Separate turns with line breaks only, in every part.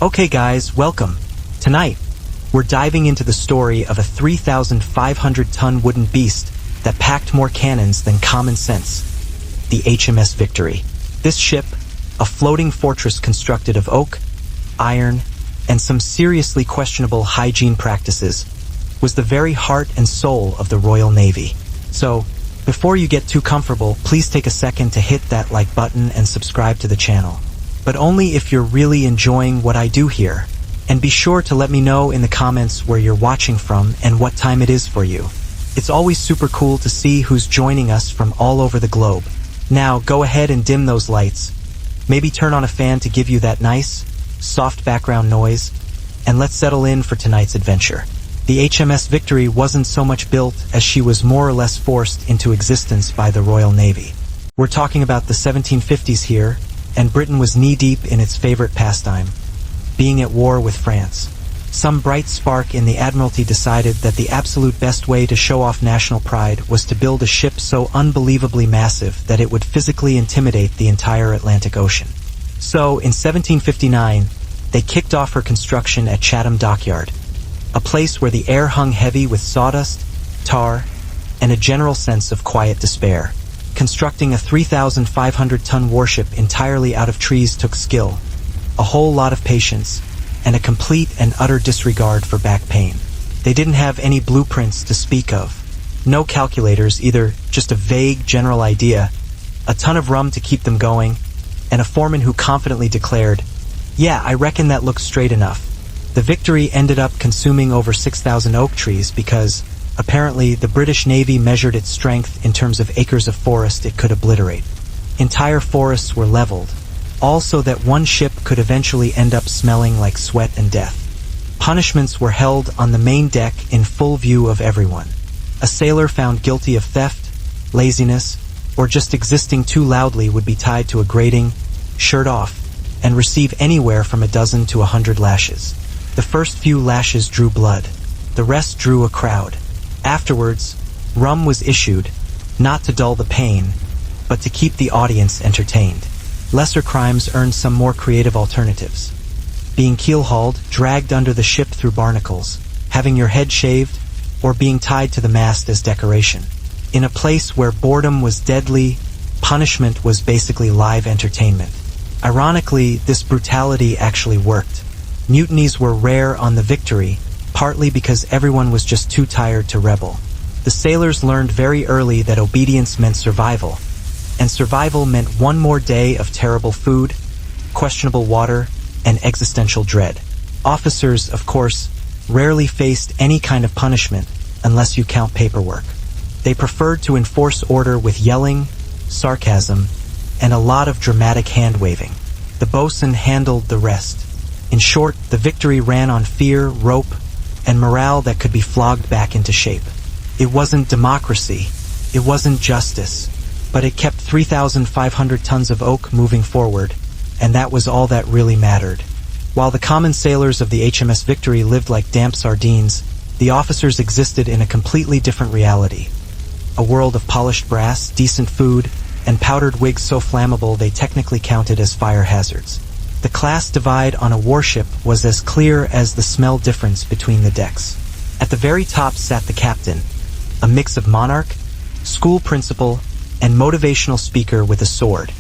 Okay guys, welcome. Tonight, we're diving into the story of a 3,500-ton wooden beast that packed more cannons than common sense, the HMS Victory. This ship, a floating fortress constructed of oak, iron, and some seriously questionable hygiene practices, was the very heart and soul of the Royal Navy. So, before you get too comfortable, please take a second to hit that like button and subscribe to the channel. But only if you're really enjoying what I do here. And be sure to let me know in the comments where you're watching from and what time it is for you. It's always super cool to see who's joining us from all over the globe. Now, go ahead and dim those lights. Maybe turn on a fan to give you that nice, soft background noise, and let's settle in for tonight's adventure. The HMS Victory wasn't so much built as she was more or less forced into existence by the Royal Navy. We're talking about the 1750s here, and Britain was knee-deep in its favorite pastime, being at war with France. Some bright spark in the Admiralty decided that the absolute best way to show off national pride was to build a ship so unbelievably massive that it would physically intimidate the entire Atlantic Ocean. So, in 1759, they kicked off her construction at Chatham Dockyard, a place where the air hung heavy with sawdust, tar, and a general sense of quiet despair. Constructing a 3,500-ton warship entirely out of trees took skill, a whole lot of patience, and a complete and utter disregard for back pain. They didn't have any blueprints to speak of. No calculators either, just a vague general idea, a ton of rum to keep them going, and a foreman who confidently declared, "Yeah, I reckon that looks straight enough." The Victory ended up consuming over 6,000 oak trees because, apparently, the British Navy measured its strength in terms of acres of forest it could obliterate. Entire forests were leveled, all so that one ship could eventually end up smelling like sweat and death. Punishments were held on the main deck in full view of everyone. A sailor found guilty of theft, laziness, or just existing too loudly would be tied to a grating, shirt off, and receive anywhere from 12 to 100 lashes. The first few lashes drew blood. The rest drew a crowd. Afterwards, rum was issued, not to dull the pain, but to keep the audience entertained. Lesser crimes earned some more creative alternatives. Being keel-hauled, dragged under the ship through barnacles, having your head shaved, or being tied to the mast as decoration. In a place where boredom was deadly, punishment was basically live entertainment. Ironically, this brutality actually worked. Mutinies were rare on the Victory, partly because everyone was just too tired to rebel. The sailors learned very early that obedience meant survival, and survival meant one more day of terrible food, questionable water, and existential dread. Officers, of course, rarely faced any kind of punishment unless you count paperwork. They preferred to enforce order with yelling, sarcasm, and a lot of dramatic hand-waving. The bosun handled the rest. In short, the Victory ran on fear, rope, and morale that could be flogged back into shape. It wasn't democracy, it wasn't justice, but it kept 3,500 tons of oak moving forward, and that was all that really mattered. While the common sailors of the HMS Victory lived like damp sardines, the officers existed in a completely different reality. A world of polished brass, decent food, and powdered wigs so flammable they technically counted as fire hazards. The class divide on a warship was as clear as the smell difference between the decks. At the very top sat the captain, a mix of monarch, school principal, and motivational speaker with a sword.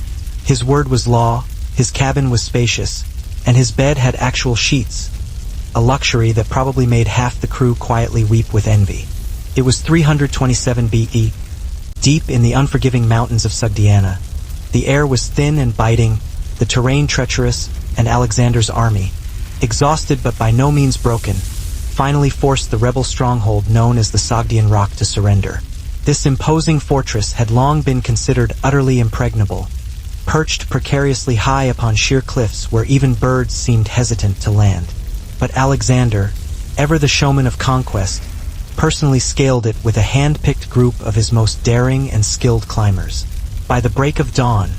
His word was law, his cabin was spacious, and his bed had actual sheets, a luxury that probably made half the crew quietly weep with envy. It was 327 BE, deep in the unforgiving mountains of Sogdiana. The air was thin and biting, the terrain treacherous, and Alexander's army, exhausted but by no means broken, finally forced the rebel stronghold known as the Sogdian Rock to surrender. This imposing fortress had long been considered utterly impregnable, perched precariously high upon sheer cliffs where even birds seemed hesitant to land. But Alexander, ever the showman of conquest, personally scaled it with a hand-picked group of his most daring and skilled climbers. By the break of dawn,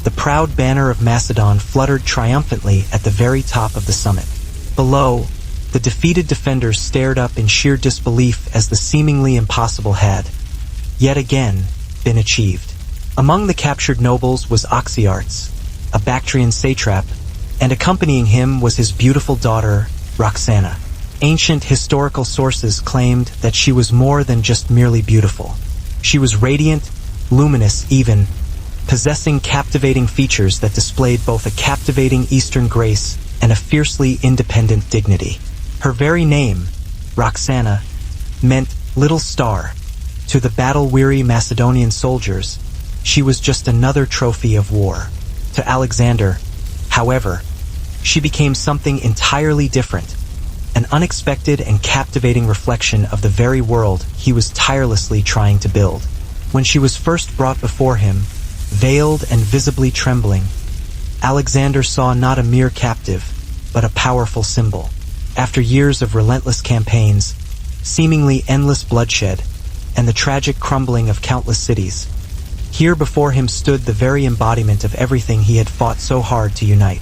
the proud banner of Macedon fluttered triumphantly at the very top of the summit. Below, the defeated defenders stared up in sheer disbelief as the seemingly impossible had, yet again, been achieved. Among the captured nobles was Oxyartes, a Bactrian satrap, and accompanying him was his beautiful daughter, Roxana. Ancient historical sources claimed that she was more than just merely beautiful. She was radiant, luminous even, possessing captivating features that displayed both a captivating Eastern grace and a fiercely independent dignity. Her very name, Roxana, meant little star. To the battle-weary Macedonian soldiers, she was just another trophy of war. To Alexander, however, she became something entirely different, an unexpected and captivating reflection of the very world he was tirelessly trying to build. When she was first brought before him, veiled and visibly trembling, Alexander saw not a mere captive, but a powerful symbol. After years of relentless campaigns, seemingly endless bloodshed, and the tragic crumbling of countless cities, here before him stood the very embodiment of everything he had fought so hard to unite.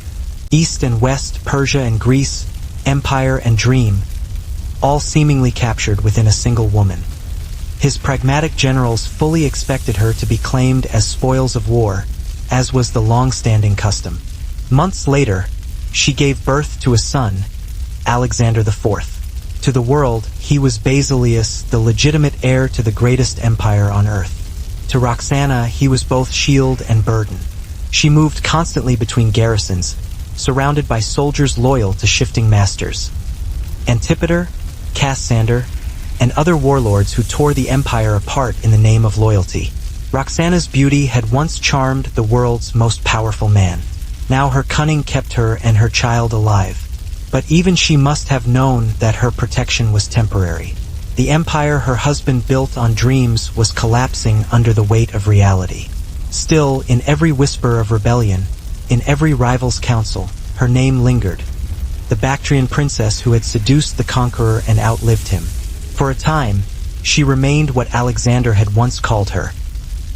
East and West, Persia and Greece, empire and dream, all seemingly captured within a single woman. His pragmatic generals fully expected her to be claimed as spoils of war, as was the long-standing custom. Months later, she gave birth to a son, Alexander IV. To the world, he was Basileus, the legitimate heir to the greatest empire on earth. To Roxana, he was both shield and burden. She moved constantly between garrisons, surrounded by soldiers loyal to shifting masters. Antipater, Cassander, and other warlords who tore the empire apart in the name of loyalty. Roxana's beauty had once charmed the world's most powerful man. Now her cunning kept her and her child alive. But even she must have known that her protection was temporary. The empire her husband built on dreams was collapsing under the weight of reality. Still, in every whisper of rebellion, in every rival's council, her name lingered. The Bactrian princess who had seduced the conqueror and outlived him. For a time, she remained what Alexander had once called her,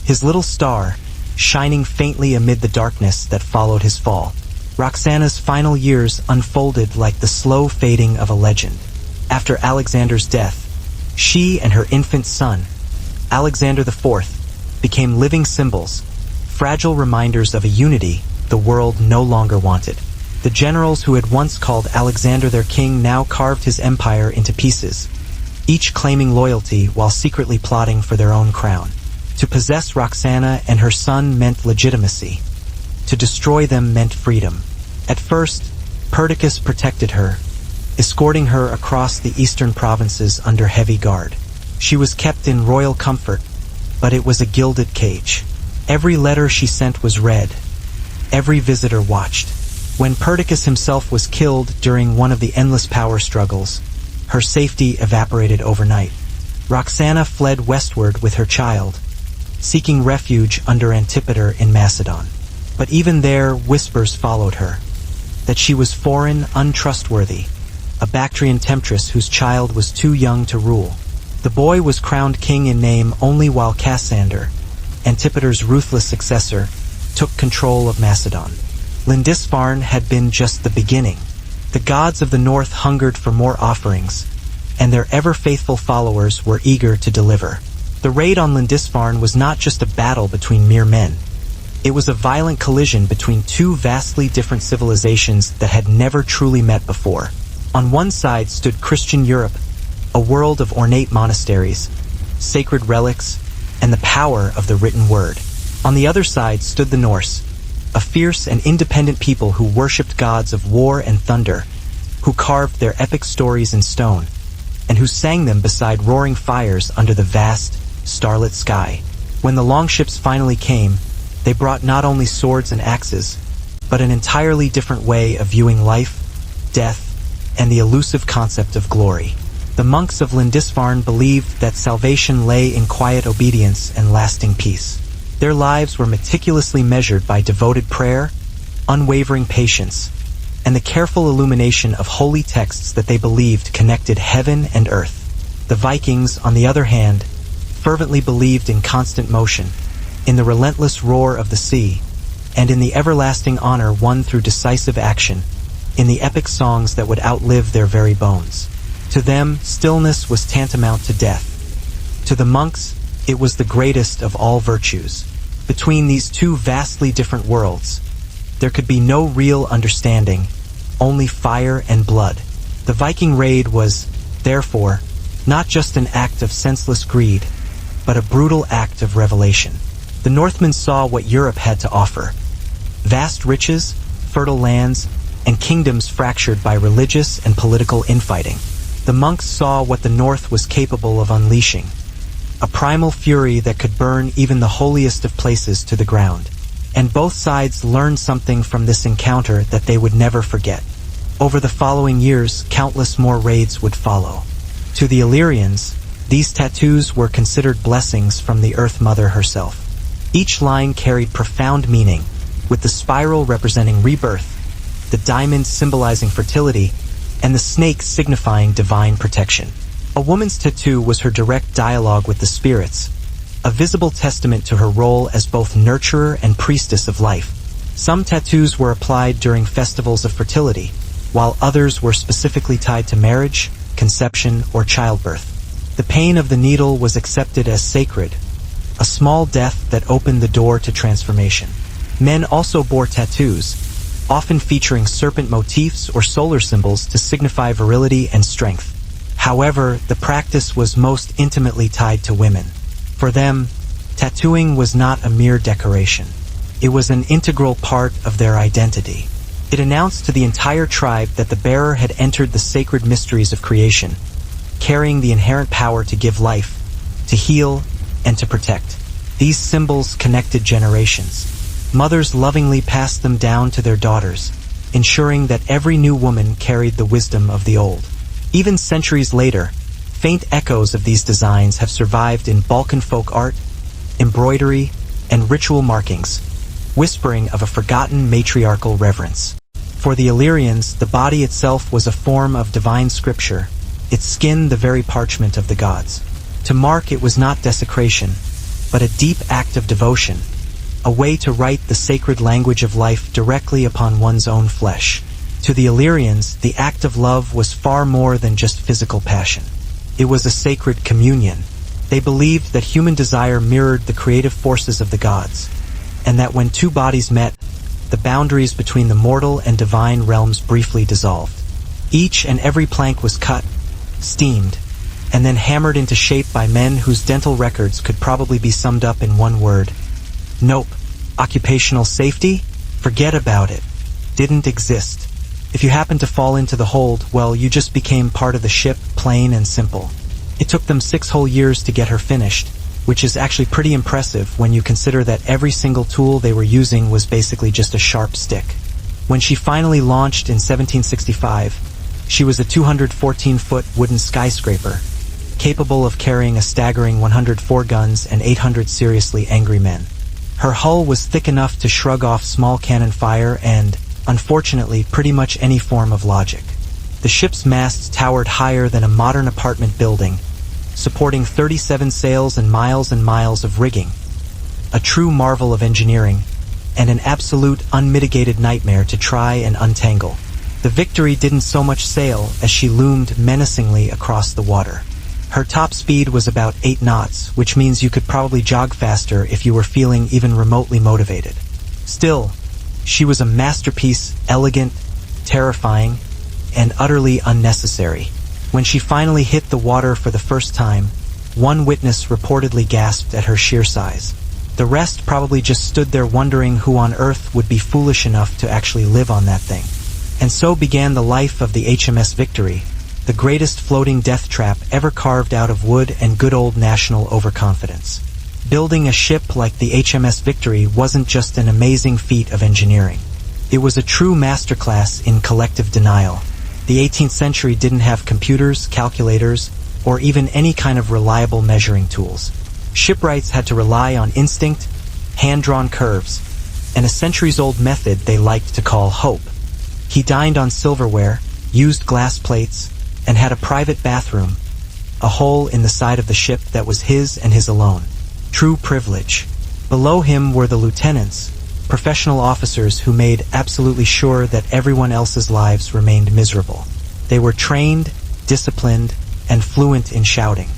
his little star, shining faintly amid the darkness that followed his fall. Roxana's final years unfolded like the slow fading of a legend. After Alexander's death, she and her infant son, Alexander IV, became living symbols, fragile reminders of a unity the world no longer wanted. The generals who had once called Alexander their king now carved his empire into pieces, each claiming loyalty while secretly plotting for their own crown. To possess Roxana and her son meant legitimacy. To destroy them meant freedom. At first, Perdiccas protected her, escorting her across the eastern provinces under heavy guard. She was kept in royal comfort, but it was a gilded cage. Every letter she sent was read. Every visitor watched. When Perdiccas himself was killed during one of the endless power struggles, her safety evaporated overnight. Roxana fled westward with her child, seeking refuge under Antipater in Macedon. But even there, whispers followed her, that she was foreign, untrustworthy, a Bactrian temptress whose child was too young to rule. The boy was crowned king in name only while Cassander, Antipater's ruthless successor, took control of Macedon. Lindisfarne had been just the beginning. The gods of the north hungered for more offerings, and their ever-faithful followers were eager to deliver. The raid on Lindisfarne was not just a battle between mere men. It was a violent collision between two vastly different civilizations that had never truly met before. On one side stood Christian Europe, a world of ornate monasteries, sacred relics, and the power of the written word. On the other side stood the Norse, a fierce and independent people who worshipped gods of war and thunder, who carved their epic stories in stone, and who sang them beside roaring fires under the vast, starlit sky. When the longships finally came, they brought not only swords and axes, but an entirely different way of viewing life, death, and the elusive concept of glory. The monks of Lindisfarne believed that salvation lay in quiet obedience and lasting peace. Their lives were meticulously measured by devoted prayer, unwavering patience, and the careful illumination of holy texts that they believed connected heaven and earth. The Vikings, on the other hand, fervently believed in constant motion, in the relentless roar of the sea, and in the everlasting honor won through decisive action, in the epic songs that would outlive their very bones. To them, stillness was tantamount to death. To the monks, it was the greatest of all virtues. Between these two vastly different worlds, there could be no real understanding, only fire and blood. The Viking raid was, therefore, not just an act of senseless greed, but a brutal act of revelation. The Northmen saw what Europe had to offer: vast riches, fertile lands, and kingdoms fractured by religious and political infighting. The monks saw what the North was capable of unleashing: a primal fury that could burn even the holiest of places to the ground. And both sides learned something from this encounter that they would never forget. Over the following years, countless more raids would follow. To the Illyrians, these tattoos were considered blessings from the Earth Mother herself. Each line carried profound meaning, with the spiral representing rebirth, the diamond symbolizing fertility, and the snake signifying divine protection. A woman's tattoo was her direct dialogue with the spirits, a visible testament to her role as both nurturer and priestess of life. Some tattoos were applied during festivals of fertility, while others were specifically tied to marriage, conception, or childbirth. The pain of the needle was accepted as sacred, a small death that opened the door to transformation. Men also bore tattoos, often featuring serpent motifs or solar symbols to signify virility and strength. However, the practice was most intimately tied to women. For them, tattooing was not a mere decoration. It was an integral part of their identity. It announced to the entire tribe that the bearer had entered the sacred mysteries of creation, carrying the inherent power to give life, to heal, and to protect. These symbols connected generations. Mothers lovingly passed them down to their daughters, ensuring that every new woman carried the wisdom of the old. Even centuries later, faint echoes of these designs have survived in Balkan folk art, embroidery, and ritual markings, whispering of a forgotten matriarchal reverence. For the Illyrians, the body itself was a form of divine scripture, its skin the very parchment of the gods. To mark it was not desecration, but a deep act of devotion, a way to write the sacred language of life directly upon one's own flesh. To the Illyrians, the act of love was far more than just physical passion. It was a sacred communion. They believed that human desire mirrored the creative forces of the gods, and that when two bodies met, the boundaries between the mortal and divine realms briefly dissolved. Each and every plank was cut, steamed, and then hammered into shape by men whose dental records could probably be summed up in one word: nope. Occupational safety? Forget about it. Didn't exist. If you happened to fall into the hold, well, you just became part of the ship, plain and simple. It took them 6 whole years to get her finished, which is actually pretty impressive when you consider that every single tool they were using was basically just a sharp stick. When she finally launched in 1765, she was a 214-foot wooden skyscraper, capable of carrying a staggering 104 guns and 800 seriously angry men. Her hull was thick enough to shrug off small cannon fire and, unfortunately, pretty much any form of logic. The ship's masts towered higher than a modern apartment building, supporting 37 sails and miles of rigging. A true marvel of engineering, and an absolute unmitigated nightmare to try and untangle. The Victory didn't so much sail as she loomed menacingly across the water. Her top speed was about 8 knots, which means you could probably jog faster if you were feeling even remotely motivated. Still, she was a masterpiece, elegant, terrifying, and utterly unnecessary. When she finally hit the water for the first time, one witness reportedly gasped at her sheer size. The rest probably just stood there wondering who on earth would be foolish enough to actually live on that thing. And so began the life of the HMS Victory, the greatest floating death trap ever carved out of wood and good old national overconfidence. Building a ship like the HMS Victory wasn't just an amazing feat of engineering. It was a true masterclass in collective denial. The 18th century didn't have computers, calculators, or even any kind of reliable measuring tools. Shipwrights had to rely on instinct, hand-drawn curves, and a centuries-old method they liked to call hope. He dined on silverware, used glass plates, and had a private bathroom, a hole in the side of the ship that was his and his alone. True privilege. Below him were the lieutenants, professional officers who made absolutely sure that everyone else's lives remained miserable. They were trained, disciplined, and fluent in shouting.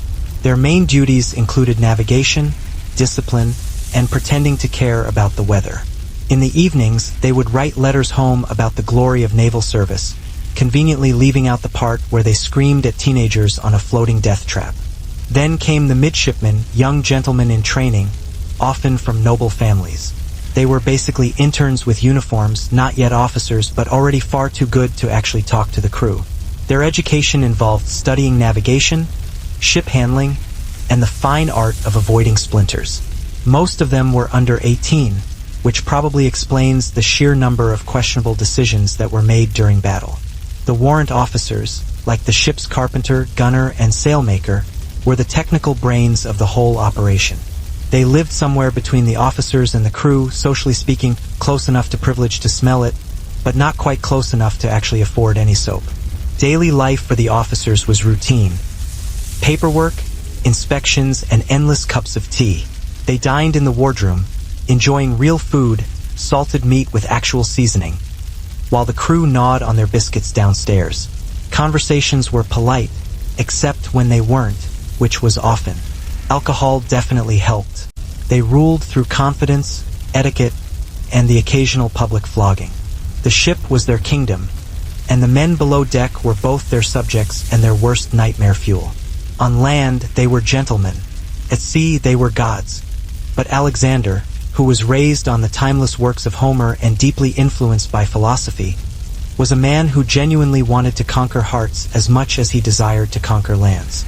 Their main duties included navigation, discipline, and pretending to care about the weather. In the evenings, they would write letters home about the glory of naval service, conveniently leaving out the part where they screamed at teenagers on a floating death trap. Then came the midshipmen, young gentlemen in training, often from noble families. They were basically interns with uniforms, not yet officers, but already far too good to actually talk to the crew. Their education involved studying navigation, ship handling, and the fine art of avoiding splinters. Most of them were under 18, which probably explains the sheer number of questionable decisions that were made during battle. The warrant officers, like the ship's carpenter, gunner, and sailmaker, were the technical brains of the whole operation. They lived somewhere between the officers and the crew, socially speaking, close enough to privilege to smell it, but not quite close enough to actually afford any soap. Daily life for the officers was routine. Paperwork, inspections, and endless cups of tea. They dined in the wardroom, enjoying real food, salted meat with actual seasoning, while the crew gnawed on their biscuits downstairs. Conversations were polite, except when they weren't, which was often. Alcohol definitely helped. They ruled through confidence, etiquette, and the occasional public flogging. The ship was their kingdom, and the men below deck were both their subjects and their worst nightmare fuel. On land, they were gentlemen. At sea, they were gods. But Alexander, who was raised on the timeless works of Homer and deeply influenced by philosophy, was a man who genuinely wanted to conquer hearts as much as he desired to conquer lands.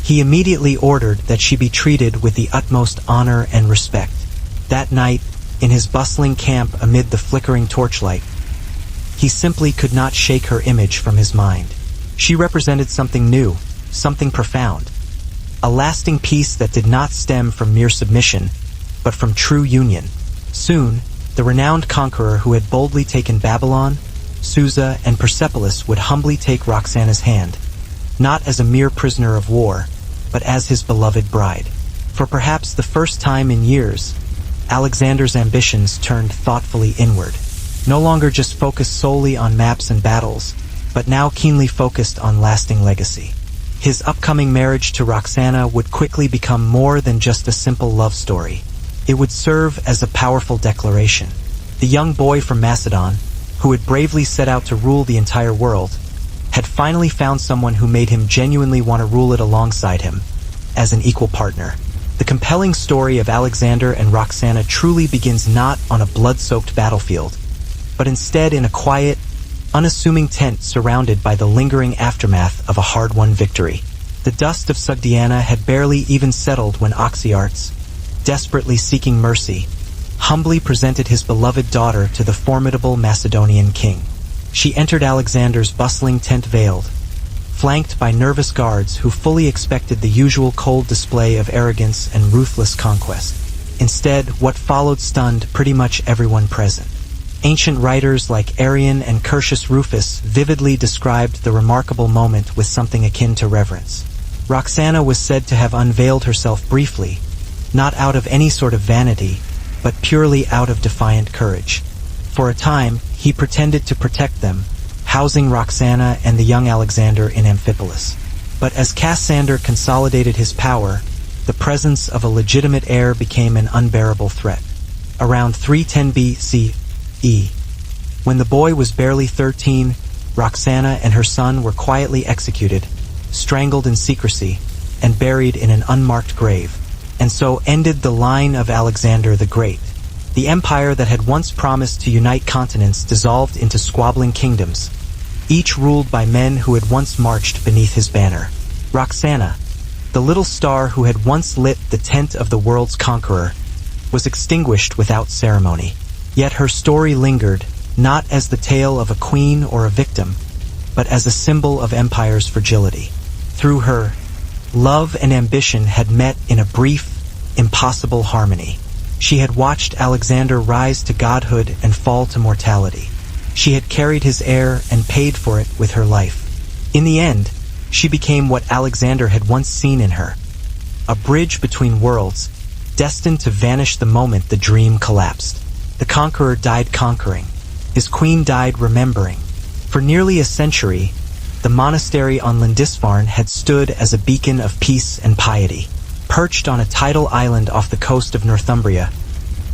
He immediately ordered that she be treated with the utmost honor and respect. That night, in his bustling camp amid the flickering torchlight, he simply could not shake her image from his mind. She represented something new, something profound, a lasting peace that did not stem from mere submission, but from true union. Soon, the renowned conqueror who had boldly taken Babylon, Susa, and Persepolis would humbly take Roxana's hand, not as a mere prisoner of war, but as his beloved bride. For perhaps the first time in years, Alexander's ambitions turned thoughtfully inward, no longer just focused solely on maps and battles, but now keenly focused on lasting legacy. His upcoming marriage to Roxana would quickly become more than just a simple love story. It would serve as a powerful declaration. The young boy from Macedon, who had bravely set out to rule the entire world, had finally found someone who made him genuinely want to rule it alongside him, as an equal partner. The compelling story of Alexander and Roxana truly begins not on a blood-soaked battlefield, but instead in a quiet, unassuming tent surrounded by the lingering aftermath of a hard-won victory. The dust of Sogdiana had barely even settled when Oxyartes, desperately seeking mercy, humbly presented his beloved daughter to the formidable Macedonian king. She entered Alexander's bustling tent veiled, flanked by nervous guards who fully expected the usual cold display of arrogance and ruthless conquest. Instead, what followed stunned pretty much everyone present. Ancient writers like Arrian and Curtius Rufus vividly described the remarkable moment with something akin to reverence. Roxana was said to have unveiled herself briefly, not out of any sort of vanity, but purely out of defiant courage. For a time, he pretended to protect them, housing Roxana and the young Alexander in Amphipolis. But as Cassander consolidated his power, the presence of a legitimate heir became an unbearable threat. Around 310 BCE, when the boy was barely 13, Roxana and her son were quietly executed, strangled in secrecy, and buried in an unmarked grave. And so ended the line of Alexander the Great. The empire that had once promised to unite continents dissolved into squabbling kingdoms, each ruled by men who had once marched beneath his banner. Roxana, the little star who had once lit the tent of the world's conqueror, was extinguished without ceremony. Yet her story lingered, not as the tale of a queen or a victim, but as a symbol of empire's fragility. Through her, love and ambition had met in a brief, impossible harmony. She had watched Alexander rise to godhood and fall to mortality. She had carried his heir and paid for it with her life. In the end, she became what Alexander had once seen in her, a bridge between worlds, destined to vanish the moment the dream collapsed. The conqueror died conquering. His queen died remembering. For nearly a century, the monastery on Lindisfarne had stood as a beacon of peace and piety. Perched on a tidal island off the coast of Northumbria,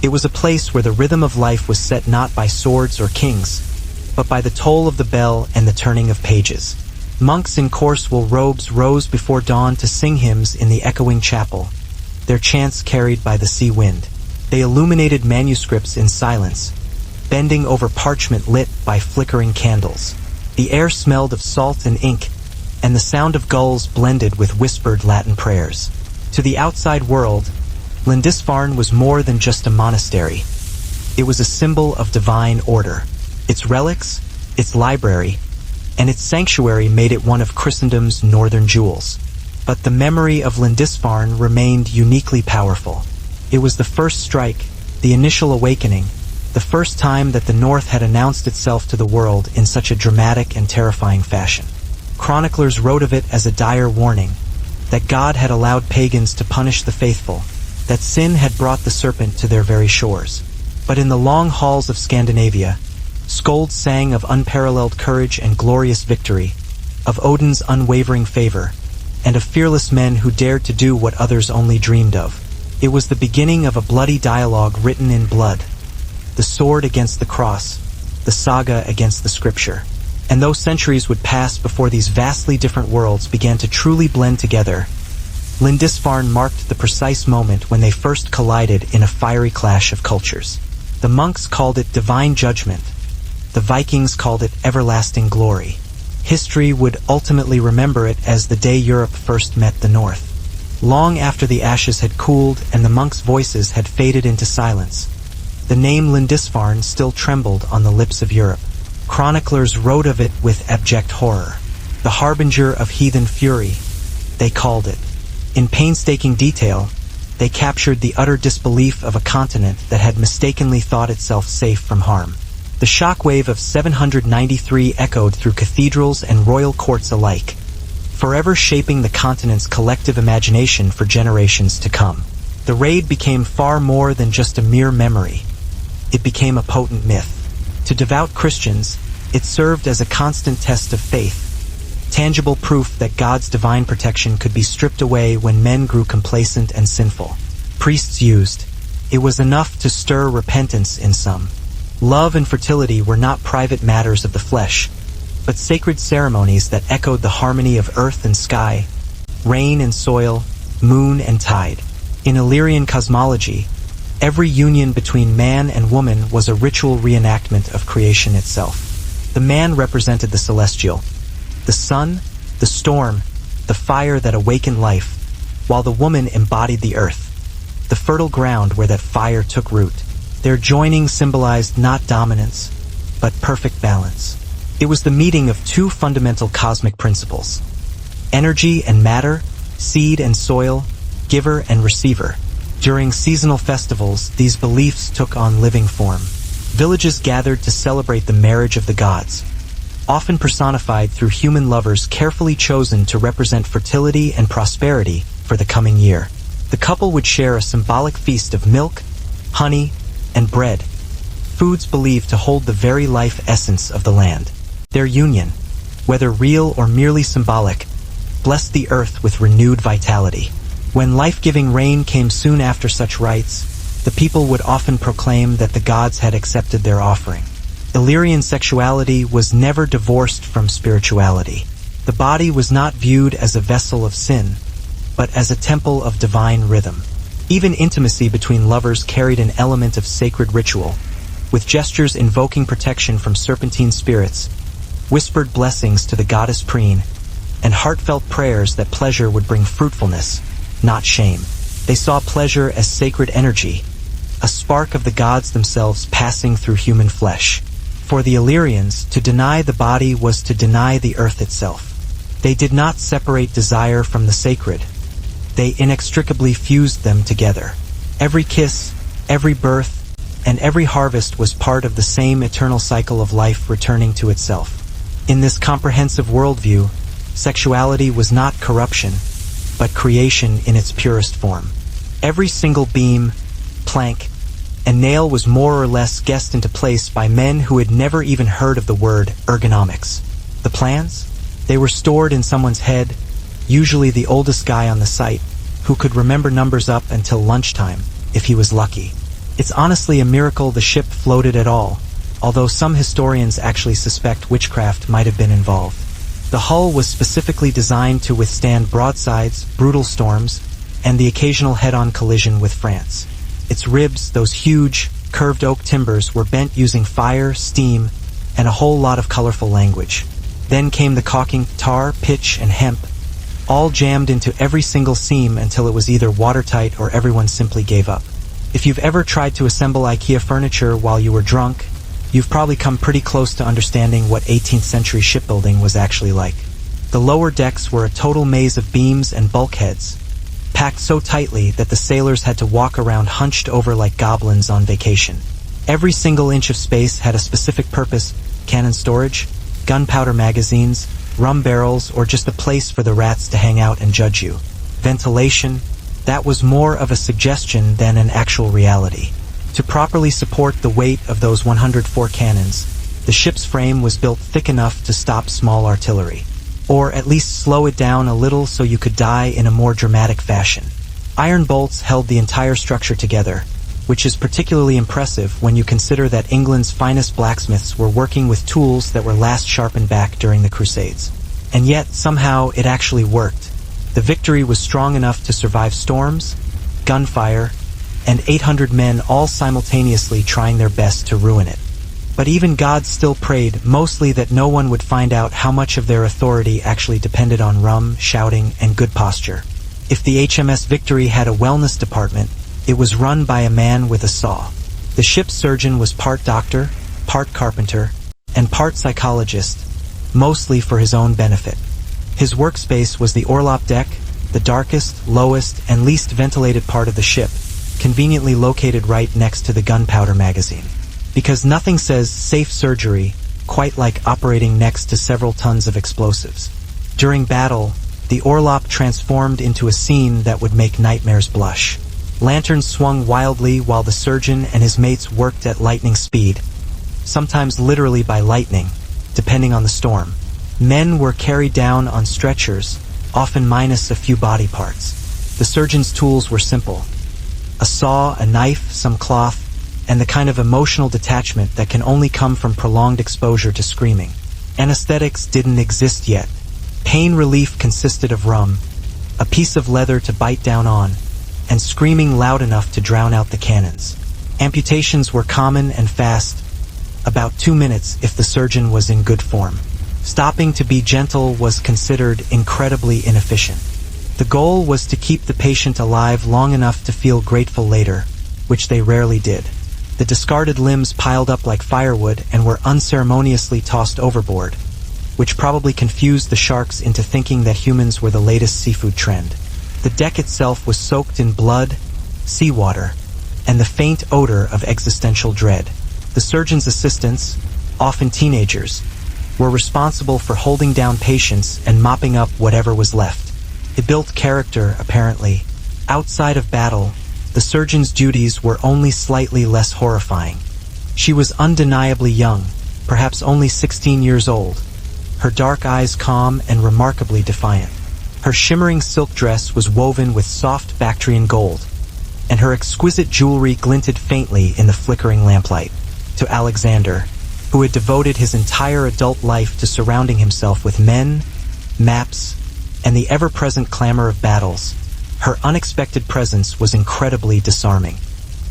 It was a place where the rhythm of life was set not by swords or kings, but by the toll of the bell and the turning of pages. Monks in coarse wool robes rose before dawn to sing hymns in the echoing chapel, their chants carried by the sea wind. They illuminated manuscripts in silence, bending over parchment lit by flickering candles. The air smelled of salt and ink, and the sound of gulls blended with whispered Latin prayers. To the outside world, Lindisfarne was more than just a monastery. It was a symbol of divine order. Its relics, its library, and its sanctuary made it one of Christendom's northern jewels. But the memory of Lindisfarne remained uniquely powerful. It was the first strike, the initial awakening, the first time that the North had announced itself to the world in such a dramatic and terrifying fashion. Chroniclers wrote of it as a dire warning, that God had allowed pagans to punish the faithful, that sin had brought the serpent to their very shores. But in the long halls of Scandinavia, scolds sang of unparalleled courage and glorious victory, of Odin's unwavering favor, and of fearless men who dared to do what others only dreamed of. It was the beginning of a bloody dialogue written in blood, the sword against the cross, the saga against the scripture. And though centuries would pass before these vastly different worlds began to truly blend together, Lindisfarne marked the precise moment when they first collided in a fiery clash of cultures. The monks called it divine judgment. The Vikings called it everlasting glory. History would ultimately remember it as the day Europe first met the North. Long after the ashes had cooled and the monks' voices had faded into silence, the name Lindisfarne still trembled on the lips of Europe. Chroniclers wrote of it with abject horror. The harbinger of heathen fury, they called it. In painstaking detail, they captured the utter disbelief of a continent that had mistakenly thought itself safe from harm. The shockwave of 793 echoed through cathedrals and royal courts alike, forever shaping the continent's collective imagination for generations to come. The raid became far more than just a mere memory. It became a potent myth. To devout Christians, it served as a constant test of faith, tangible proof that God's divine protection could be stripped away when men grew complacent and sinful. Priests used. It was enough to stir repentance in some. Love and fertility were not private matters of the flesh, but sacred ceremonies that echoed the harmony of earth and sky, rain and soil, moon and tide. In Illyrian cosmology, every union between man and woman was a ritual reenactment of creation itself. The man represented the celestial, the sun, the storm, the fire that awakened life, while the woman embodied the earth, the fertile ground where that fire took root. Their joining symbolized not dominance, but perfect balance. It was the meeting of two fundamental cosmic principles: energy and matter, seed and soil, giver and receiver. During seasonal festivals, these beliefs took on living form. Villages gathered to celebrate the marriage of the gods, often personified through human lovers carefully chosen to represent fertility and prosperity for the coming year. The couple would share a symbolic feast of milk, honey, and bread, foods believed to hold the very life essence of the land. Their union, whether real or merely symbolic, blessed the earth with renewed vitality. When life-giving rain came soon after such rites, the people would often proclaim that the gods had accepted their offering. Illyrian sexuality was never divorced from spirituality. The body was not viewed as a vessel of sin, but as a temple of divine rhythm. Even intimacy between lovers carried an element of sacred ritual, with gestures invoking protection from serpentine spirits, whispered blessings to the goddess Preen, and heartfelt prayers that pleasure would bring fruitfulness, not shame. They saw pleasure as sacred energy, a spark of the gods themselves passing through human flesh. For the Illyrians, to deny the body was to deny the earth itself. They did not separate desire from the sacred. They inextricably fused them together. Every kiss, every birth, and every harvest was part of the same eternal cycle of life returning to itself. In this comprehensive worldview, sexuality was not corruption, but creation in its purest form. Every single beam, plank, and nail was more or less guessed into place by men who had never even heard of the word ergonomics. The plans? They were stored in someone's head, usually the oldest guy on the site, who could remember numbers up until lunchtime, if he was lucky. It's honestly a miracle the ship floated at all, although some historians actually suspect witchcraft might have been involved. The hull was specifically designed to withstand broadsides, brutal storms, and the occasional head-on collision with France. Its ribs, those huge, curved oak timbers, were bent using fire, steam, and a whole lot of colorful language. Then came the caulking, tar, pitch, and hemp, all jammed into every single seam until it was either watertight or everyone simply gave up. If you've ever tried to assemble IKEA furniture while you were drunk, you've probably come pretty close to understanding what 18th century shipbuilding was actually like. The lower decks were a total maze of beams and bulkheads, packed so tightly that the sailors had to walk around hunched over like goblins on vacation. Every single inch of space had a specific purpose: cannon storage, gunpowder magazines, rum barrels, or just a place for the rats to hang out and judge you. Ventilation, that was more of a suggestion than an actual reality. To properly support the weight of those 104 cannons, the ship's frame was built thick enough to stop small artillery, or at least slow it down a little so you could die in a more dramatic fashion. Iron bolts held the entire structure together, which is particularly impressive when you consider that England's finest blacksmiths were working with tools that were last sharpened back during the Crusades. And yet, somehow, it actually worked. The Victory was strong enough to survive storms, gunfire, and 800 men all simultaneously trying their best to ruin it. But even God still prayed, mostly that no one would find out how much of their authority actually depended on rum, shouting, and good posture. If the HMS Victory had a wellness department, it was run by a man with a saw. The ship's surgeon was part doctor, part carpenter, and part psychologist, mostly for his own benefit. His workspace was the orlop deck, the darkest, lowest, and least ventilated part of the ship, conveniently located right next to the gunpowder magazine. Because nothing says safe surgery quite like operating next to several tons of explosives. During battle, the orlop transformed into a scene that would make nightmares blush. Lanterns swung wildly while the surgeon and his mates worked at lightning speed, sometimes literally by lightning, depending on the storm. Men were carried down on stretchers, often minus a few body parts. The surgeon's tools were simple: a saw, a knife, some cloth, and the kind of emotional detachment that can only come from prolonged exposure to screaming. Anesthetics didn't exist yet. Pain relief consisted of rum, a piece of leather to bite down on, and screaming loud enough to drown out the cannons. Amputations were common and fast, about 2 minutes if the surgeon was in good form. Stopping to be gentle was considered incredibly inefficient. The goal was to keep the patient alive long enough to feel grateful later, which they rarely did. The discarded limbs piled up like firewood and were unceremoniously tossed overboard, which probably confused the sharks into thinking that humans were the latest seafood trend. The deck itself was soaked in blood, seawater, and the faint odor of existential dread. The surgeon's assistants, often teenagers, were responsible for holding down patients and mopping up whatever was left. It built character, apparently. Outside of battle, the surgeon's duties were only slightly less horrifying. She was undeniably young, perhaps only 16 years old, her dark eyes calm and remarkably defiant. Her shimmering silk dress was woven with soft Bactrian gold, and her exquisite jewelry glinted faintly in the flickering lamplight. To Alexander, who had devoted his entire adult life to surrounding himself with men, maps, and the ever-present clamor of battles, her unexpected presence was incredibly disarming.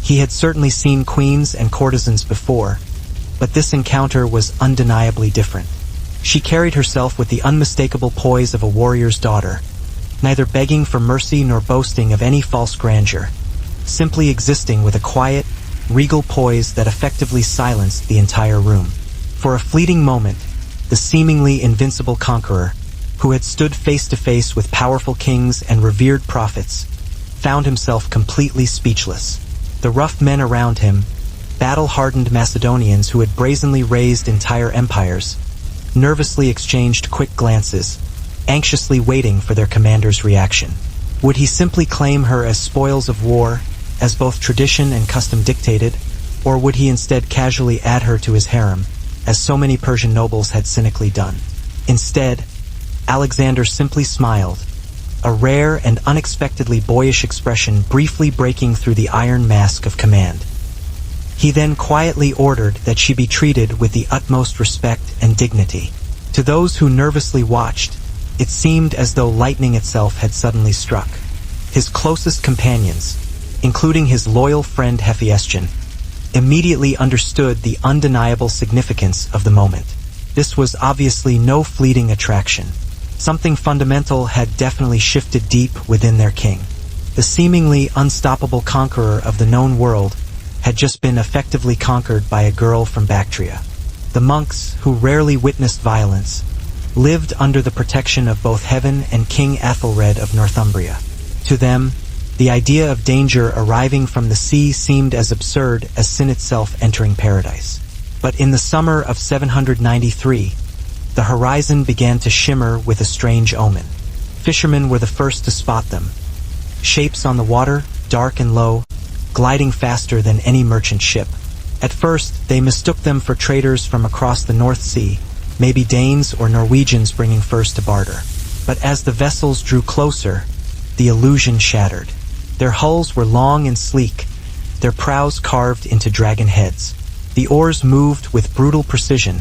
He had certainly seen queens and courtesans before, but this encounter was undeniably different. She carried herself with the unmistakable poise of a warrior's daughter, neither begging for mercy nor boasting of any false grandeur, simply existing with a quiet, regal poise that effectively silenced the entire room. For a fleeting moment, the seemingly invincible conqueror, who had stood face to face with powerful kings and revered prophets, found himself completely speechless. The rough men around him, battle-hardened Macedonians who had brazenly raised entire empires, nervously exchanged quick glances, anxiously waiting for their commander's reaction. Would he simply claim her as spoils of war, as both tradition and custom dictated, or would he instead casually add her to his harem, as so many Persian nobles had cynically done? Instead, Alexander simply smiled, a rare and unexpectedly boyish expression briefly breaking through the iron mask of command. He then quietly ordered that she be treated with the utmost respect and dignity. To those who nervously watched, it seemed as though lightning itself had suddenly struck. His closest companions, including his loyal friend Hephaestion, immediately understood the undeniable significance of the moment. This was obviously no fleeting attraction. Something fundamental had definitely shifted deep within their king. The seemingly unstoppable conqueror of the known world had just been effectively conquered by a girl from Bactria. The monks, who rarely witnessed violence, lived under the protection of both heaven and King Athelred of Northumbria. To them, the idea of danger arriving from the sea seemed as absurd as sin itself entering paradise. But in the summer of 793, the horizon began to shimmer with a strange omen. Fishermen were the first to spot them. Shapes on the water, dark and low, gliding faster than any merchant ship. At first, they mistook them for traders from across the North Sea, maybe Danes or Norwegians bringing furs to barter. But as the vessels drew closer, the illusion shattered. Their hulls were long and sleek, their prows carved into dragon heads. The oars moved with brutal precision,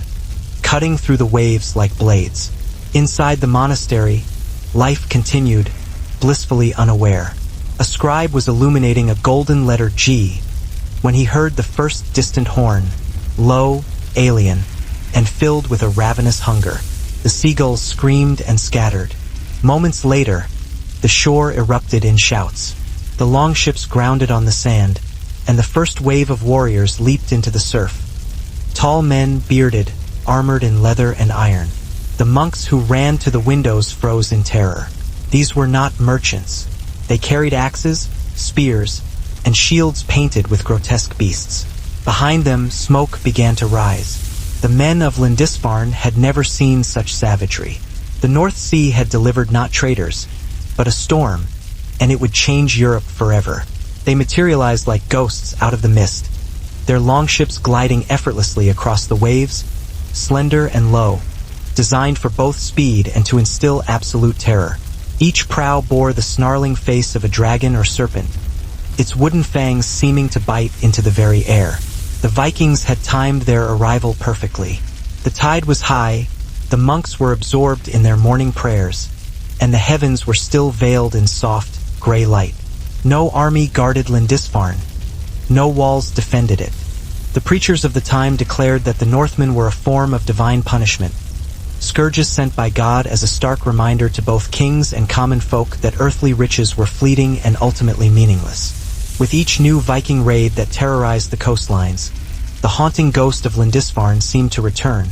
cutting through the waves like blades. Inside the monastery, life continued, blissfully unaware. A scribe was illuminating a golden letter G when he heard the first distant horn, low, alien, and filled with a ravenous hunger. The seagulls screamed and scattered. Moments later, the shore erupted in shouts. The longships grounded on the sand, and the first wave of warriors leaped into the surf. Tall men, bearded, armored in leather and iron. The monks who ran to the windows froze in terror. These were not merchants. They carried axes, spears, and shields painted with grotesque beasts. Behind them, smoke began to rise. The men of Lindisfarne had never seen such savagery. The North Sea had delivered not traders, but a storm, and it would change Europe forever. They materialized like ghosts out of the mist, their longships gliding effortlessly across the waves, slender and low, designed for both speed and to instill absolute terror. Each prow bore the snarling face of a dragon or serpent, its wooden fangs seeming to bite into the very air. The Vikings had timed their arrival perfectly. The tide was high, the monks were absorbed in their morning prayers, and the heavens were still veiled in soft, gray light. No army guarded Lindisfarne. No walls defended it. The preachers of the time declared that the Northmen were a form of divine punishment, scourges sent by God as a stark reminder to both kings and common folk that earthly riches were fleeting and ultimately meaningless. With each new Viking raid that terrorized the coastlines, the haunting ghost of Lindisfarne seemed to return,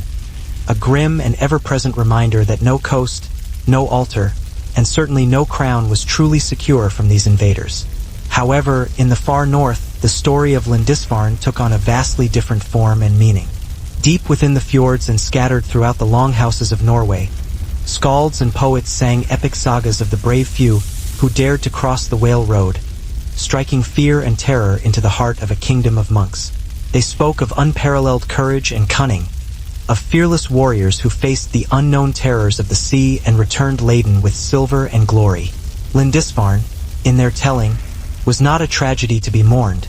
a grim and ever-present reminder that no coast, no altar, and certainly no crown was truly secure from these invaders. However, in the far north, the story of Lindisfarne took on a vastly different form and meaning. Deep within the fjords and scattered throughout the longhouses of Norway, skalds and poets sang epic sagas of the brave few who dared to cross the Whale Road, striking fear and terror into the heart of a kingdom of monks. They spoke of unparalleled courage and cunning, of fearless warriors who faced the unknown terrors of the sea and returned laden with silver and glory. Lindisfarne, in their telling, was not a tragedy to be mourned,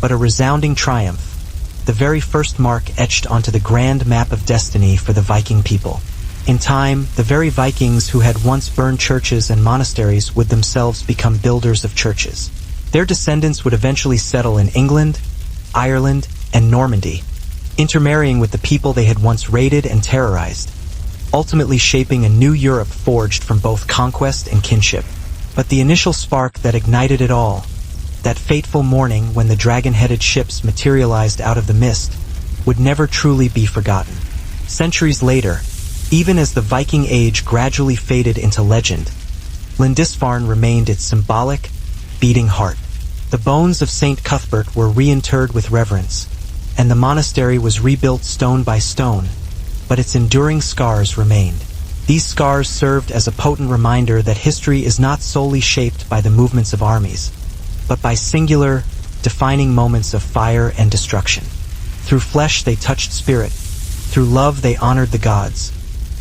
but a resounding triumph, the very first mark etched onto the grand map of destiny for the Viking people. In time, the very Vikings who had once burned churches and monasteries would themselves become builders of churches. Their descendants would eventually settle in England, Ireland, and Normandy, intermarrying with the people they had once raided and terrorized, ultimately shaping a new Europe forged from both conquest and kinship. But the initial spark that ignited it all, that fateful morning when the dragon-headed ships materialized out of the mist, would never truly be forgotten. Centuries later, even as the Viking Age gradually faded into legend, Lindisfarne remained its symbolic, beating heart. The bones of Saint Cuthbert were reinterred with reverence, and the monastery was rebuilt stone by stone, but its enduring scars remained. These scars served as a potent reminder that history is not solely shaped by the movements of armies, but by singular, defining moments of fire and destruction. Through flesh they touched spirit, through love they honored the gods,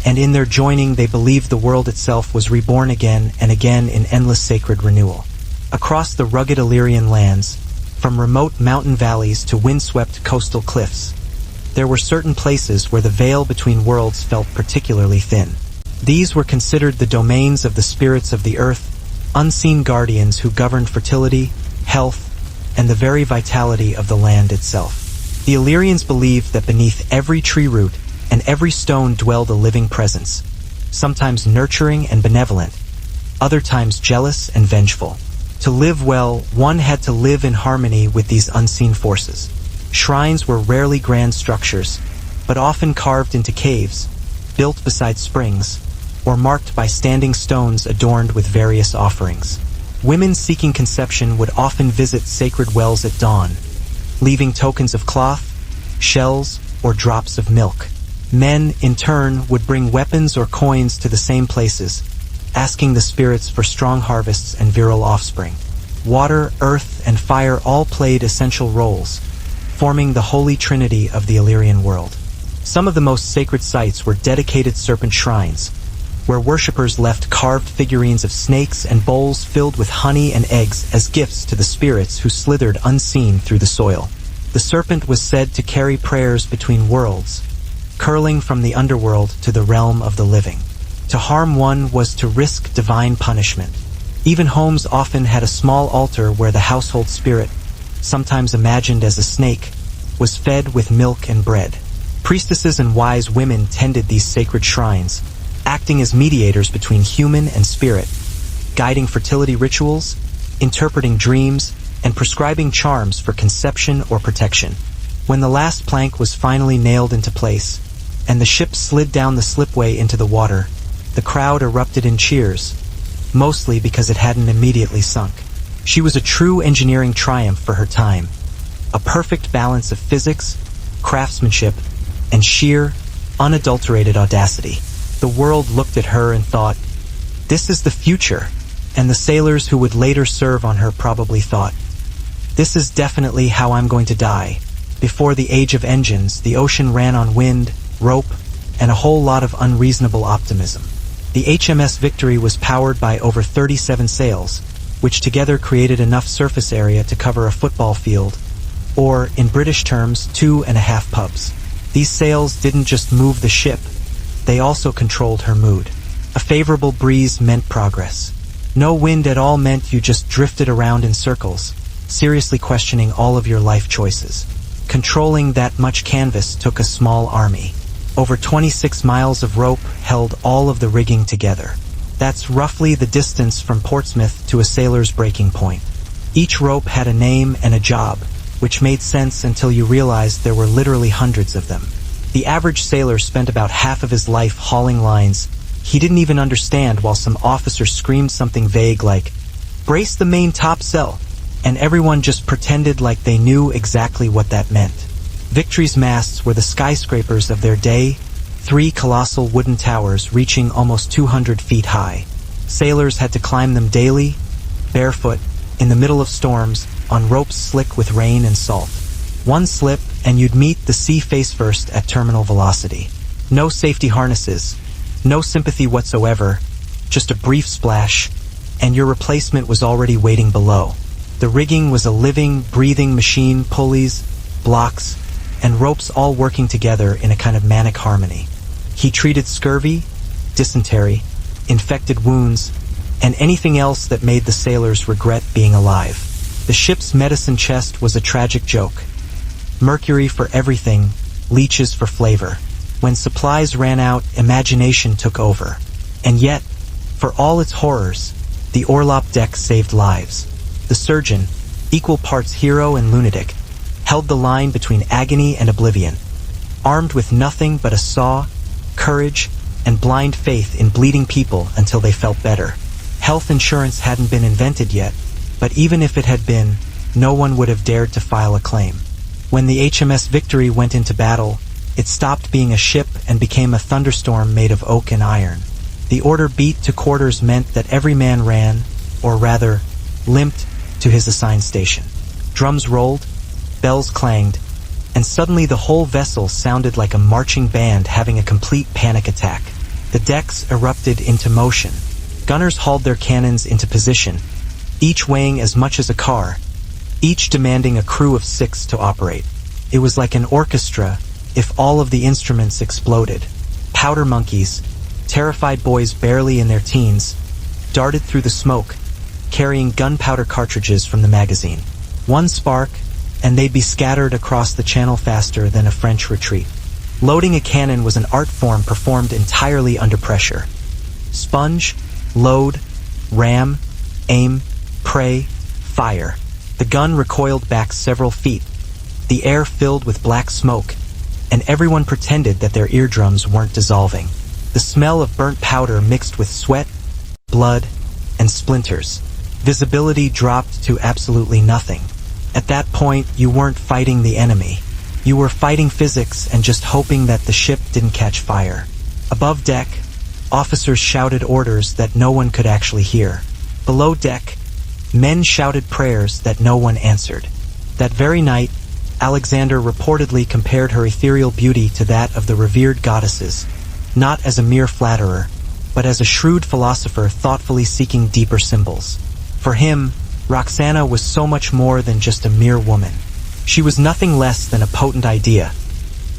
and in their joining they believed the world itself was reborn again and again in endless sacred renewal. Across the rugged Illyrian lands, from remote mountain valleys to windswept coastal cliffs. There were certain places where the veil between worlds felt particularly thin. These were considered the domains of the spirits of the earth, unseen guardians who governed fertility, health, and the very vitality of the land itself. The Illyrians believed that beneath every tree root and every stone dwelled a living presence, sometimes nurturing and benevolent, other times jealous and vengeful. To live well, one had to live in harmony with these unseen forces. Shrines were rarely grand structures, but often carved into caves, built beside springs, or marked by standing stones adorned with various offerings. Women seeking conception would often visit sacred wells at dawn, leaving tokens of cloth, shells, or drops of milk. Men, in turn, would bring weapons or coins to the same places, asking the spirits for strong harvests and virile offspring. Water, earth, and fire all played essential roles, forming the holy trinity of the Illyrian world. Some of the most sacred sites were dedicated serpent shrines, where worshippers left carved figurines of snakes and bowls filled with honey and eggs as gifts to the spirits who slithered unseen through the soil. The serpent was said to carry prayers between worlds, curling from the underworld to the realm of the living. To harm one was to risk divine punishment. Even homes often had a small altar where the household spirit, sometimes imagined as a snake, was fed with milk and bread. Priestesses and wise women tended these sacred shrines, acting as mediators between human and spirit, guiding fertility rituals, interpreting dreams, and prescribing charms for conception or protection. When the last plank was finally nailed into place, and the ship slid down the slipway into the water, the crowd erupted in cheers, mostly because it hadn't immediately sunk. She was a true engineering triumph for her time, a perfect balance of physics, craftsmanship, and sheer, unadulterated audacity. The world looked at her and thought, "This is the future," and the sailors who would later serve on her probably thought, "This is definitely how I'm going to die." Before the age of engines, the ocean ran on wind, rope, and a whole lot of unreasonable optimism. The HMS Victory was powered by over 37 sails, which together created enough surface area to cover a football field, or, in British terms, 2.5 pubs. These sails didn't just move the ship, they also controlled her mood. A favorable breeze meant progress. No wind at all meant you just drifted around in circles, seriously questioning all of your life choices. Controlling that much canvas took a small army. Over 26 miles of rope held all of the rigging together. That's roughly the distance from Portsmouth to a sailor's breaking point. Each rope had a name and a job, which made sense until you realized there were literally hundreds of them. The average sailor spent about half of his life hauling lines he didn't even understand while some officer screamed something vague like, "Brace the main topsail," and everyone just pretended like they knew exactly what that meant. Victory's masts were the skyscrapers of their day, 3 colossal wooden towers reaching almost 200 feet high. Sailors had to climb them daily, barefoot, in the middle of storms, on ropes slick with rain and salt. One slip, and you'd meet the sea face first at terminal velocity. No safety harnesses, no sympathy whatsoever, just a brief splash, and your replacement was already waiting below. The rigging was a living, breathing machine, pulleys, blocks, and ropes all working together in a kind of manic harmony. He treated scurvy, dysentery, infected wounds, and anything else that made the sailors regret being alive. The ship's medicine chest was a tragic joke. Mercury for everything, leeches for flavor. When supplies ran out, imagination took over. And yet, for all its horrors, the orlop deck saved lives. The surgeon, equal parts hero and lunatic, held the line between agony and oblivion, armed with nothing but a saw, courage, and blind faith in bleeding people until they felt better. Health insurance hadn't been invented yet, but even if it had been, no one would have dared to file a claim. When the HMS Victory went into battle, it stopped being a ship and became a thunderstorm made of oak and iron. The order beat to quarters meant that every man ran, or rather, limped, to his assigned station. Drums rolled, bells clanged, and suddenly the whole vessel sounded like a marching band having a complete panic attack. The decks erupted into motion. Gunners hauled their cannons into position, each weighing as much as a car, each demanding a crew of 6 to operate. It was like an orchestra if all of the instruments exploded. Powder monkeys, terrified boys barely in their teens, darted through the smoke, carrying gunpowder cartridges from the magazine. One spark, and they'd be scattered across the channel faster than a French retreat. Loading a cannon was an art form performed entirely under pressure. Sponge, load, ram, aim, pray, fire. The gun recoiled back several feet, the air filled with black smoke, and everyone pretended that their eardrums weren't dissolving. The smell of burnt powder mixed with sweat, blood, and splinters. Visibility dropped to absolutely nothing. At that point, you weren't fighting the enemy. You were fighting physics and just hoping that the ship didn't catch fire. Above deck, officers shouted orders that no one could actually hear. Below deck, men shouted prayers that no one answered. That very night, Alexander reportedly compared her ethereal beauty to that of the revered goddesses, not as a mere flatterer, but as a shrewd philosopher thoughtfully seeking deeper symbols. For him, Roxana was so much more than just a mere woman. She was nothing less than a potent idea,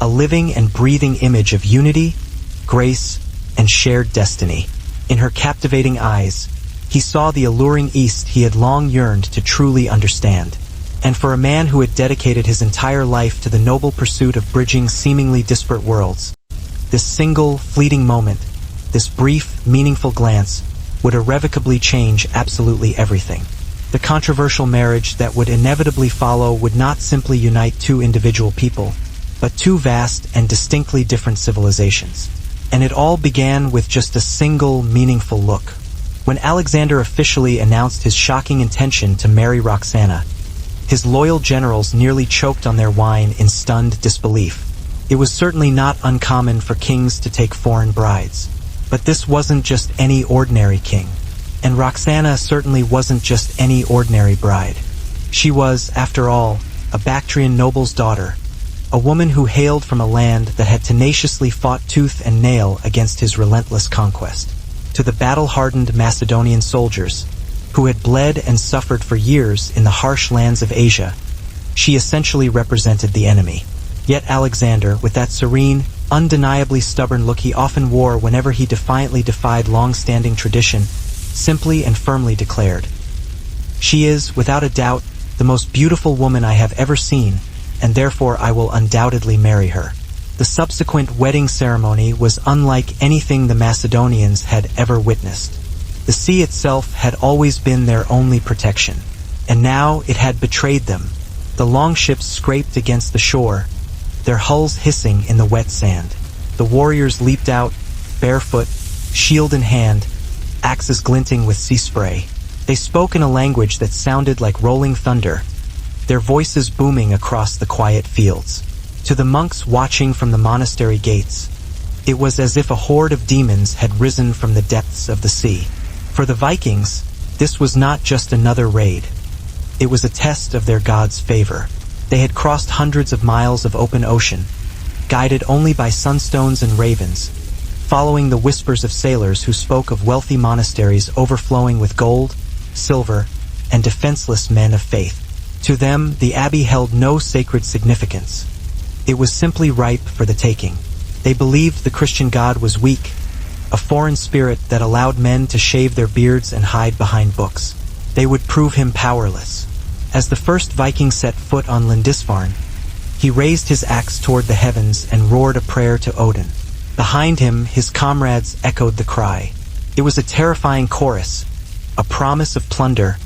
a living and breathing image of unity, grace, and shared destiny. In her captivating eyes, he saw the alluring East he had long yearned to truly understand. And for a man who had dedicated his entire life to the noble pursuit of bridging seemingly disparate worlds, this single, fleeting moment, this brief, meaningful glance, would irrevocably change absolutely everything. The controversial marriage that would inevitably follow would not simply unite two individual people, but two vast and distinctly different civilizations. And it all began with just a single, meaningful look. When Alexander officially announced his shocking intention to marry Roxana, his loyal generals nearly choked on their wine in stunned disbelief. It was certainly not uncommon for kings to take foreign brides. But this wasn't just any ordinary king. And Roxana certainly wasn't just any ordinary bride. She was, after all, a Bactrian noble's daughter, a woman who hailed from a land that had tenaciously fought tooth and nail against his relentless conquest. To the battle-hardened Macedonian soldiers, who had bled and suffered for years in the harsh lands of Asia, she essentially represented the enemy. Yet Alexander, with that serene, undeniably stubborn look he often wore whenever he defiantly defied long-standing tradition, simply and firmly declared, "She is, without a doubt, the most beautiful woman I have ever seen, and therefore I will undoubtedly marry her." The subsequent wedding ceremony was unlike anything the Macedonians had ever witnessed. The sea itself had always been their only protection, and now it had betrayed them. The longships scraped against the shore, their hulls hissing in the wet sand. The warriors leaped out, barefoot, shield in hand, axes glinting with sea spray. They spoke in a language that sounded like rolling thunder, their voices booming across the quiet fields. To the monks watching from the monastery gates, it was as if a horde of demons had risen from the depths of the sea. For the Vikings, this was not just another raid. It was a test of their god's favor. They had crossed hundreds of miles of open ocean, guided only by sunstones and ravens, following the whispers of sailors who spoke of wealthy monasteries overflowing with gold, silver, and defenseless men of faith. To them, the abbey held no sacred significance. It was simply ripe for the taking. They believed the Christian God was weak, a foreign spirit that allowed men to shave their beards and hide behind books. They would prove him powerless. As the first Viking set foot on Lindisfarne, he raised his axe toward the heavens and roared a prayer to Odin. Behind him, his comrades echoed the cry. It was a terrifying chorus, a promise of plunder,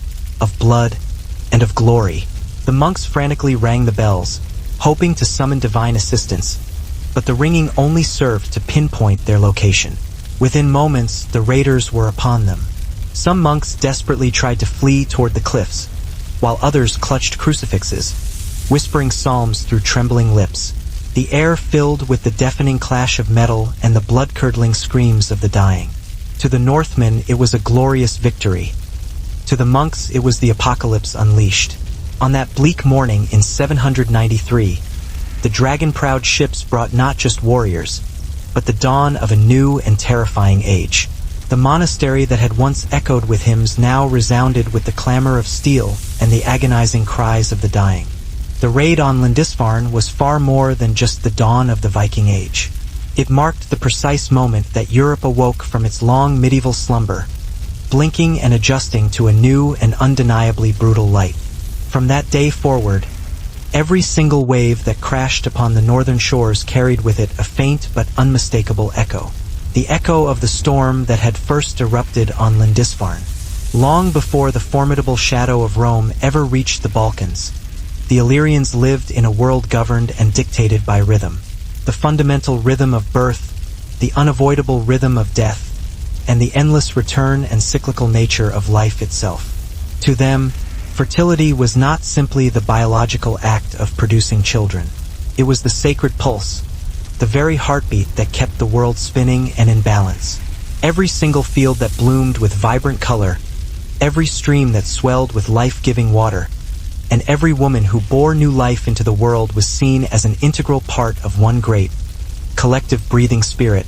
of blood, and of glory. The monks frantically rang the bells, hoping to summon divine assistance, but the ringing only served to pinpoint their location. Within moments, the raiders were upon them. Some monks desperately tried to flee toward the cliffs, while others clutched crucifixes, whispering psalms through trembling lips. The air filled with the deafening clash of metal and the blood-curdling screams of the dying. To the Northmen, it was a glorious victory. To the monks, it was the apocalypse unleashed. On that bleak morning in 793, the dragon-proud ships brought not just warriors, but the dawn of a new and terrifying age. The monastery that had once echoed with hymns now resounded with the clamor of steel and the agonizing cries of the dying. The raid on Lindisfarne was far more than just the dawn of the Viking Age. It marked the precise moment that Europe awoke from its long medieval slumber, blinking and adjusting to a new and undeniably brutal light. From that day forward, every single wave that crashed upon the northern shores carried with it a faint but unmistakable echo. The echo of the storm that had first erupted on Lindisfarne. Long before the formidable shadow of Rome ever reached the Balkans, the Illyrians lived in a world governed and dictated by rhythm. The fundamental rhythm of birth, the unavoidable rhythm of death, and the endless return and cyclical nature of life itself. To them, fertility was not simply the biological act of producing children. It was the sacred pulse, the very heartbeat that kept the world spinning and in balance. Every single field that bloomed with vibrant color, every stream that swelled with life-giving water, and every woman who bore new life into the world was seen as an integral part of one great, collective breathing spirit,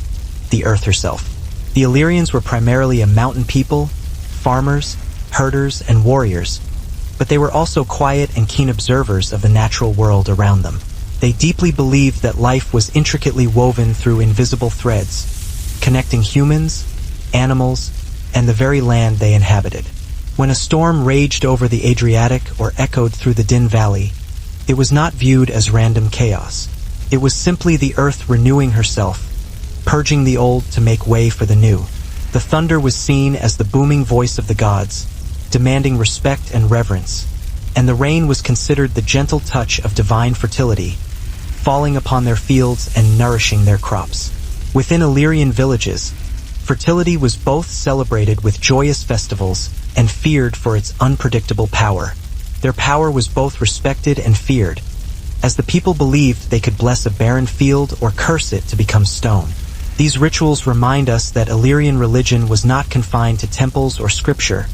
the earth herself. The Illyrians were primarily a mountain people, farmers, herders, and warriors, but they were also quiet and keen observers of the natural world around them. They deeply believed that life was intricately woven through invisible threads, connecting humans, animals, and the very land they inhabited. When a storm raged over the Adriatic or echoed through the Din Valley, it was not viewed as random chaos. It was simply the earth renewing herself, purging the old to make way for the new. The thunder was seen as the booming voice of the gods, demanding respect and reverence, and the rain was considered the gentle touch of divine fertility, falling upon their fields and nourishing their crops. Within Illyrian villages, fertility was both celebrated with joyous festivals and feared for its unpredictable power. Their power was both respected and feared, as the people believed they could bless a barren field or curse it to become stone. These rituals remind us that Illyrian religion was not confined to temples or scripture,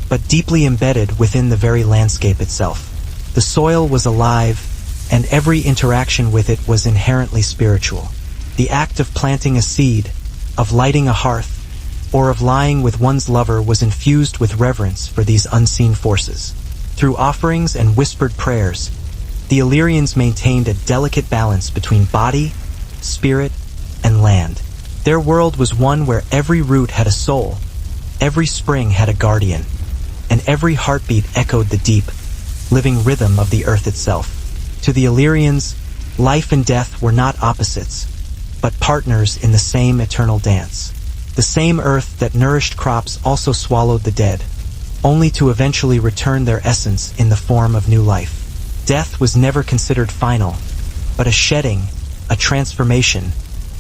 but deeply embedded within the very landscape itself. The soil was alive, and every interaction with it was inherently spiritual. The act of planting a seed, of lighting a hearth, or of lying with one's lover was infused with reverence for these unseen forces. Through offerings and whispered prayers, the Illyrians maintained a delicate balance between body, spirit, and land. Their world was one where every root had a soul, every spring had a guardian, and every heartbeat echoed the deep, living rhythm of the earth itself. To the Illyrians, life and death were not opposites, but partners in the same eternal dance. The same earth that nourished crops also swallowed the dead, only to eventually return their essence in the form of new life. Death was never considered final, but a shedding, a transformation,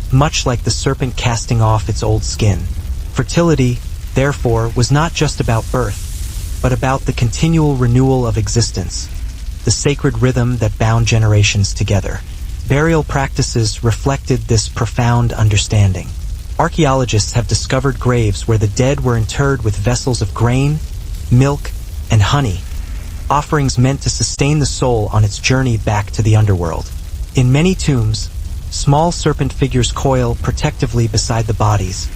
much like the serpent casting off its old skin. Fertility, therefore, was not just about birth, but about the continual renewal of existence, the sacred rhythm that bound generations together. Burial practices reflected this profound understanding. Archaeologists have discovered graves where the dead were interred with vessels of grain, milk, and honey, offerings meant to sustain the soul on its journey back to the underworld. In many tombs, small serpent figures coil protectively beside the bodies,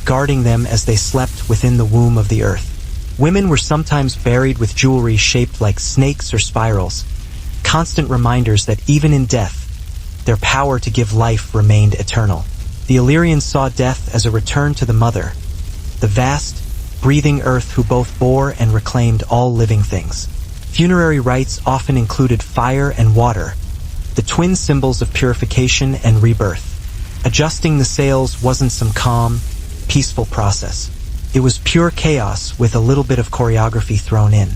guarding them as they slept within the womb of the earth. Women were sometimes buried with jewelry shaped like snakes or spirals, constant reminders that even in death, their power to give life remained eternal. The Illyrians saw death as a return to the mother, the vast, breathing earth who both bore and reclaimed all living things. Funerary rites often included fire and water, the twin symbols of purification and rebirth. Adjusting the sails wasn't some calm, peaceful process. It was pure chaos with a little bit of choreography thrown in.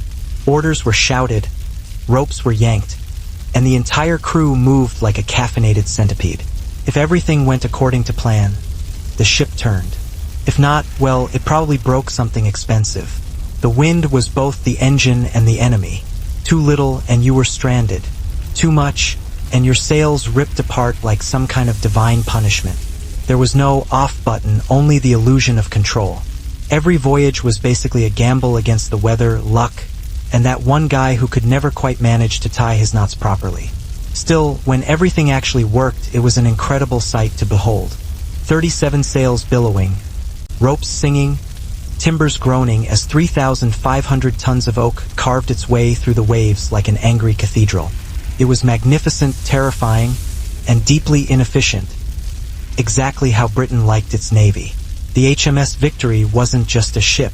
Orders were shouted, ropes were yanked, and the entire crew moved like a caffeinated centipede. If everything went according to plan, the ship turned. If not, well, it probably broke something expensive. The wind was both the engine and the enemy. Too little and you were stranded. Too much and your sails ripped apart like some kind of divine punishment. There was no off button, only the illusion of control. Every voyage was basically a gamble against the weather, luck, and that one guy who could never quite manage to tie his knots properly. Still, when everything actually worked, it was an incredible sight to behold. 37 sails billowing, ropes singing, timbers groaning as 3,500 tons of oak carved its way through the waves like an angry cathedral. It was magnificent, terrifying, and deeply inefficient, exactly how Britain liked its navy. The HMS Victory wasn't just a ship.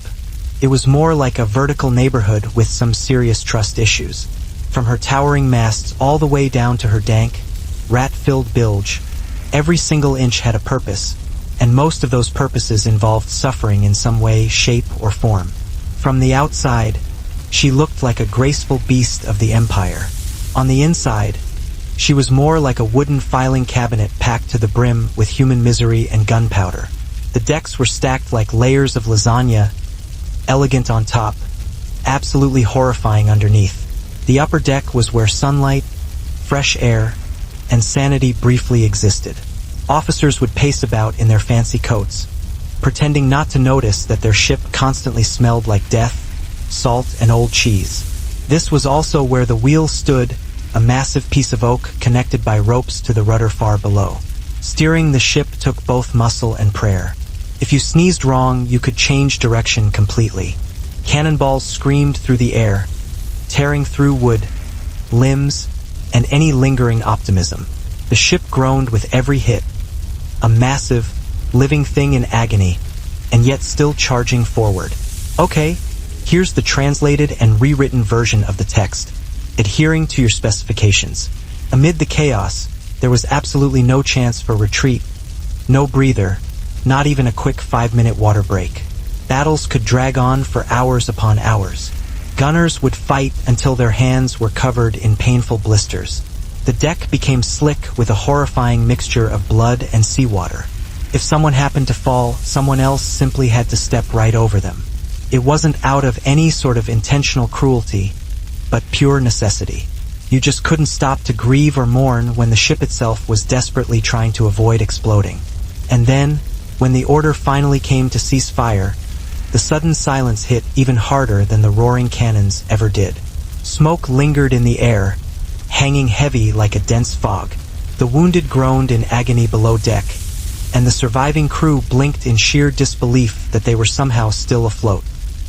It was more like a vertical neighborhood with some serious trust issues. From her towering masts all the way down to her dank, rat-filled bilge, every single inch had a purpose, and most of those purposes involved suffering in some way, shape, or form. From the outside, she looked like a graceful beast of the empire. On the inside, she was more like a wooden filing cabinet packed to the brim with human misery and gunpowder. The decks were stacked like layers of lasagna, elegant on top, absolutely horrifying underneath. The upper deck was where sunlight, fresh air, and sanity briefly existed. Officers would pace about in their fancy coats, pretending not to notice that their ship constantly smelled like death, salt, and old cheese. This was also where the wheel stood, a massive piece of oak connected by ropes to the rudder far below. Steering the ship took both muscle and prayer. If you sneezed wrong, you could change direction completely. Cannonballs screamed through the air, tearing through wood, limbs, and any lingering optimism. The ship groaned with every hit, a massive, living thing in agony, and yet still charging forward. Okay, here's the translated and rewritten version of the text, adhering to your specifications. Amid the chaos, there was absolutely no chance for retreat, no breather, not even a quick 5-minute water break. Battles could drag on for hours upon hours. Gunners would fight until their hands were covered in painful blisters. The deck became slick with a horrifying mixture of blood and seawater. If someone happened to fall, someone else simply had to step right over them. It wasn't out of any sort of intentional cruelty, but pure necessity. You just couldn't stop to grieve or mourn when the ship itself was desperately trying to avoid exploding. And then, when the order finally came to cease fire, the sudden silence hit even harder than the roaring cannons ever did. Smoke lingered in the air, hanging heavy like a dense fog. The wounded groaned in agony below deck, and the surviving crew blinked in sheer disbelief that they were somehow still afloat.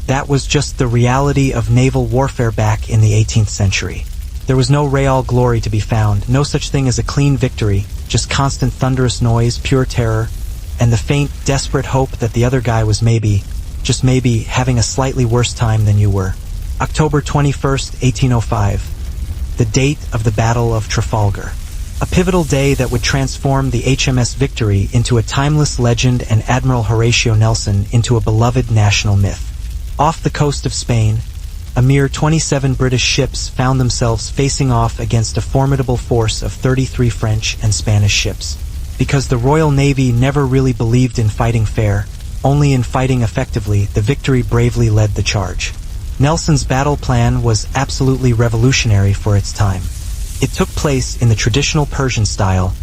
That was just the reality of naval warfare back in the 18th century. There was no real glory to be found, no such thing as a clean victory, just constant thunderous noise, pure terror, and the faint, desperate hope that the other guy was maybe, just maybe, having a slightly worse time than you were. October 21st, 1805. The date of the Battle of Trafalgar. A pivotal day that would transform the HMS Victory into a timeless legend and Admiral Horatio Nelson into a beloved national myth. Off the coast of Spain, a mere 27 British ships found themselves facing off against a formidable force of 33 French and Spanish ships. Because the Royal Navy never really believed in fighting fair, only in fighting effectively, the Victory bravely led the charge. Nelson's battle plan was absolutely revolutionary for its time. It took place in the traditional Persian style,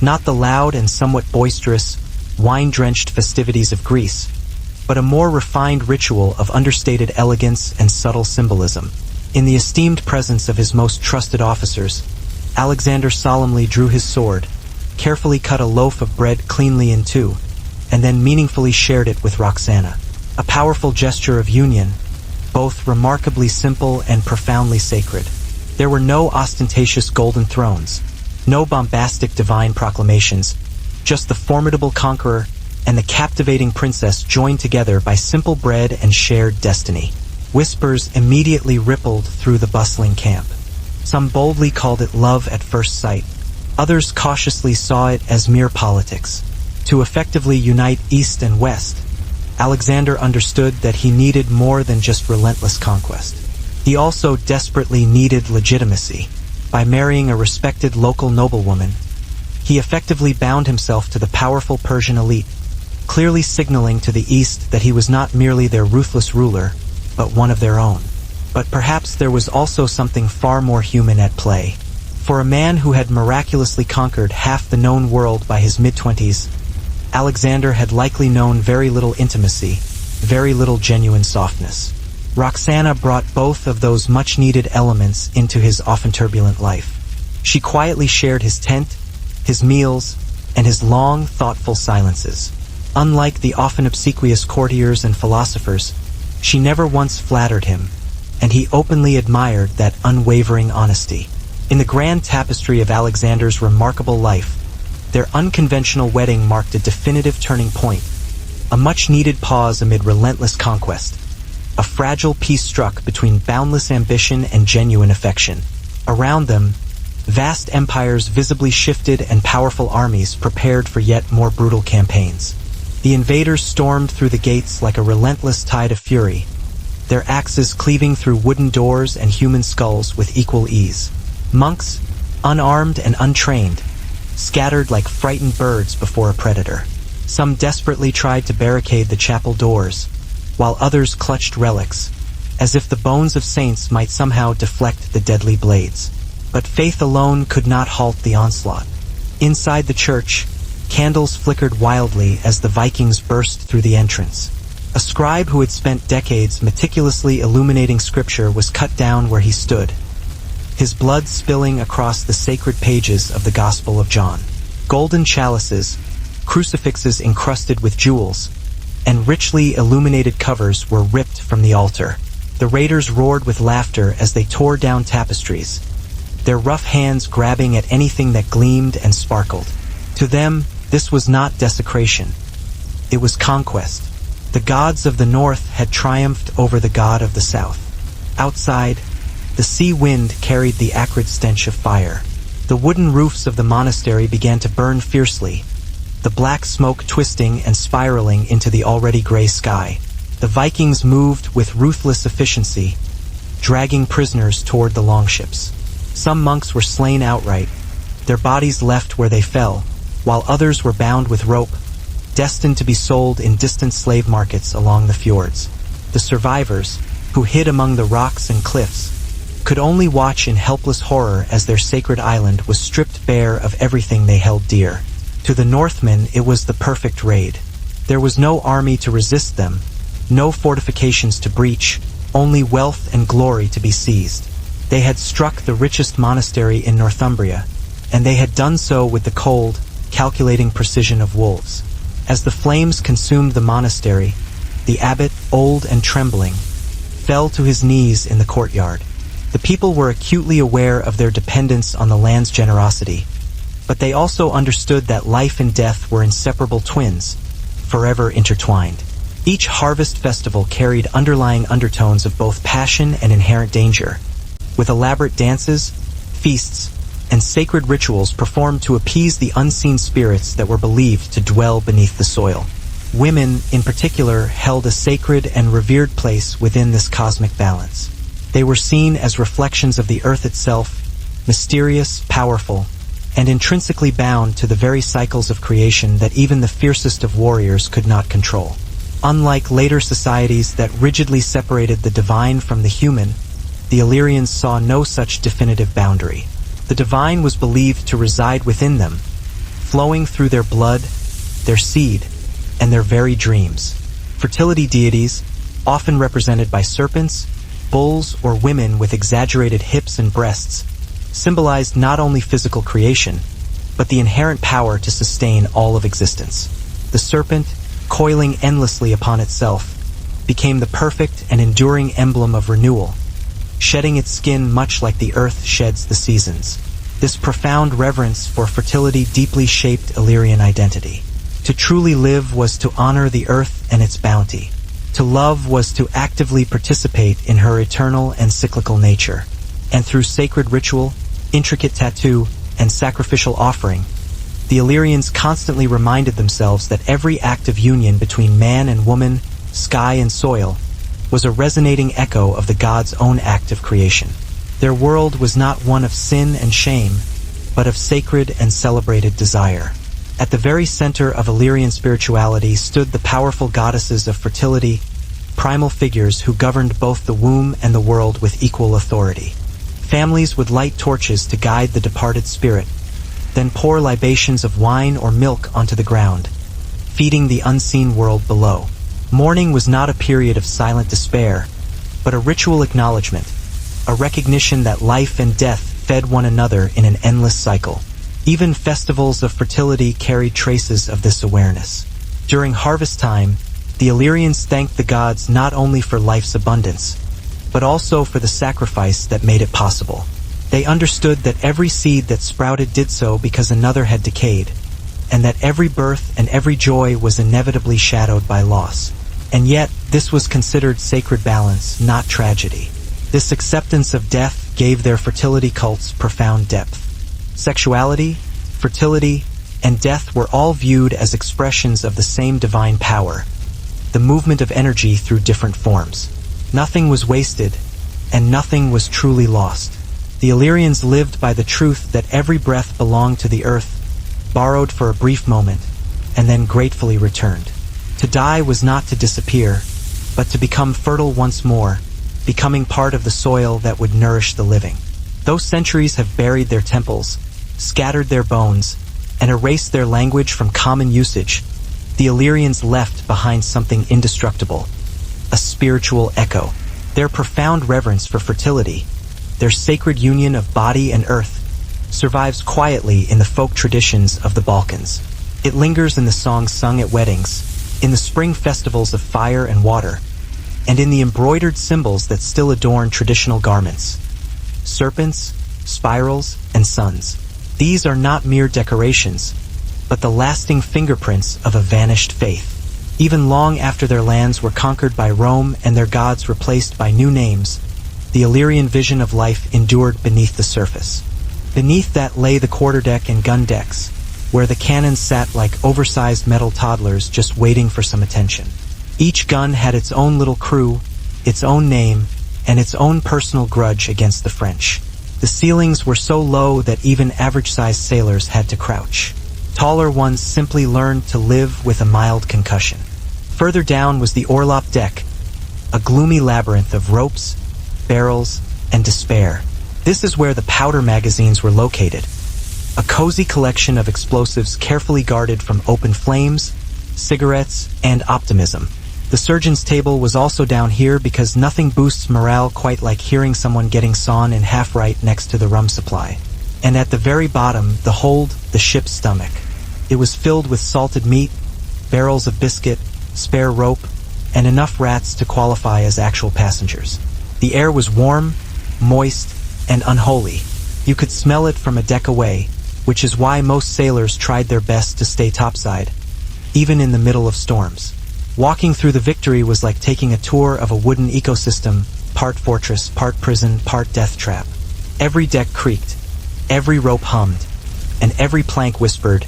not the loud and somewhat boisterous, wine-drenched festivities of Greece, but a more refined ritual of understated elegance and subtle symbolism. In the esteemed presence of his most trusted officers, Alexander solemnly drew his sword, carefully cut a loaf of bread cleanly in two, and then meaningfully shared it with Roxana. A powerful gesture of union, both remarkably simple and profoundly sacred. There were no ostentatious golden thrones, no bombastic divine proclamations, just the formidable conqueror and the captivating princess joined together by simple bread and shared destiny. Whispers immediately rippled through the bustling camp. Some boldly called it love at first sight. Others cautiously saw it as mere politics. To effectively unite East and West, Alexander understood that he needed more than just relentless conquest. He also desperately needed legitimacy. By marrying a respected local noblewoman, he effectively bound himself to the powerful Persian elite, clearly signaling to the East that he was not merely their ruthless ruler, but one of their own. But perhaps there was also something far more human at play. For a man who had miraculously conquered half the known world by his mid-20s, Alexander had likely known very little intimacy, very little genuine softness. Roxana brought both of those much-needed elements into his often turbulent life. She quietly shared his tent, his meals, and his long, thoughtful silences. Unlike the often obsequious courtiers and philosophers, she never once flattered him, and he openly admired that unwavering honesty. In the grand tapestry of Alexander's remarkable life, their unconventional wedding marked a definitive turning point, a much-needed pause amid relentless conquest, a fragile peace struck between boundless ambition and genuine affection. Around them, vast empires visibly shifted and powerful armies prepared for yet more brutal campaigns. The invaders stormed through the gates like a relentless tide of fury, their axes cleaving through wooden doors and human skulls with equal ease. Monks, unarmed and untrained, scattered like frightened birds before a predator. Some desperately tried to barricade the chapel doors, while others clutched relics, as if the bones of saints might somehow deflect the deadly blades. But faith alone could not halt the onslaught. Inside the church, candles flickered wildly as the Vikings burst through the entrance. A scribe who had spent decades meticulously illuminating scripture was cut down where he stood, his blood spilling across the sacred pages of the Gospel of John. Golden chalices, crucifixes encrusted with jewels, and richly illuminated covers were ripped from the altar. The raiders roared with laughter as they tore down tapestries, their rough hands grabbing at anything that gleamed and sparkled. To them, this was not desecration. It was conquest. The gods of the north had triumphed over the god of the south. Outside, the sea wind carried the acrid stench of fire. The wooden roofs of the monastery began to burn fiercely, the black smoke twisting and spiraling into the already gray sky. The Vikings moved with ruthless efficiency, dragging prisoners toward the longships. Some monks were slain outright, their bodies left where they fell, while others were bound with rope, destined to be sold in distant slave markets along the fjords. The survivors, who hid among the rocks and cliffs, could only watch in helpless horror as their sacred island was stripped bare of everything they held dear. To the Northmen, it was the perfect raid. There was no army to resist them, no fortifications to breach, only wealth and glory to be seized. They had struck the richest monastery in Northumbria, and they had done so with the cold, calculating precision of wolves. As the flames consumed the monastery, the abbot, old and trembling, fell to his knees in the courtyard. The people were acutely aware of their dependence on the land's generosity, but they also understood that life and death were inseparable twins, forever intertwined. Each harvest festival carried underlying undertones of both passion and inherent danger, with elaborate dances, feasts, and sacred rituals performed to appease the unseen spirits that were believed to dwell beneath the soil. Women, in particular, held a sacred and revered place within this cosmic balance. They were seen as reflections of the earth itself, mysterious, powerful, and intrinsically bound to the very cycles of creation that even the fiercest of warriors could not control. Unlike later societies that rigidly separated the divine from the human, the Illyrians saw no such definitive boundary. The divine was believed to reside within them, flowing through their blood, their seed, and their very dreams. Fertility deities, often represented by serpents, bulls, or women with exaggerated hips and breasts, symbolized not only physical creation, but the inherent power to sustain all of existence. The serpent, coiling endlessly upon itself, became the perfect and enduring emblem of renewal, shedding its skin much like the earth sheds the seasons. This profound reverence for fertility deeply shaped Illyrian identity. To truly live was to honor the earth and its bounty. To love was to actively participate in her eternal and cyclical nature. And through sacred ritual, intricate tattoo, and sacrificial offering, the Illyrians constantly reminded themselves that every act of union between man and woman, sky and soil, was a resonating echo of the god's own act of creation. Their world was not one of sin and shame, but of sacred and celebrated desire. At the very center of Illyrian spirituality stood the powerful goddesses of fertility, primal figures who governed both the womb and the world with equal authority. Families would light torches to guide the departed spirit, then pour libations of wine or milk onto the ground, feeding the unseen world below. Mourning was not a period of silent despair, but a ritual acknowledgement, a recognition that life and death fed one another in an endless cycle. Even festivals of fertility carried traces of this awareness. During harvest time, the Illyrians thanked the gods not only for life's abundance, but also for the sacrifice that made it possible. They understood that every seed that sprouted did so because another had decayed, and that every birth and every joy was inevitably shadowed by loss. And yet, this was considered sacred balance, not tragedy. This acceptance of death gave their fertility cults profound depth. Sexuality, fertility, and death were all viewed as expressions of the same divine power, the movement of energy through different forms. Nothing was wasted, and nothing was truly lost. The Illyrians lived by the truth that every breath belonged to the earth, borrowed for a brief moment, and then gratefully returned. To die was not to disappear, but to become fertile once more, becoming part of the soil that would nourish the living. Though centuries have buried their temples, scattered their bones, and erased their language from common usage, the Illyrians left behind something indestructible, a spiritual echo. Their profound reverence for fertility, their sacred union of body and earth, survives quietly in the folk traditions of the Balkans. It lingers in the songs sung at weddings, in the spring festivals of fire and water, and in the embroidered symbols that still adorn traditional garments. Serpents, spirals, and suns. These are not mere decorations, but the lasting fingerprints of a vanished faith. Even long after their lands were conquered by Rome and their gods replaced by new names, the Illyrian vision of life endured beneath the surface. Beneath that lay the quarterdeck and gun decks, where the cannons sat like oversized metal toddlers just waiting for some attention. Each gun had its own little crew, its own name, and its own personal grudge against the French. The ceilings were so low that even average-sized sailors had to crouch. Taller ones simply learned to live with a mild concussion. Further down was the orlop deck, a gloomy labyrinth of ropes, barrels, and despair. This is where the powder magazines were located, a cozy collection of explosives carefully guarded from open flames, cigarettes, and optimism. The surgeon's table was also down here because nothing boosts morale quite like hearing someone getting sawn in half right next to the rum supply. And at the very bottom, the hold, the ship's stomach. It was filled with salted meat, barrels of biscuit, spare rope, and enough rats to qualify as actual passengers. The air was warm, moist, and unholy. You could smell it from a deck away, which is why most sailors tried their best to stay topside, even in the middle of storms. Walking through the Victory was like taking a tour of a wooden ecosystem, part fortress, part prison, part death trap. Every deck creaked, every rope hummed, and every plank whispered,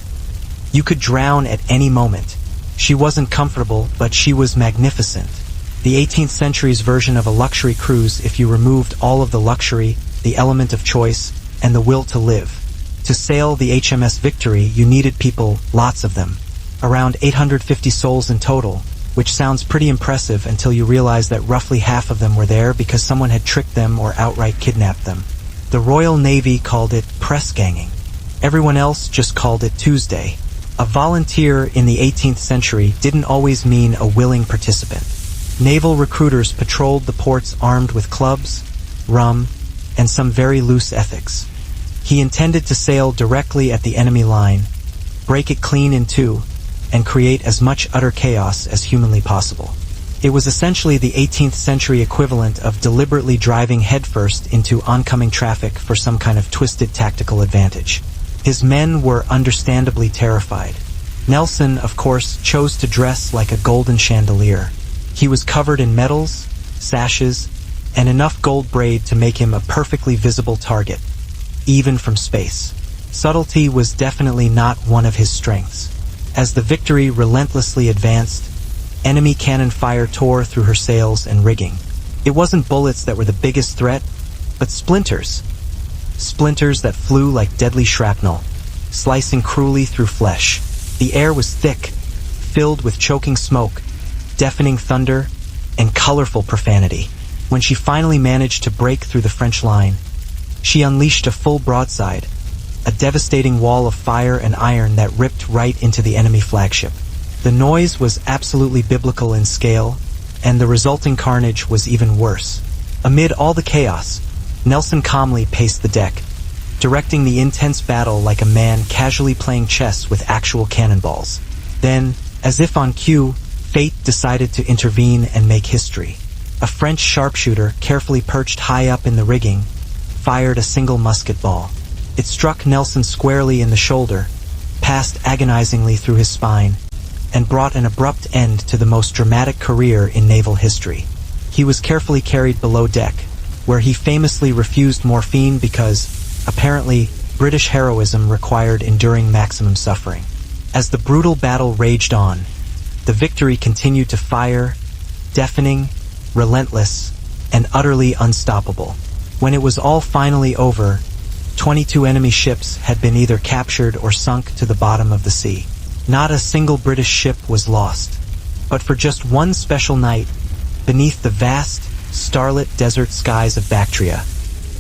"You could drown at any moment." She wasn't comfortable, but she was magnificent. The 18th century's version of a luxury cruise if you removed all of the luxury, the element of choice, and the will to live. To sail the HMS Victory, you needed people, lots of them. Around 850 souls in total, which sounds pretty impressive until you realize that roughly half of them were there because someone had tricked them or outright kidnapped them. The Royal Navy called it press ganging. Everyone else just called it Tuesday. A volunteer in the 18th century didn't always mean a willing participant. Naval recruiters patrolled the ports armed with clubs, rum, and some very loose ethics. He intended to sail directly at the enemy line, break it clean in two, and create as much utter chaos as humanly possible. It was essentially the 18th century equivalent of deliberately driving headfirst into oncoming traffic for some kind of twisted tactical advantage. His men were understandably terrified. Nelson, of course, chose to dress like a golden chandelier. He was covered in medals, sashes, and enough gold braid to make him a perfectly visible target, even from space. Subtlety was definitely not one of his strengths. As the Victory relentlessly advanced, enemy cannon fire tore through her sails and rigging. It wasn't bullets that were the biggest threat, but splinters. Splinters that flew like deadly shrapnel, slicing cruelly through flesh. The air was thick, filled with choking smoke, deafening thunder, and colorful profanity. When she finally managed to break through the French line, she unleashed a full broadside, a devastating wall of fire and iron that ripped right into the enemy flagship. The noise was absolutely biblical in scale, and the resulting carnage was even worse. Amid all the chaos, Nelson calmly paced the deck, directing the intense battle like a man casually playing chess with actual cannonballs. Then, As if on cue, fate decided to intervene and make history. A French sharpshooter, carefully perched high up in the rigging, fired a single musket ball. It struck Nelson squarely in the shoulder, passed agonizingly through his spine, and brought an abrupt end to the most dramatic career in naval history. He was carefully carried below deck, where he famously refused morphine because, apparently, British heroism required enduring maximum suffering. As the brutal battle raged on, the Victory continued to fire, deafening, relentless, and utterly unstoppable. When it was all finally over, 22 enemy ships had been either captured or sunk to the bottom of the sea. Not a single British ship was lost. But for just one special night, beneath the vast, starlit desert skies of Bactria,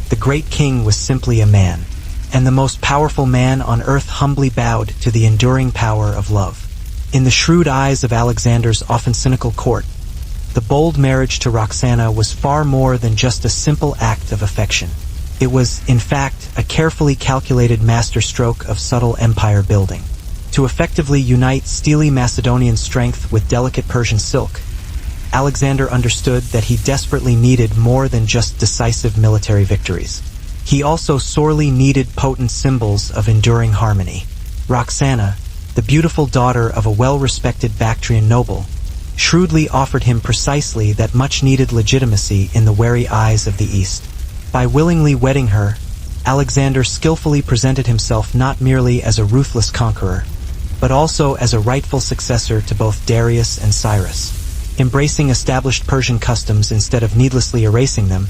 the great king was simply a man, and the most powerful man on earth humbly bowed to the enduring power of love. In the shrewd eyes of Alexander's often cynical court, the bold marriage to Roxana was far more than just a simple act of affection. It was, in fact, a carefully calculated masterstroke of subtle empire building. To effectively unite steely Macedonian strength with delicate Persian silk, Alexander understood that he desperately needed more than just decisive military victories. He also sorely needed potent symbols of enduring harmony. Roxana, the beautiful daughter of a well-respected Bactrian noble, shrewdly offered him precisely that much-needed legitimacy in the wary eyes of the East. By willingly wedding her, Alexander skillfully presented himself not merely as a ruthless conqueror, but also as a rightful successor to both Darius and Cyrus. Embracing established Persian customs instead of needlessly erasing them,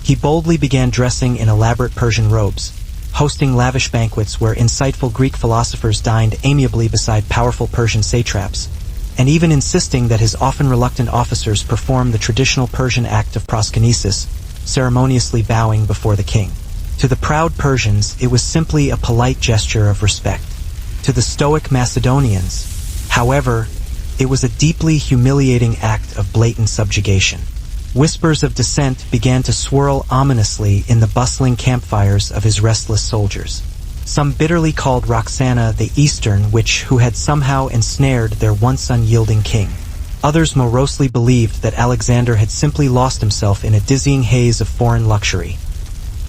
he boldly began dressing in elaborate Persian robes, hosting lavish banquets where insightful Greek philosophers dined amiably beside powerful Persian satraps, and even insisting that his often reluctant officers perform the traditional Persian act of proskynesis, ceremoniously bowing before the king. To the proud Persians, it was simply a polite gesture of respect. To the stoic Macedonians, however, it was a deeply humiliating act of blatant subjugation. Whispers of dissent began to swirl ominously in the bustling campfires of his restless soldiers. Some bitterly called Roxana the Eastern witch who had somehow ensnared their once unyielding king. Others morosely believed that Alexander had simply lost himself in a dizzying haze of foreign luxury.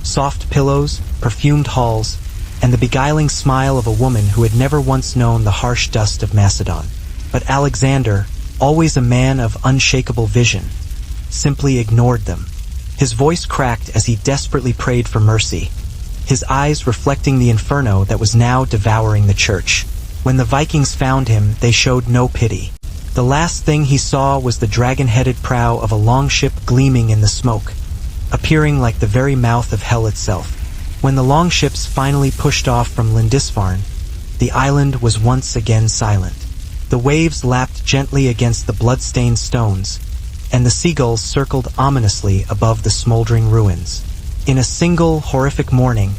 Soft pillows, perfumed halls, and the beguiling smile of a woman who had never once known the harsh dust of Macedon. But Alexander, always a man of unshakable vision, simply ignored them. His voice cracked as he desperately prayed for mercy, his eyes reflecting the inferno that was now devouring the church. When the Vikings found him, they showed no pity. The last thing he saw was the dragon-headed prow of a longship gleaming in the smoke, appearing like the very mouth of hell itself. When the longships finally pushed off from Lindisfarne, the island was once again silent. The waves lapped gently against the blood-stained stones, and the seagulls circled ominously above the smoldering ruins. In a single horrific morning,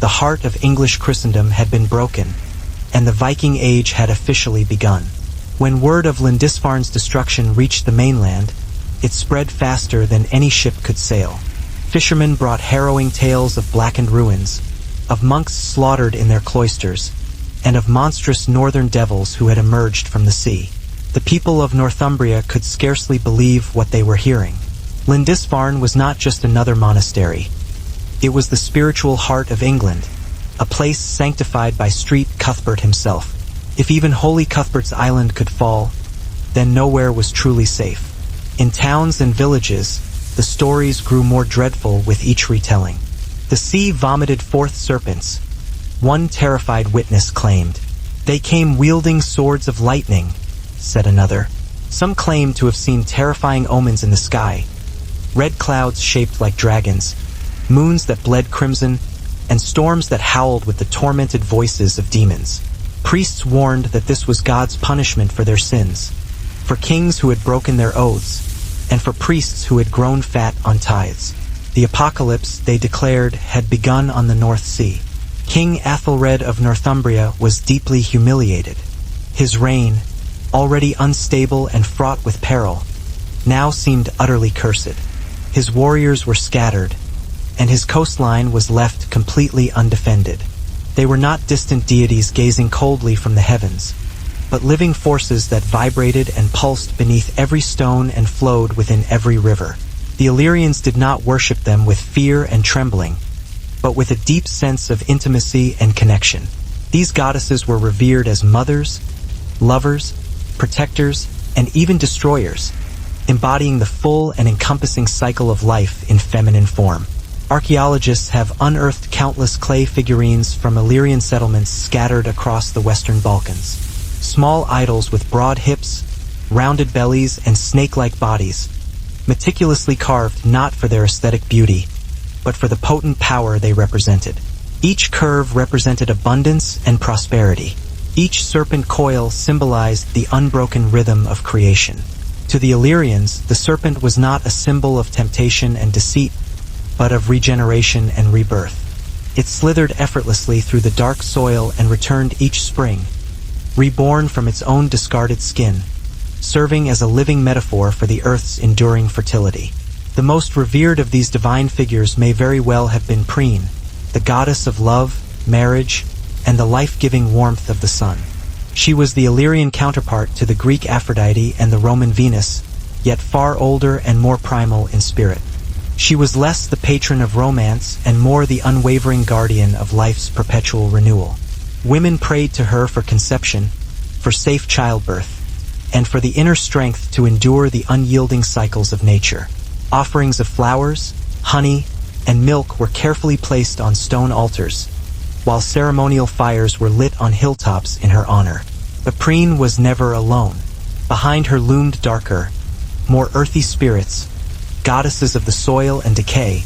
the heart of English Christendom had been broken, and the Viking Age had officially begun. When word of Lindisfarne's destruction reached the mainland, it spread faster than any ship could sail. Fishermen brought harrowing tales of blackened ruins, of monks slaughtered in their cloisters, and of monstrous northern devils who had emerged from the sea. The people of Northumbria could scarcely believe what they were hearing. Lindisfarne was not just another monastery. It was the spiritual heart of England, a place sanctified by Street Cuthbert himself. If even holy Cuthbert's island could fall, then nowhere was truly safe. In towns and villages, the stories grew more dreadful with each retelling. The sea vomited forth serpents, one terrified witness claimed. They came wielding swords of lightning, said another. Some claimed to have seen terrifying omens in the sky, red clouds shaped like dragons, moons that bled crimson, and storms that howled with the tormented voices of demons. Priests warned that this was God's punishment for their sins, for kings who had broken their oaths, and for priests who had grown fat on tithes. The apocalypse, they declared, had begun on the North Sea. King Athelred of Northumbria was deeply humiliated. His reign, already unstable and fraught with peril, now seemed utterly cursed. His warriors were scattered, and his coastline was left completely undefended. They were not distant deities gazing coldly from the heavens. but living forces that vibrated and pulsed beneath every stone and flowed within every river. The Illyrians did not worship them with fear and trembling, but with a deep sense of intimacy and connection. These goddesses were revered as mothers, lovers, protectors, and even destroyers, embodying the full and encompassing cycle of life in feminine form. Archaeologists have unearthed countless clay figurines from Illyrian settlements scattered across the Western Balkans. Small idols with broad hips, rounded bellies, and snake-like bodies, meticulously carved not for their aesthetic beauty, but for the potent power they represented. Each curve represented abundance and prosperity. Each serpent coil symbolized the unbroken rhythm of creation. To the Illyrians, the serpent was not a symbol of temptation and deceit, but of regeneration and rebirth. It slithered effortlessly through the dark soil and returned each spring, reborn from its own discarded skin, serving as a living metaphor for the earth's enduring fertility. The most revered of these divine figures may very well have been Preen, the goddess of love, marriage, and the life-giving warmth of the sun. She was the Illyrian counterpart to the Greek Aphrodite and the Roman Venus, yet far older and more primal in spirit. She was less the patron of romance and more the unwavering guardian of life's perpetual renewal. Women prayed to her for conception, for safe childbirth, and for the inner strength to endure the unyielding cycles of nature. Offerings of flowers, honey, and milk were carefully placed on stone altars, while ceremonial fires were lit on hilltops in her honor. But Preen was never alone. Behind her loomed darker, more earthy spirits, goddesses of the soil and decay,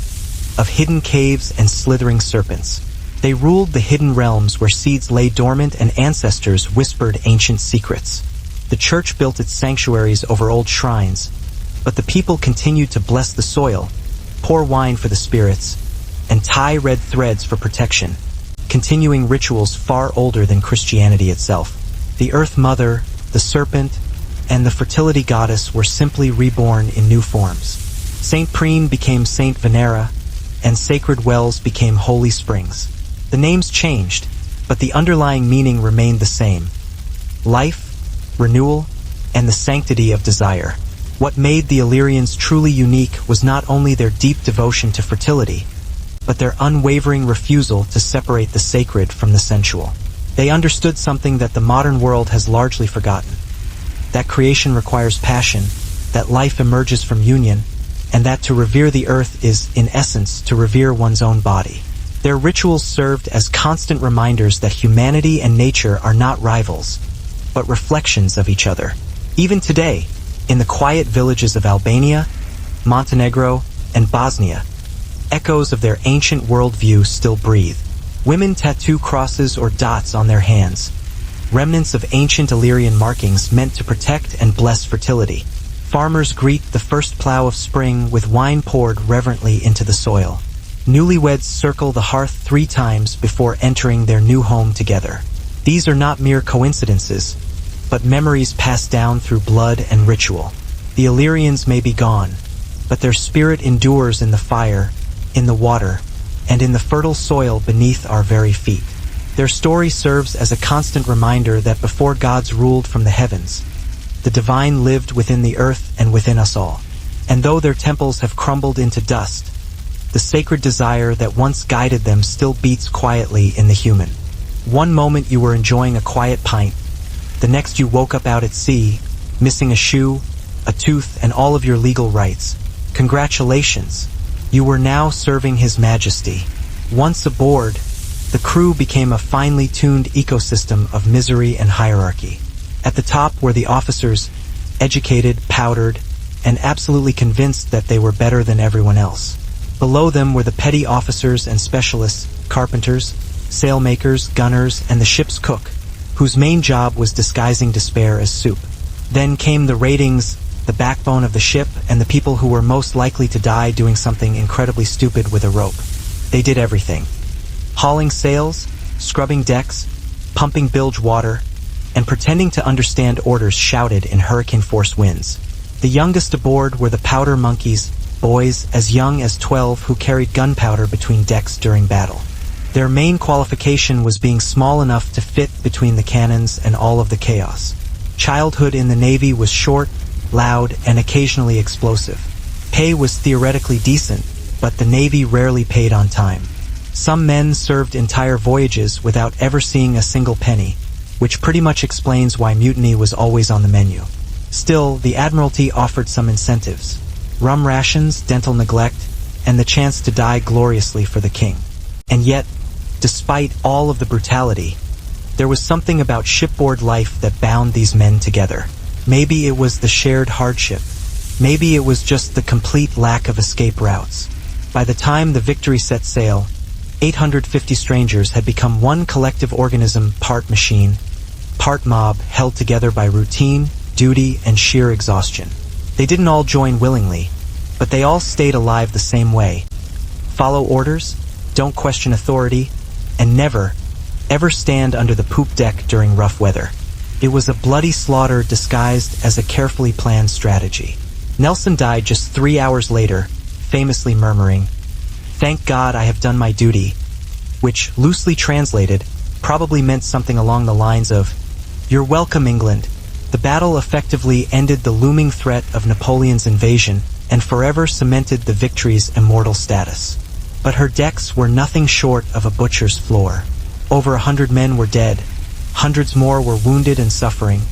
of hidden caves and slithering serpents. They ruled the hidden realms where seeds lay dormant and ancestors whispered ancient secrets. The church built its sanctuaries over old shrines, but the people continued to bless the soil, pour wine for the spirits, and tie red threads for protection, continuing rituals far older than Christianity itself. The Earth Mother, the Serpent, and the fertility goddess were simply reborn in new forms. Saint Preen became Saint Venera, and sacred wells became holy springs. The names changed, but the underlying meaning remained the same: life, renewal, and the sanctity of desire. What made the Illyrians truly unique was not only their deep devotion to fertility, but their unwavering refusal to separate the sacred from the sensual. They understood something that the modern world has largely forgotten: that creation requires passion, that life emerges from union, and that to revere the earth is, in essence, to revere one's own body. Their rituals served as constant reminders that humanity and nature are not rivals, but reflections of each other. Even today, in the quiet villages of Albania, Montenegro, and Bosnia, echoes of their ancient worldview still breathe. Women tattoo crosses or dots on their hands, remnants of ancient Illyrian markings meant to protect and bless fertility. Farmers greet the first plow of spring with wine poured reverently into the soil. Newlyweds circle the hearth 3 times before entering their new home together. These are not mere coincidences, but memories passed down through blood and ritual. The Illyrians may be gone, but their spirit endures in the fire, in the water, and in the fertile soil beneath our very feet. Their story serves as a constant reminder that before gods ruled from the heavens, the divine lived within the earth and within us all. And though their temples have crumbled into dust, the sacred desire that once guided them still beats quietly in the human. One moment you were enjoying a quiet pint, the next you woke up out at sea, missing a shoe, a tooth, and all of your legal rights. Congratulations! You were now serving His Majesty. Once aboard, the crew became a finely tuned ecosystem of misery and hierarchy. At the top were the officers, educated, powdered, and absolutely convinced that they were better than everyone else. Below them were the petty officers and specialists, carpenters, sailmakers, gunners, and the ship's cook, whose main job was disguising despair as soup. Then came the ratings, the backbone of the ship, and the people who were most likely to die doing something incredibly stupid with a rope. They did everything: hauling sails, scrubbing decks, pumping bilge water, and pretending to understand orders shouted in hurricane-force winds. The youngest aboard were the powder monkeys, boys as young as 12 who carried gunpowder between decks during battle. Their main qualification was being small enough to fit between the cannons and all of the chaos. Childhood in the Navy was short, loud, and occasionally explosive. Pay was theoretically decent, but the Navy rarely paid on time. Some men served entire voyages without ever seeing a single penny, which pretty much explains why mutiny was always on the menu. Still, the Admiralty offered some incentives: rum rations, dental neglect, and the chance to die gloriously for the king. And yet, despite all of the brutality, there was something about shipboard life that bound these men together. Maybe it was the shared hardship. Maybe it was just the complete lack of escape routes. By the time the Victory set sail, 850 strangers had become one collective organism, part machine, part mob, held together by routine, duty, and sheer exhaustion. They didn't all join willingly, but they all stayed alive the same way. Follow orders, don't question authority, and never, ever stand under the poop deck during rough weather. It was a bloody slaughter disguised as a carefully planned strategy. Nelson died just 3 hours later, famously murmuring, "Thank God I have done my duty," which, loosely translated, probably meant something along the lines of, "You're welcome, England." The battle effectively ended the looming threat of Napoleon's invasion and forever cemented the Victory's immortal status. But her decks were nothing short of a butcher's floor. Over 100 men were dead, hundreds more were wounded and suffering,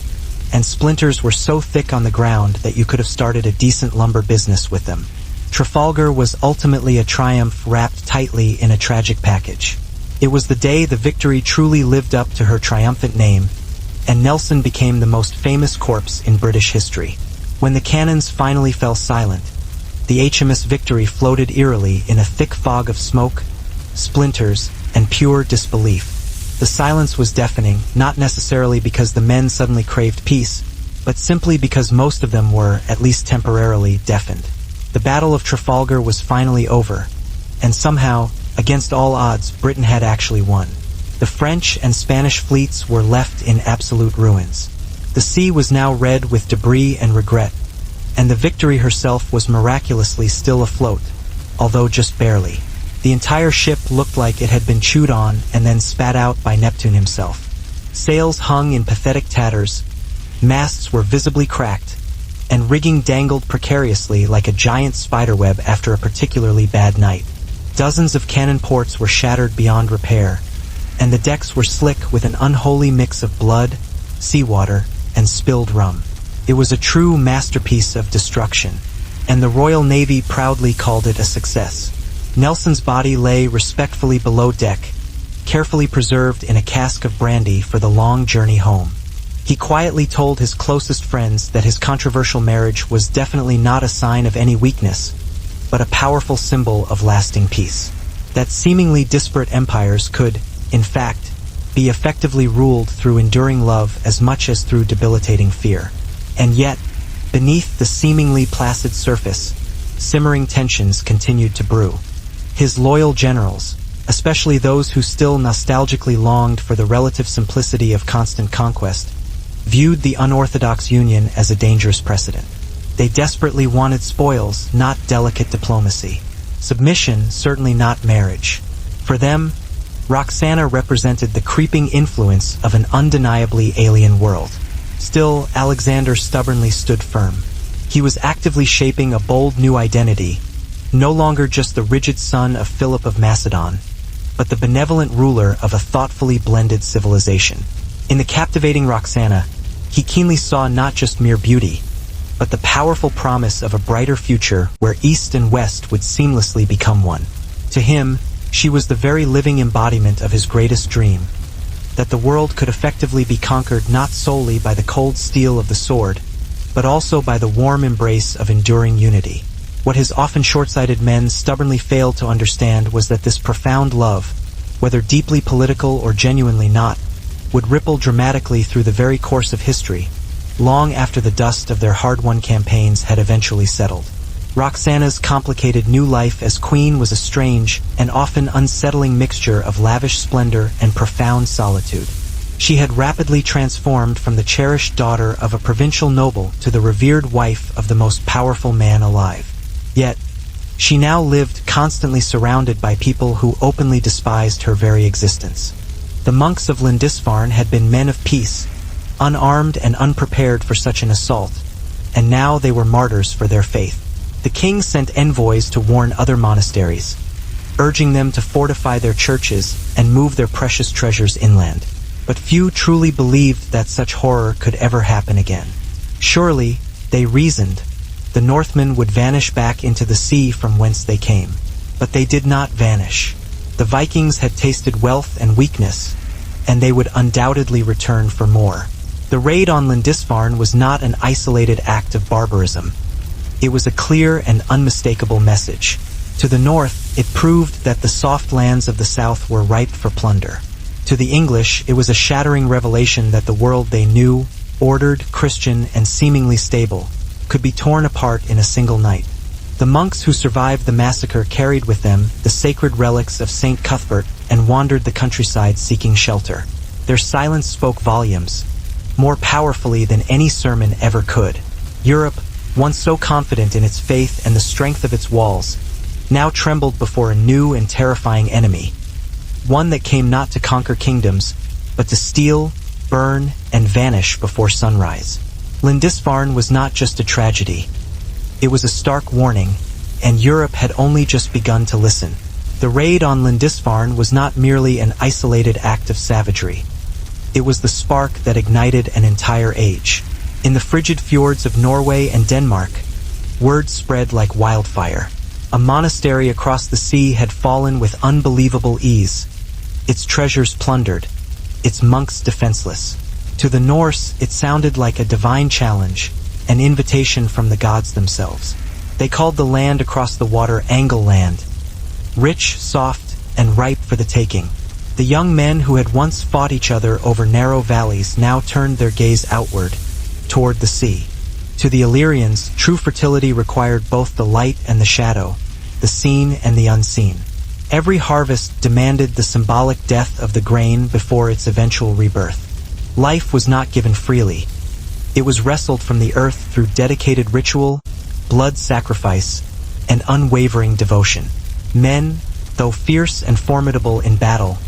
and splinters were so thick on the ground that you could have started a decent lumber business with them. Trafalgar was ultimately a triumph wrapped tightly in a tragic package. It was the day the Victory truly lived up to her triumphant name, and Nelson became the most famous corpse in British history. When the cannons finally fell silent, the HMS Victory floated eerily in a thick fog of smoke, splinters, and pure disbelief. The silence was deafening, not necessarily because the men suddenly craved peace, but simply because most of them were, at least temporarily, deafened. The Battle of Trafalgar was finally over, and somehow, against all odds, Britain had actually won. The French and Spanish fleets were left in absolute ruins. The sea was now red with debris and regret, and the Victory herself was miraculously still afloat, although just barely. The entire ship looked like it had been chewed on and then spat out by Neptune himself. Sails hung in pathetic tatters, masts were visibly cracked, and rigging dangled precariously like a giant spiderweb after a particularly bad night. Dozens of cannon ports were shattered beyond repair, and the decks were slick with an unholy mix of blood, seawater, and spilled rum. It was a true masterpiece of destruction, and the Royal Navy proudly called it a success. Nelson's body lay respectfully below deck, carefully preserved in a cask of brandy for the long journey home. He quietly told his closest friends that his controversial marriage was definitely not a sign of any weakness, but a powerful symbol of lasting peace. That seemingly disparate empires could, in fact, be effectively ruled through enduring love as much as through debilitating fear. And yet, beneath the seemingly placid surface, simmering tensions continued to brew. His loyal generals, especially those who still nostalgically longed for the relative simplicity of constant conquest, viewed the unorthodox union as a dangerous precedent. They desperately wanted spoils, not delicate diplomacy. Submission, certainly not marriage. For them, Roxana represented the creeping influence of an undeniably alien world. Still, Alexander stubbornly stood firm. He was actively shaping a bold new identity, no longer just the rigid son of Philip of Macedon, but the benevolent ruler of a thoughtfully blended civilization. In the captivating Roxana, he keenly saw not just mere beauty, but the powerful promise of a brighter future where East and West would seamlessly become one. To him, she was the very living embodiment of his greatest dream, that the world could effectively be conquered not solely by the cold steel of the sword, but also by the warm embrace of enduring unity. What his often short-sighted men stubbornly failed to understand was that this profound love, whether deeply political or genuinely not, would ripple dramatically through the very course of history, long after the dust of their hard-won campaigns had eventually settled. Roxana's complicated new life as queen was a strange and often unsettling mixture of lavish splendor and profound solitude. She had rapidly transformed from the cherished daughter of a provincial noble to the revered wife of the most powerful man alive. Yet, She now lived constantly surrounded by people who openly despised her very existence. The monks of Lindisfarne had been men of peace, unarmed and unprepared for such an assault, and now they were martyrs for their faith. The king sent envoys to warn other monasteries, urging them to fortify their churches and move their precious treasures inland. But few truly believed that such horror could ever happen again. Surely, they reasoned, the Northmen would vanish back into the sea from whence they came. But they did not vanish. The Vikings had tasted wealth and weakness, and they would undoubtedly return for more. The raid on Lindisfarne was not an isolated act of barbarism. It was a clear and unmistakable message. To the north, it proved that the soft lands of the south were ripe for plunder. To the English, it was a shattering revelation that the world they knew, ordered, Christian, and seemingly stable, could be torn apart in a single night. The monks who survived the massacre carried with them the sacred relics of St. Cuthbert and wandered the countryside seeking shelter. Their silence spoke volumes, more powerfully than any sermon ever could. Europe, once so confident in its faith and the strength of its walls, now trembled before a new and terrifying enemy, one that came not to conquer kingdoms, but to steal, burn, and vanish before sunrise. Lindisfarne was not just a tragedy. It was a stark warning, and Europe had only just begun to listen. The raid on Lindisfarne was not merely an isolated act of savagery. It was the spark that ignited an entire age. In the frigid fjords of Norway and Denmark, word spread like wildfire. A monastery across the sea had fallen with unbelievable ease, its treasures plundered, its monks defenseless. To the Norse, it sounded like a divine challenge, an invitation from the gods themselves. They called the land across the water Angleland, rich, soft, and ripe for the taking. The young men who had once fought each other over narrow valleys now turned their gaze outward, toward the sea. To the Illyrians, true fertility required both the light and the shadow, the seen and the unseen. Every harvest demanded the symbolic death of the grain before its eventual rebirth. Life was not given freely. It was wrestled from the earth through dedicated ritual, blood sacrifice, and unwavering devotion. Men, though fierce and formidable in battle,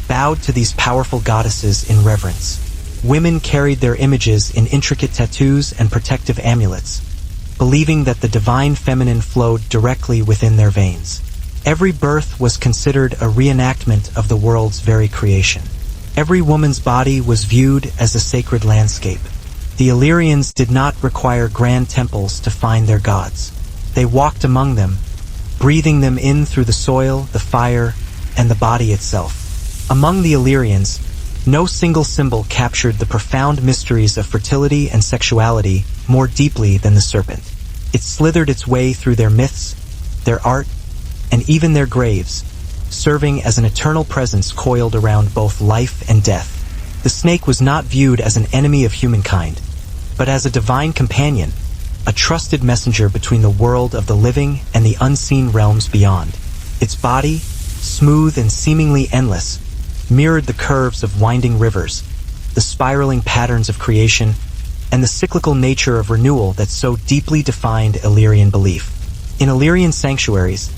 bowed to these powerful goddesses in reverence. Women carried their images in intricate tattoos and protective amulets, believing that the divine feminine flowed directly within their veins. Every birth was considered a reenactment of the world's very creation. Every woman's body was viewed as a sacred landscape. The Illyrians did not require grand temples to find their gods. They walked among them, breathing them in through the soil, the fire, and the body itself. Among the Illyrians, no single symbol captured the profound mysteries of fertility and sexuality more deeply than the serpent. It slithered its way through their myths, their art, and even their graves, serving as an eternal presence coiled around both life and death. The snake was not viewed as an enemy of humankind, but as a divine companion, a trusted messenger between the world of the living and the unseen realms beyond. Its body, smooth and seemingly endless, mirrored the curves of winding rivers, the spiraling patterns of creation, and the cyclical nature of renewal that so deeply defined Illyrian belief. In Illyrian sanctuaries,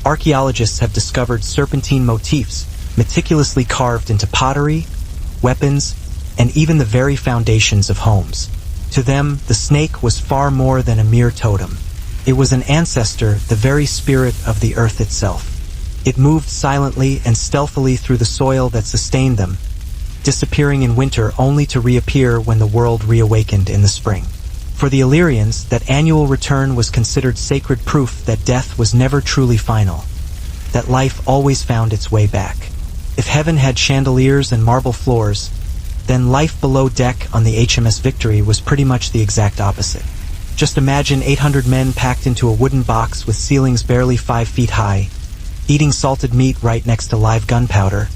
archaeologists have discovered serpentine motifs meticulously carved into pottery, weapons, and even the very foundations of homes. To them, the snake was far more than a mere totem. It was an ancestor, the very spirit of the earth itself. It moved silently and stealthily through the soil that sustained them, disappearing in winter only to reappear when the world reawakened in the spring. For the Illyrians, that annual return was considered sacred proof that death was never truly final, that life always found its way back. If heaven had chandeliers and marble floors, then life below deck on the HMS Victory was pretty much the exact opposite. Just imagine 800 men packed into a wooden box with ceilings barely 5 feet high, eating salted meat right next to live gunpowder,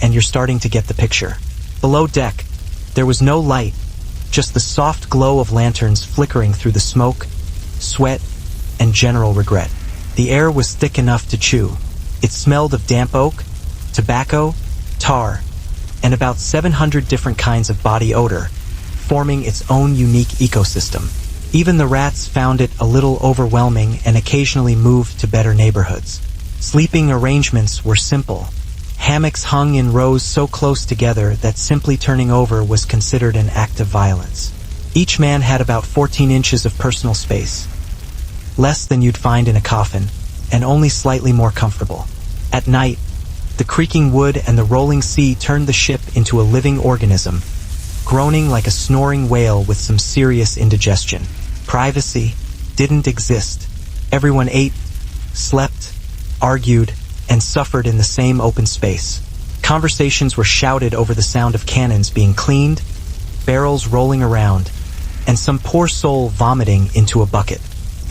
and you're starting to get the picture. Below deck, there was no light, just the soft glow of lanterns flickering through the smoke, sweat, and general regret. The air was thick enough to chew. It smelled of damp oak, tobacco, tar, and about 700 different kinds of body odor, forming its own unique ecosystem. Even the rats found it a little overwhelming and occasionally moved to better neighborhoods. Sleeping arrangements were simple. Hammocks hung in rows so close together that simply turning over was considered an act of violence. Each man had about 14 inches of personal space, less than you'd find in a coffin, and only slightly more comfortable. At night, the creaking wood and the rolling sea turned the ship into a living organism, groaning like a snoring whale with some serious indigestion. Privacy didn't exist. Everyone ate, slept, argued, and suffered in the same open space. Conversations were shouted over the sound of cannons being cleaned, barrels rolling around, and some poor soul vomiting into a bucket.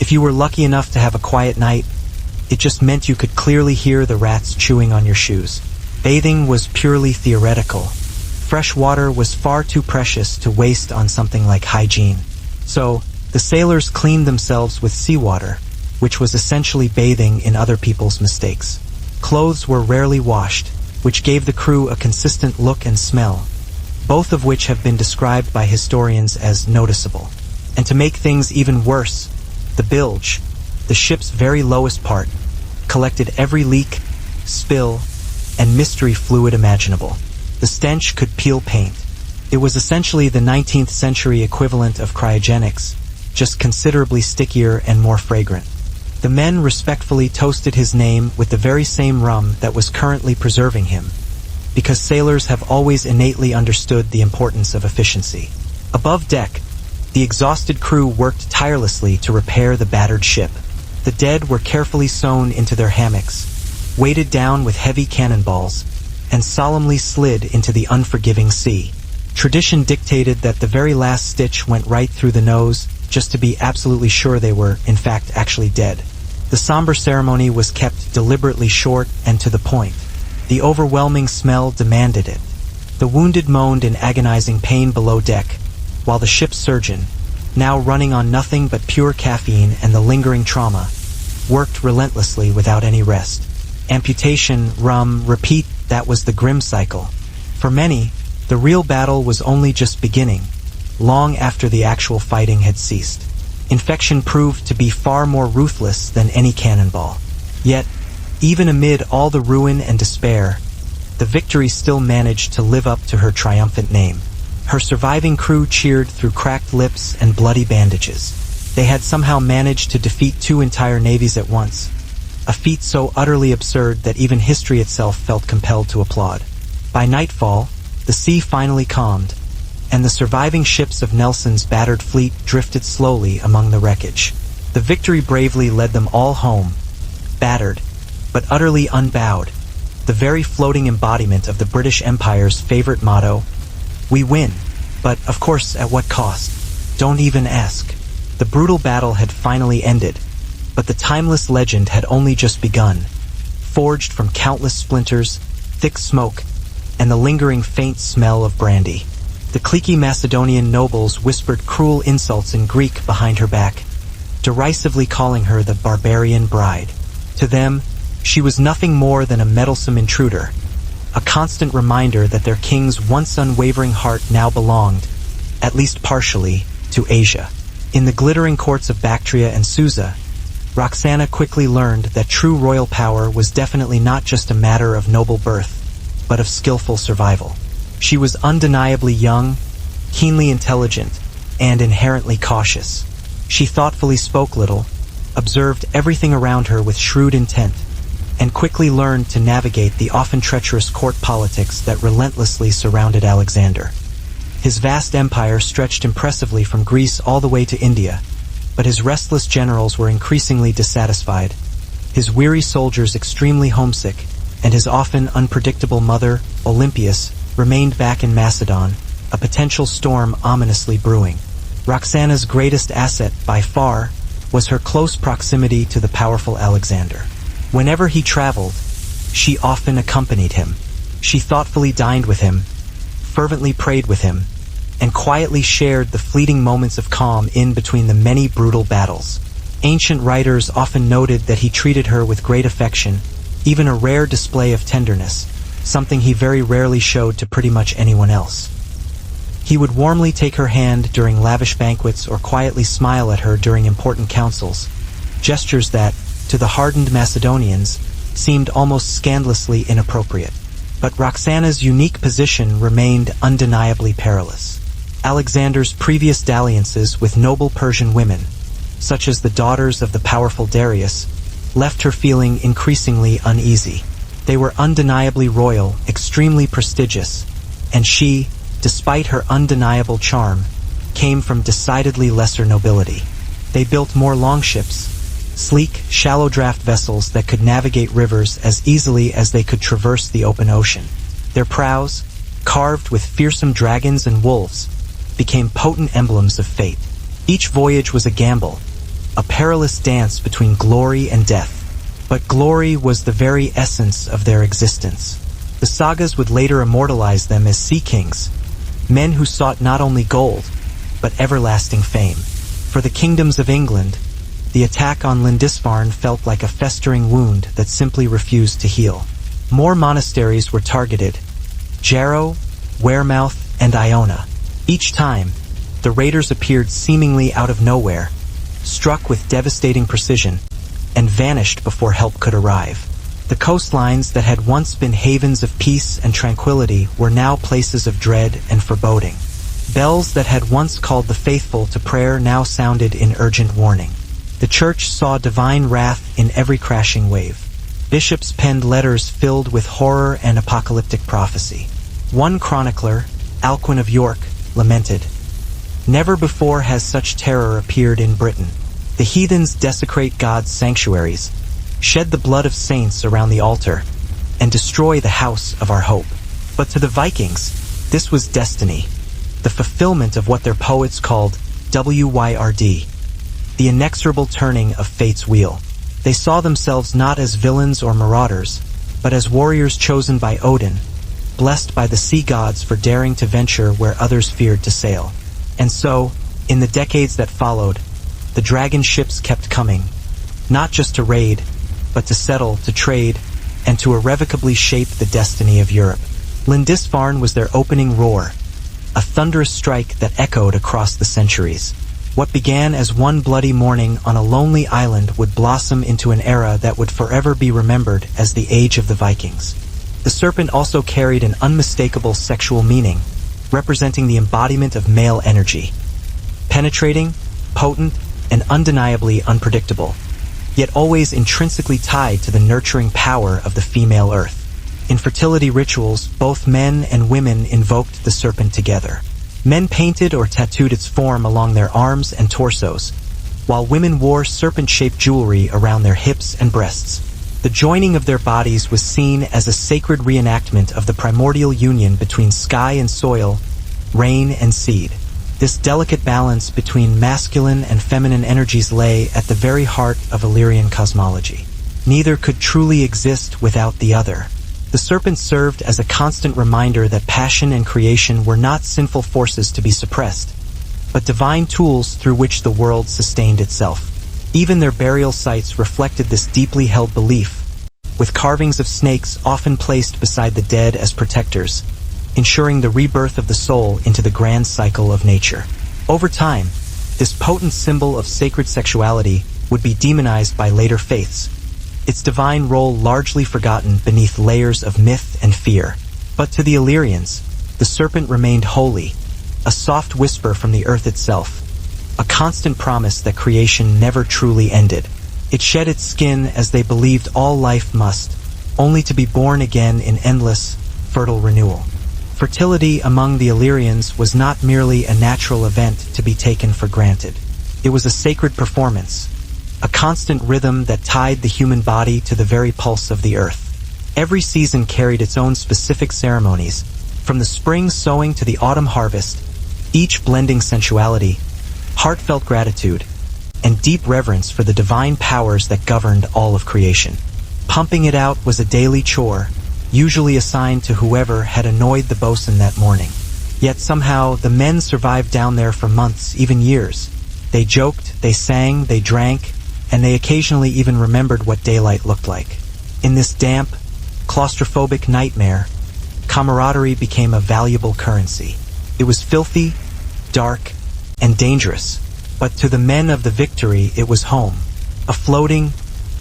If you were lucky enough to have a quiet night, it just meant you could clearly hear the rats chewing on your shoes. Bathing was purely theoretical. Fresh water was far too precious to waste on something like hygiene. So, the sailors cleaned themselves with seawater, which was essentially bathing in other people's mistakes. Clothes were rarely washed, which gave the crew a consistent look and smell, both of which have been described by historians as noticeable. And to make things even worse, the bilge, the ship's very lowest part, collected every leak, spill, and mystery fluid imaginable. The stench could peel paint. It was essentially the 19th century equivalent of cryogenics, just considerably stickier and more fragrant. The men respectfully toasted his name with the very same rum that was currently preserving him, because sailors have always innately understood the importance of efficiency. Above deck, the exhausted crew worked tirelessly to repair the battered ship. The dead were carefully sewn into their hammocks, weighted down with heavy cannonballs, and solemnly slid into the unforgiving sea. Tradition dictated that the very last stitch went right through the nose, just to be absolutely sure they were, in fact, actually dead. The somber ceremony was kept deliberately short and to the point. The overwhelming smell demanded it. The wounded moaned in agonizing pain below deck, while the ship's surgeon, now running on nothing but pure caffeine and the lingering trauma, worked relentlessly without any rest. Amputation, rum, repeat, that was the grim cycle. For many, the real battle was only just beginning, long after the actual fighting had ceased. Infection proved to be far more ruthless than any cannonball. Yet, even amid all the ruin and despair, the Victory still managed to live up to her triumphant name. Her surviving crew cheered through cracked lips and bloody bandages. They had somehow managed to defeat 2 entire navies at once, a feat so utterly absurd that even history itself felt compelled to applaud. By nightfall, the sea finally calmed, and the surviving ships of Nelson's battered fleet drifted slowly among the wreckage. The Victory bravely led them all home, battered, but utterly unbowed, the very floating embodiment of the British Empire's favorite motto, "We win, but of course at what cost? Don't even ask." The brutal battle had finally ended, but the timeless legend had only just begun, forged from countless splinters, thick smoke, and the lingering faint smell of brandy. The cliquey Macedonian nobles whispered cruel insults in Greek behind her back, derisively calling her the barbarian bride. To them, she was nothing more than a meddlesome intruder, a constant reminder that their king's once unwavering heart now belonged, at least partially, to Asia. In the glittering courts of Bactria and Susa, Roxana quickly learned that true royal power was definitely not just a matter of noble birth, but of skillful survival. She was undeniably young, keenly intelligent, and inherently cautious. She thoughtfully spoke little, observed everything around her with shrewd intent, and quickly learned to navigate the often treacherous court politics that relentlessly surrounded Alexander. His vast empire stretched impressively from Greece all the way to India, but his restless generals were increasingly dissatisfied, his weary soldiers extremely homesick, and his often unpredictable mother, Olympias, remained back in Macedon, a potential storm ominously brewing. Roxana's greatest asset, by far, was her close proximity to the powerful Alexander. Whenever he traveled, she often accompanied him. She thoughtfully dined with him, fervently prayed with him, and quietly shared the fleeting moments of calm in between the many brutal battles. Ancient writers often noted that he treated her with great affection, even a rare display of tenderness, something he very rarely showed to pretty much anyone else. He would warmly take her hand during lavish banquets or quietly smile at her during important councils, gestures that, to the hardened Macedonians, seemed almost scandalously inappropriate. But Roxana's unique position remained undeniably perilous. Alexander's previous dalliances with noble Persian women, such as the daughters of the powerful Darius, left her feeling increasingly uneasy. They were undeniably royal, extremely prestigious, and she, despite her undeniable charm, came from decidedly lesser nobility. They built more longships, sleek, shallow-draft vessels that could navigate rivers as easily as they could traverse the open ocean. Their prows, carved with fearsome dragons and wolves, became potent emblems of fate. Each voyage was a gamble, a perilous dance between glory and death. But glory was the very essence of their existence. The sagas would later immortalize them as sea kings, men who sought not only gold, but everlasting fame. For the kingdoms of England, the attack on Lindisfarne felt like a festering wound that simply refused to heal. More monasteries were targeted: Jarrow, Wearmouth, and Iona. Each time, the raiders appeared seemingly out of nowhere, struck with devastating precision, and vanished before help could arrive. The coastlines that had once been havens of peace and tranquility were now places of dread and foreboding. Bells that had once called the faithful to prayer now sounded in urgent warning. The church saw divine wrath in every crashing wave. Bishops penned letters filled with horror and apocalyptic prophecy. One chronicler, Alcuin of York, lamented, "Never before has such terror appeared in Britain. The heathens desecrate God's sanctuaries, shed the blood of saints around the altar, and destroy the house of our hope." But to the Vikings, this was destiny, the fulfillment of what their poets called WYRD, the inexorable turning of fate's wheel. They saw themselves not as villains or marauders, but as warriors chosen by Odin, blessed by the sea gods for daring to venture where others feared to sail. And so, in the decades that followed, the dragon ships kept coming, not just to raid, but to settle, to trade, and to irrevocably shape the destiny of Europe. Lindisfarne was their opening roar, a thunderous strike that echoed across the centuries. What began as one bloody morning on a lonely island would blossom into an era that would forever be remembered as the Age of the Vikings. The serpent also carried an unmistakable sexual meaning, representing the embodiment of male energy. Penetrating, potent, and undeniably unpredictable, yet always intrinsically tied to the nurturing power of the female earth. In fertility rituals, both men and women invoked the serpent together. Men painted or tattooed its form along their arms and torsos, while women wore serpent-shaped jewelry around their hips and breasts. The joining of their bodies was seen as a sacred reenactment of the primordial union between sky and soil, rain and seed. This delicate balance between masculine and feminine energies lay at the very heart of Illyrian cosmology. Neither could truly exist without the other. The serpent served as a constant reminder that passion and creation were not sinful forces to be suppressed, but divine tools through which the world sustained itself. Even their burial sites reflected this deeply held belief, with carvings of snakes often placed beside the dead as protectors, ensuring the rebirth of the soul into the grand cycle of nature. Over time, this potent symbol of sacred sexuality would be demonized by later faiths, its divine role largely forgotten beneath layers of myth and fear. But to the Illyrians, the serpent remained holy, a soft whisper from the earth itself, a constant promise that creation never truly ended. It shed its skin as they believed all life must, only to be born again in endless, fertile renewal. Fertility among the Illyrians was not merely a natural event to be taken for granted. It was a sacred performance, a constant rhythm that tied the human body to the very pulse of the earth. Every season carried its own specific ceremonies, from the spring sowing to the autumn harvest, each blending sensuality, heartfelt gratitude, and deep reverence for the divine powers that governed all of creation. Pumping it out was a daily chore, usually assigned to whoever had annoyed the bosun that morning. Yet somehow the men survived down there for months, even years. They joked, they sang, they drank, and they occasionally even remembered what daylight looked like. In this damp, claustrophobic nightmare, camaraderie became a valuable currency. It was filthy, dark, and dangerous, but to the men of the Victory it was home. A floating,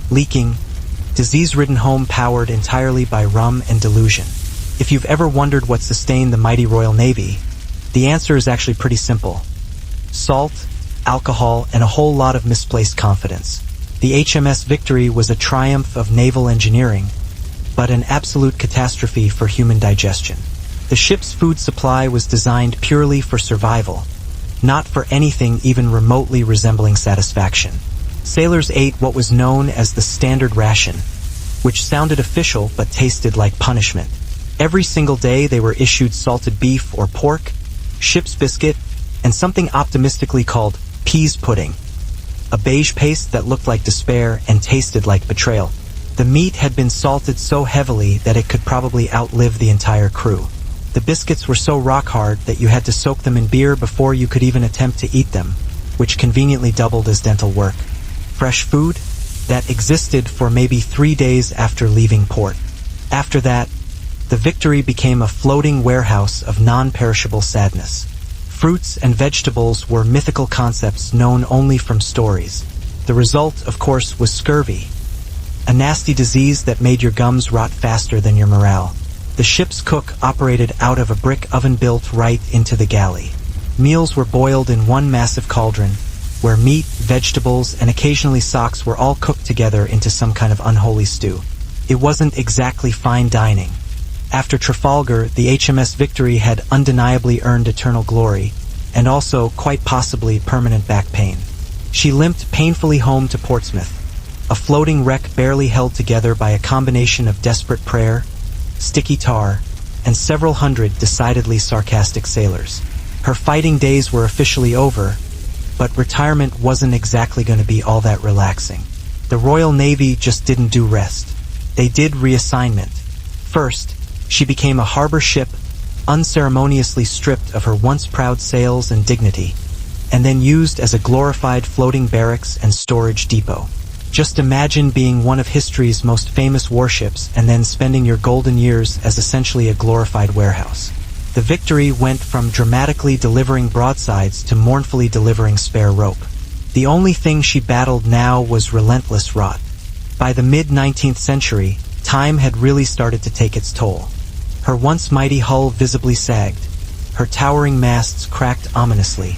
leaking, disease-ridden home powered entirely by rum and delusion. If you've ever wondered what sustained the mighty Royal Navy, the answer is actually pretty simple. Salt, alcohol, and a whole lot of misplaced confidence. The HMS Victory was a triumph of naval engineering, but an absolute catastrophe for human digestion. The ship's food supply was designed purely for survival, not for anything even remotely resembling satisfaction. Sailors ate what was known as the standard ration, which sounded official but tasted like punishment. Every single day they were issued salted beef or pork, ship's biscuit, and something optimistically called peas pudding, a beige paste that looked like despair and tasted like betrayal. The meat had been salted so heavily that it could probably outlive the entire crew. The biscuits were so rock hard that you had to soak them in beer before you could even attempt to eat them, which conveniently doubled as dental work. Fresh food? That existed for maybe 3 days after leaving port. After that, the Victory became a floating warehouse of non-perishable sadness. Fruits and vegetables were mythical concepts known only from stories. The result, of course, was scurvy, a nasty disease that made your gums rot faster than your morale. The ship's cook operated out of a brick oven built right into the galley. Meals were boiled in one massive cauldron, where meat, vegetables, and occasionally socks were all cooked together into some kind of unholy stew. It wasn't exactly fine dining. After Trafalgar, the HMS Victory had undeniably earned eternal glory, and also, quite possibly, permanent back pain. She limped painfully home to Portsmouth, a floating wreck barely held together by a combination of desperate prayer, sticky tar, and several hundred decidedly sarcastic sailors. Her fighting days were officially over, but retirement wasn't exactly going to be all that relaxing. The Royal Navy just didn't do rest. They did reassignment. First, she became a harbor ship, unceremoniously stripped of her once proud sails and dignity, and then used as a glorified floating barracks and storage depot. Just imagine being one of history's most famous warships and then spending your golden years as essentially a glorified warehouse. The Victory went from dramatically delivering broadsides to mournfully delivering spare rope. The only thing she battled now was relentless rot. By the mid-19th century, time had really started to take its toll. Her once mighty hull visibly sagged, her towering masts cracked ominously,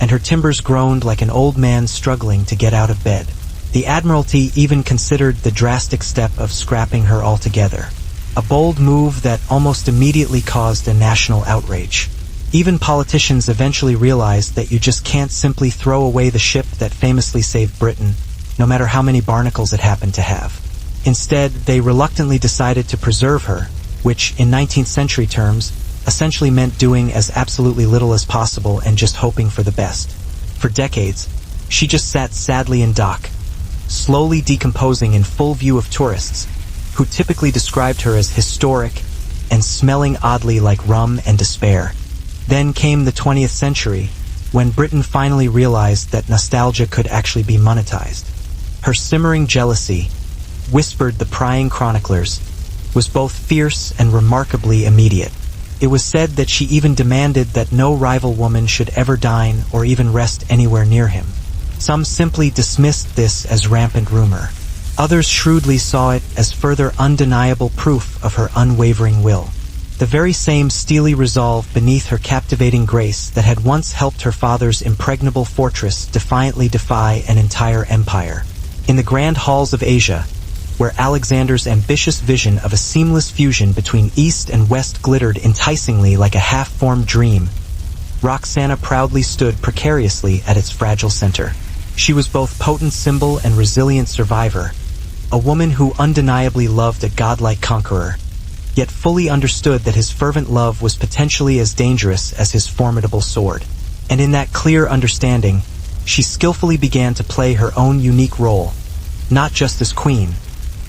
and her timbers groaned like an old man struggling to get out of bed. The Admiralty even considered the drastic step of scrapping her altogether, a bold move that almost immediately caused a national outrage. Even politicians eventually realized that you just can't simply throw away the ship that famously saved Britain, no matter how many barnacles it happened to have. Instead, they reluctantly decided to preserve her, which, in 19th century terms, essentially meant doing as absolutely little as possible and just hoping for the best. For decades, she just sat sadly in dock, slowly decomposing in full view of tourists, who typically described her as historic and smelling oddly like rum and despair. Then came the 20th century, when Britain finally realized that nostalgia could actually be monetized. Her simmering jealousy, whispered the prying chroniclers, was both fierce and remarkably immediate. It was said that she even demanded that no rival woman should ever dine or even rest anywhere near him. Some simply dismissed this as rampant rumor. Others shrewdly saw it as further undeniable proof of her unwavering will. The very same steely resolve beneath her captivating grace that had once helped her father's impregnable fortress defiantly defy an entire empire. In the grand halls of Asia, where Alexander's ambitious vision of a seamless fusion between East and West glittered enticingly like a half-formed dream, Roxana proudly stood precariously at its fragile center. She was both potent symbol and resilient survivor, a woman who undeniably loved a godlike conqueror, yet fully understood that his fervent love was potentially as dangerous as his formidable sword. And in that clear understanding, she skillfully began to play her own unique role, not just as queen,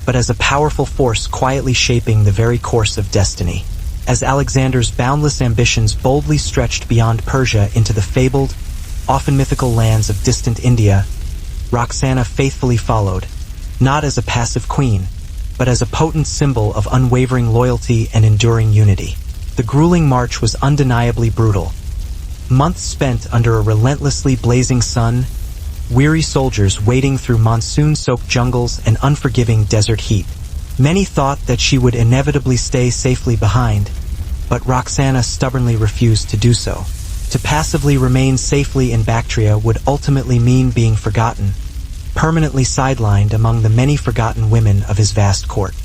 but as a powerful force quietly shaping the very course of destiny. As Alexander's boundless ambitions boldly stretched beyond Persia into the fabled, often mythical lands of distant India, Roxana faithfully followed, not as a passive queen, but as a potent symbol of unwavering loyalty and enduring unity. The grueling march was undeniably brutal, Months spent under a relentlessly blazing sun, weary soldiers wading through monsoon-soaked jungles and unforgiving desert heat. Many thought that she would inevitably stay safely behind, but Roxana stubbornly refused to do so. To passively remain safely in Bactria would ultimately mean being forgotten, permanently sidelined among the many forgotten women of his vast court.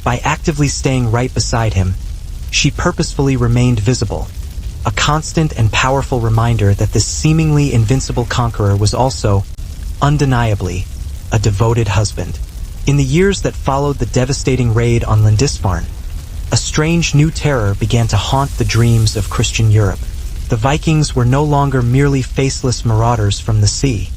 By actively staying right beside him, she purposefully remained visible, a constant and powerful reminder that this seemingly invincible conqueror was also, undeniably, a devoted husband. In the years that followed the devastating raid on Lindisfarne, a strange new terror began to haunt the dreams of Christian Europe. The Vikings were no longer merely faceless marauders from the sea.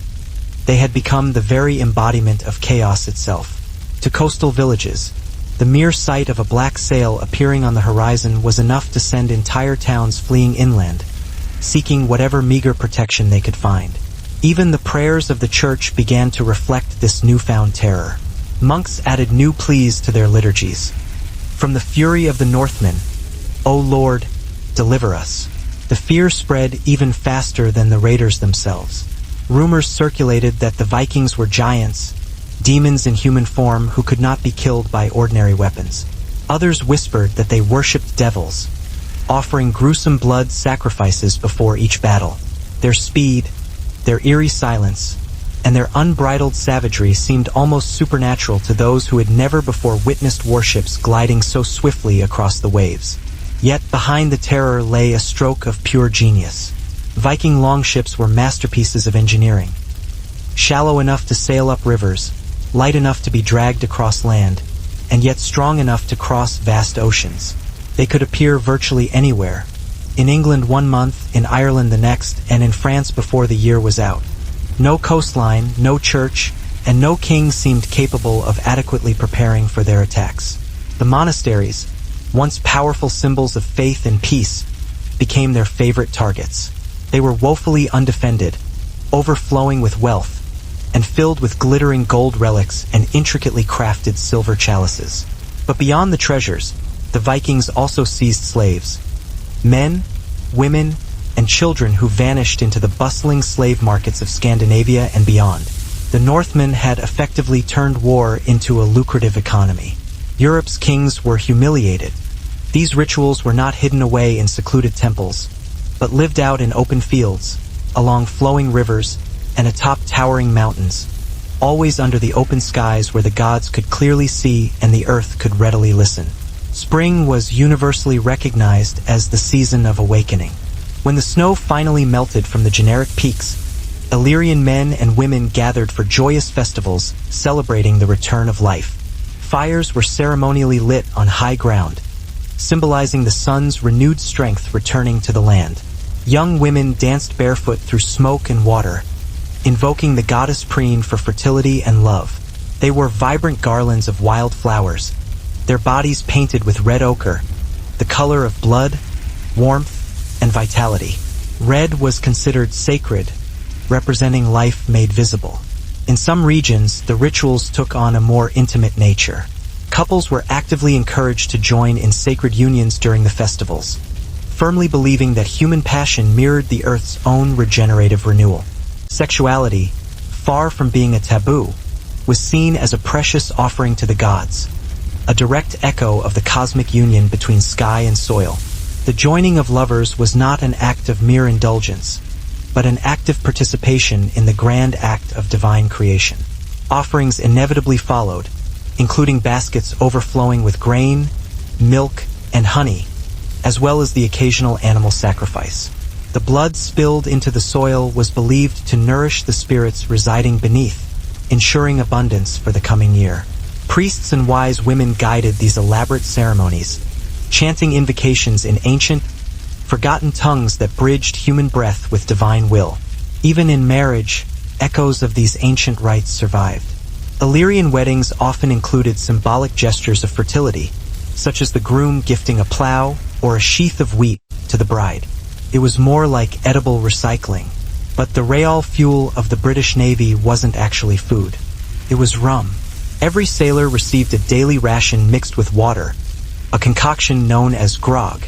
They had become the very embodiment of chaos itself. To coastal villages, the mere sight of a black sail appearing on the horizon was enough to send entire towns fleeing inland, seeking whatever meager protection they could find. Even the prayers of the church began to reflect this newfound terror. Monks added new pleas to their liturgies. From the fury of the Northmen, "O Lord, deliver us." The fear spread even faster than the raiders themselves. Rumors circulated that the Vikings were giants, demons in human form who could not be killed by ordinary weapons. Others whispered that they worshipped devils, offering gruesome blood sacrifices before each battle. Their speed, their eerie silence, and their unbridled savagery seemed almost supernatural to those who had never before witnessed warships gliding so swiftly across the waves. Yet behind the terror lay a stroke of pure genius. Viking longships were masterpieces of engineering. Shallow enough to sail up rivers, light enough to be dragged across land, and yet strong enough to cross vast oceans. They could appear virtually anywhere. In England one month, in Ireland the next, and in France before the year was out. No coastline, no church, and no king seemed capable of adequately preparing for their attacks. The monasteries, once powerful symbols of faith and peace, became their favorite targets. They were woefully undefended, overflowing with wealth, and filled with glittering gold relics and intricately crafted silver chalices. But beyond the treasures, the Vikings also seized slaves. Men, women, and children who vanished into the bustling slave markets of Scandinavia and beyond. The Northmen had effectively turned war into a lucrative economy. Europe's kings were humiliated. These rituals were not hidden away in secluded temples, but lived out in open fields, along flowing rivers, and atop towering mountains, always under the open skies where the gods could clearly see and the earth could readily listen. Spring was universally recognized as the season of awakening. When the snow finally melted from the generic peaks, Illyrian men and women gathered for joyous festivals celebrating the return of life. Fires were ceremonially lit on high ground, symbolizing the sun's renewed strength returning to the land. Young women danced barefoot through smoke and water, invoking the goddess Preen for fertility and love. They wore vibrant garlands of wild flowers, their bodies painted with red ochre, the color of blood, warmth, and vitality. Red was considered sacred, representing life made visible. In some regions, the rituals took on a more intimate nature. Couples were actively encouraged to join in sacred unions during the festivals, firmly believing that human passion mirrored the Earth's own regenerative renewal. Sexuality, far from being a taboo, was seen as a precious offering to the gods, a direct echo of the cosmic union between sky and soil. The joining of lovers was not an act of mere indulgence, but an active participation in the grand act of divine creation. Offerings inevitably followed, including baskets overflowing with grain, milk, and honey, as well as the occasional animal sacrifice. The blood spilled into the soil was believed to nourish the spirits residing beneath, ensuring abundance for the coming year. Priests and wise women guided these elaborate ceremonies, chanting invocations in ancient, forgotten tongues that bridged human breath with divine will. Even in marriage, echoes of these ancient rites survived. Illyrian weddings often included symbolic gestures of fertility, such as the groom gifting a plow or a sheath of wheat to the bride. It was more like edible recycling, but the real fuel of the British Navy wasn't actually food. It was rum. Every sailor received a daily ration mixed with water, a concoction known as grog,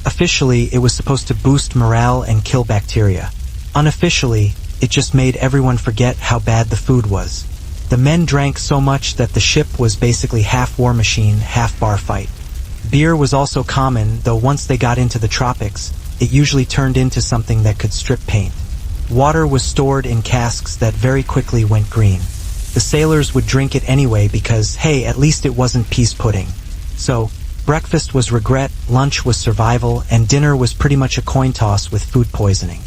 Officially, it was supposed to boost morale and kill bacteria. Unofficially, it just made everyone forget how bad the food was. The men drank so much that the ship was basically half war machine, half bar fight. Beer was also common, though once they got into the tropics, it usually turned into something that could strip paint. Water was stored in casks that very quickly went green. The sailors would drink it anyway because, hey, at least it wasn't peas pudding. So, breakfast was regret, lunch was survival, and dinner was pretty much a coin toss with food poisoning.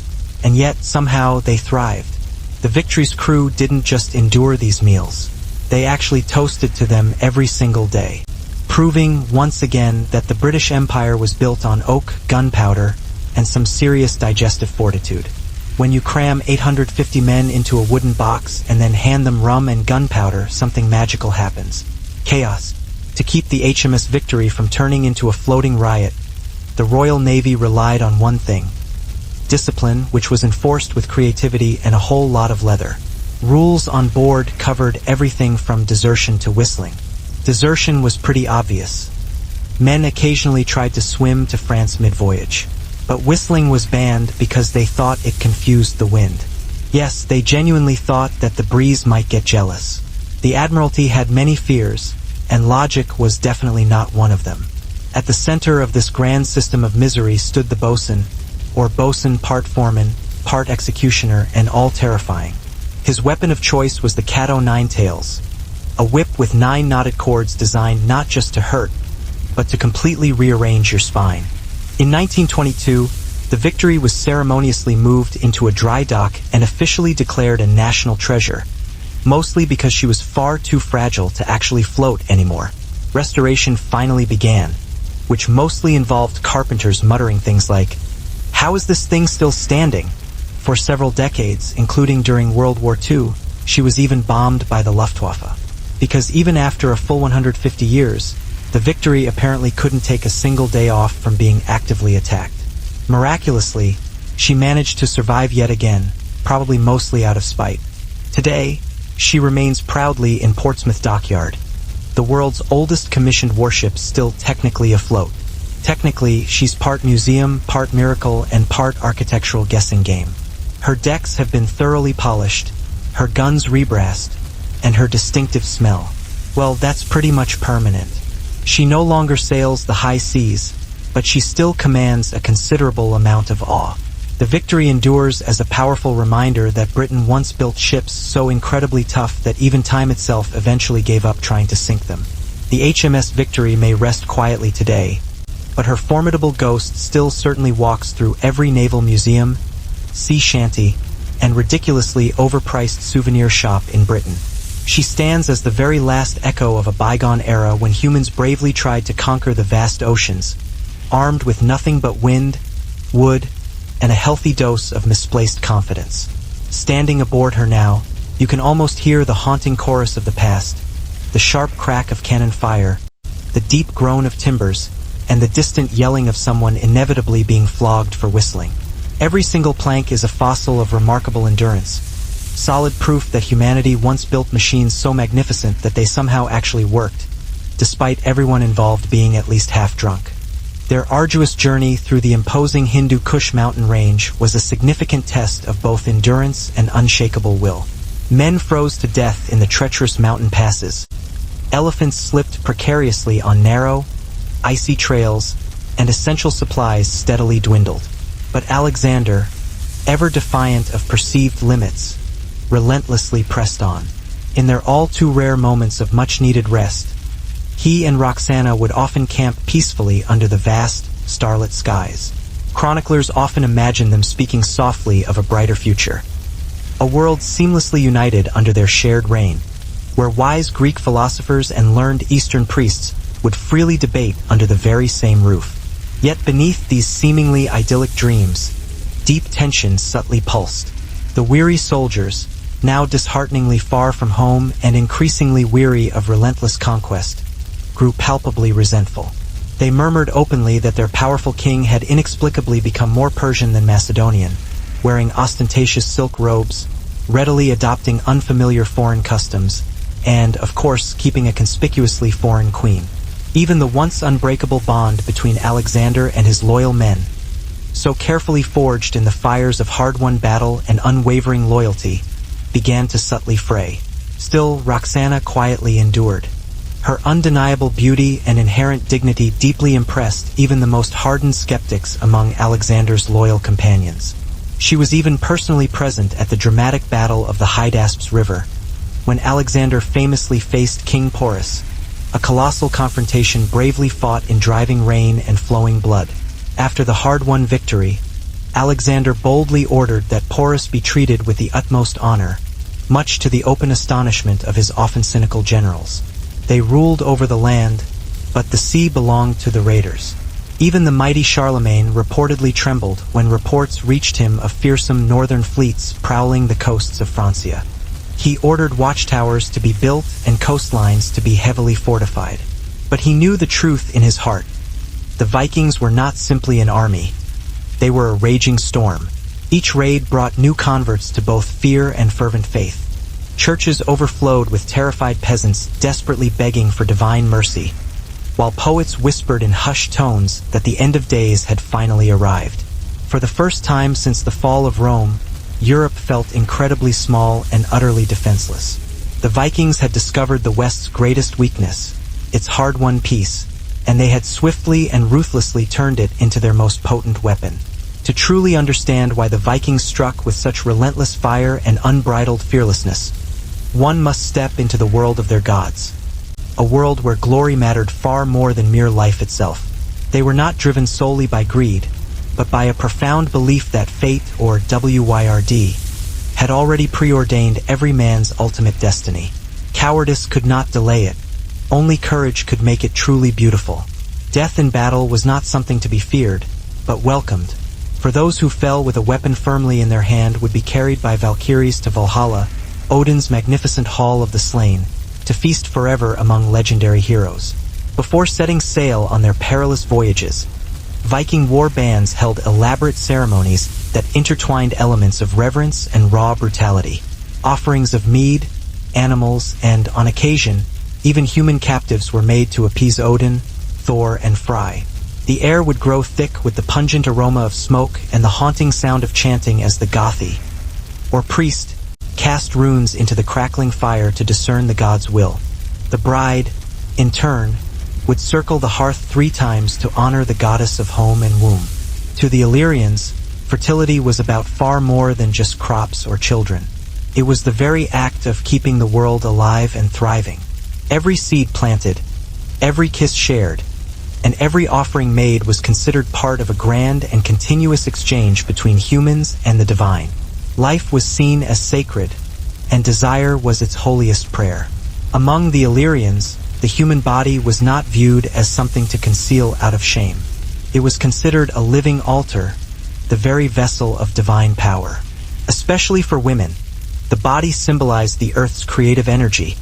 And yet, somehow, they thrived. The Victory's crew didn't just endure these meals. They actually toasted to them every single day, proving, once again, that the British Empire was built on oak, gunpowder, and some serious digestive fortitude. When you cram 850 men into a wooden box and then hand them rum and gunpowder, something magical happens. Chaos. To keep the HMS Victory from turning into a floating riot, the Royal Navy relied on one thing: discipline, which was enforced with creativity and a whole lot of leather. Rules on board covered everything from desertion to whistling. Desertion was pretty obvious. Men occasionally tried to swim to France mid-voyage. But whistling was banned because they thought it confused the wind. Yes, they genuinely thought that the breeze might get jealous. The Admiralty had many fears, and logic was definitely not one of them. At the center of this grand system of misery stood the bosun, or bosun part foreman, part executioner, and all terrifying. His weapon of choice was the cat o' nine tails, a whip with 9 knotted cords designed not just to hurt, but to completely rearrange your spine. In 1922, the Victory was ceremoniously moved into a dry dock and officially declared a national treasure, mostly because she was far too fragile to actually float anymore. Restoration finally began, which mostly involved carpenters muttering things like, "How is this thing still standing?" For several decades, including during World War II, she was even bombed by the Luftwaffe. Because even after a full 150 years, the Victory apparently couldn't take a single day off from being actively attacked. Miraculously, she managed to survive yet again, probably mostly out of spite. Today, she remains proudly in Portsmouth Dockyard, the world's oldest commissioned warship still technically afloat. Technically, she's part museum, part miracle, and part architectural guessing game. Her decks have been thoroughly polished, her guns rebrassed, and her distinctive smell, well, that's pretty much permanent. She no longer sails the high seas, but she still commands a considerable amount of awe. The Victory endures as a powerful reminder that Britain once built ships so incredibly tough that even time itself eventually gave up trying to sink them. The HMS Victory may rest quietly today, but her formidable ghost still certainly walks through every naval museum, sea shanty, and ridiculously overpriced souvenir shop in Britain. She stands as the very last echo of a bygone era when humans bravely tried to conquer the vast oceans, armed with nothing but wind, wood, and a healthy dose of misplaced confidence. Standing aboard her now, you can almost hear the haunting chorus of the past, the sharp crack of cannon fire, the deep groan of timbers, and the distant yelling of someone inevitably being flogged for whistling. Every single plank is a fossil of remarkable endurance, solid proof that humanity once built machines so magnificent that they somehow actually worked, despite everyone involved being at least half drunk. Their arduous journey through the imposing Hindu Kush mountain range was a significant test of both endurance and unshakable will. Men froze to death in the treacherous mountain passes. Elephants slipped precariously on narrow, icy trails, and essential supplies steadily dwindled. But Alexander, ever defiant of perceived limits, relentlessly pressed on. In their all-too-rare moments of much-needed rest, he and Roxana would often camp peacefully under the vast, starlit skies. Chroniclers often imagine them speaking softly of a brighter future. A world seamlessly united under their shared reign, where wise Greek philosophers and learned Eastern priests would freely debate under the very same roof. Yet beneath these seemingly idyllic dreams, deep tension subtly pulsed. The weary soldiers, now dishearteningly far from home and increasingly weary of relentless conquest, grew palpably resentful. They murmured openly that their powerful king had inexplicably become more Persian than Macedonian, wearing ostentatious silk robes, readily adopting unfamiliar foreign customs, and, of course, keeping a conspicuously foreign queen. Even the once unbreakable bond between Alexander and his loyal men, so carefully forged in the fires of hard-won battle and unwavering loyalty, began to subtly fray. Still, Roxana quietly endured. Her undeniable beauty and inherent dignity deeply impressed even the most hardened skeptics among Alexander's loyal companions. She was even personally present at the dramatic battle of the Hydaspes River, when Alexander famously faced King Porus, a colossal confrontation bravely fought in driving rain and flowing blood. After the hard-won victory, Alexander boldly ordered that Porus be treated with the utmost honor, much to the open astonishment of his often cynical generals. They ruled over the land, but the sea belonged to the raiders. Even the mighty Charlemagne reportedly trembled when reports reached him of fearsome northern fleets prowling the coasts of Francia. He ordered watchtowers to be built and coastlines to be heavily fortified. But he knew the truth in his heart. The Vikings were not simply an army. They were a raging storm. Each raid brought new converts to both fear and fervent faith. Churches overflowed with terrified peasants desperately begging for divine mercy, while poets whispered in hushed tones that the end of days had finally arrived. For the first time since the fall of Rome, Europe felt incredibly small and utterly defenseless. The Vikings had discovered the West's greatest weakness, its hard-won peace, and they had swiftly and ruthlessly turned it into their most potent weapon. To truly understand why the Vikings struck with such relentless fire and unbridled fearlessness, one must step into the world of their gods, a world where glory mattered far more than mere life itself. They were not driven solely by greed, but by a profound belief that fate, or WYRD, had already preordained every man's ultimate destiny. Cowardice could not delay it. Only courage could make it truly beautiful. Death in battle was not something to be feared, but welcomed. For those who fell with a weapon firmly in their hand would be carried by Valkyries to Valhalla, Odin's magnificent hall of the slain, to feast forever among legendary heroes. Before setting sail on their perilous voyages, Viking war bands held elaborate ceremonies that intertwined elements of reverence and raw brutality. Offerings of mead, animals, and, on occasion, even human captives were made to appease Odin, Thor, and Frey. The air would grow thick with the pungent aroma of smoke and the haunting sound of chanting as the Gothi, or priest, cast runes into the crackling fire to discern the god's will. The bride, in turn, would circle the hearth 3 times to honor the goddess of home and womb. To the Illyrians, fertility was about far more than just crops or children. It was the very act of keeping the world alive and thriving. Every seed planted, every kiss shared, and every offering made was considered part of a grand and continuous exchange between humans and the divine. Life was seen as sacred, and desire was its holiest prayer. Among the Illyrians, the human body was not viewed as something to conceal out of shame. It was considered a living altar, the very vessel of divine power. Especially for women, the body symbolized the earth's creative energy,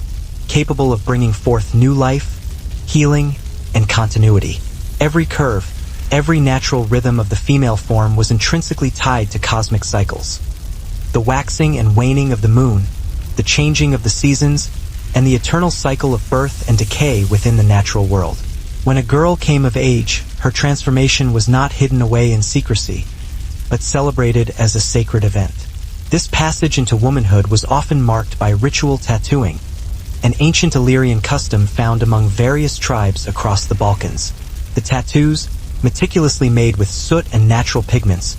capable of bringing forth new life, healing, and continuity. Every curve, every natural rhythm of the female form was intrinsically tied to cosmic cycles. The waxing and waning of the moon, the changing of the seasons, and the eternal cycle of birth and decay within the natural world. When a girl came of age, her transformation was not hidden away in secrecy, but celebrated as a sacred event. This passage into womanhood was often marked by ritual tattooing, an ancient Illyrian custom found among various tribes across the Balkans. The tattoos, meticulously made with soot and natural pigments,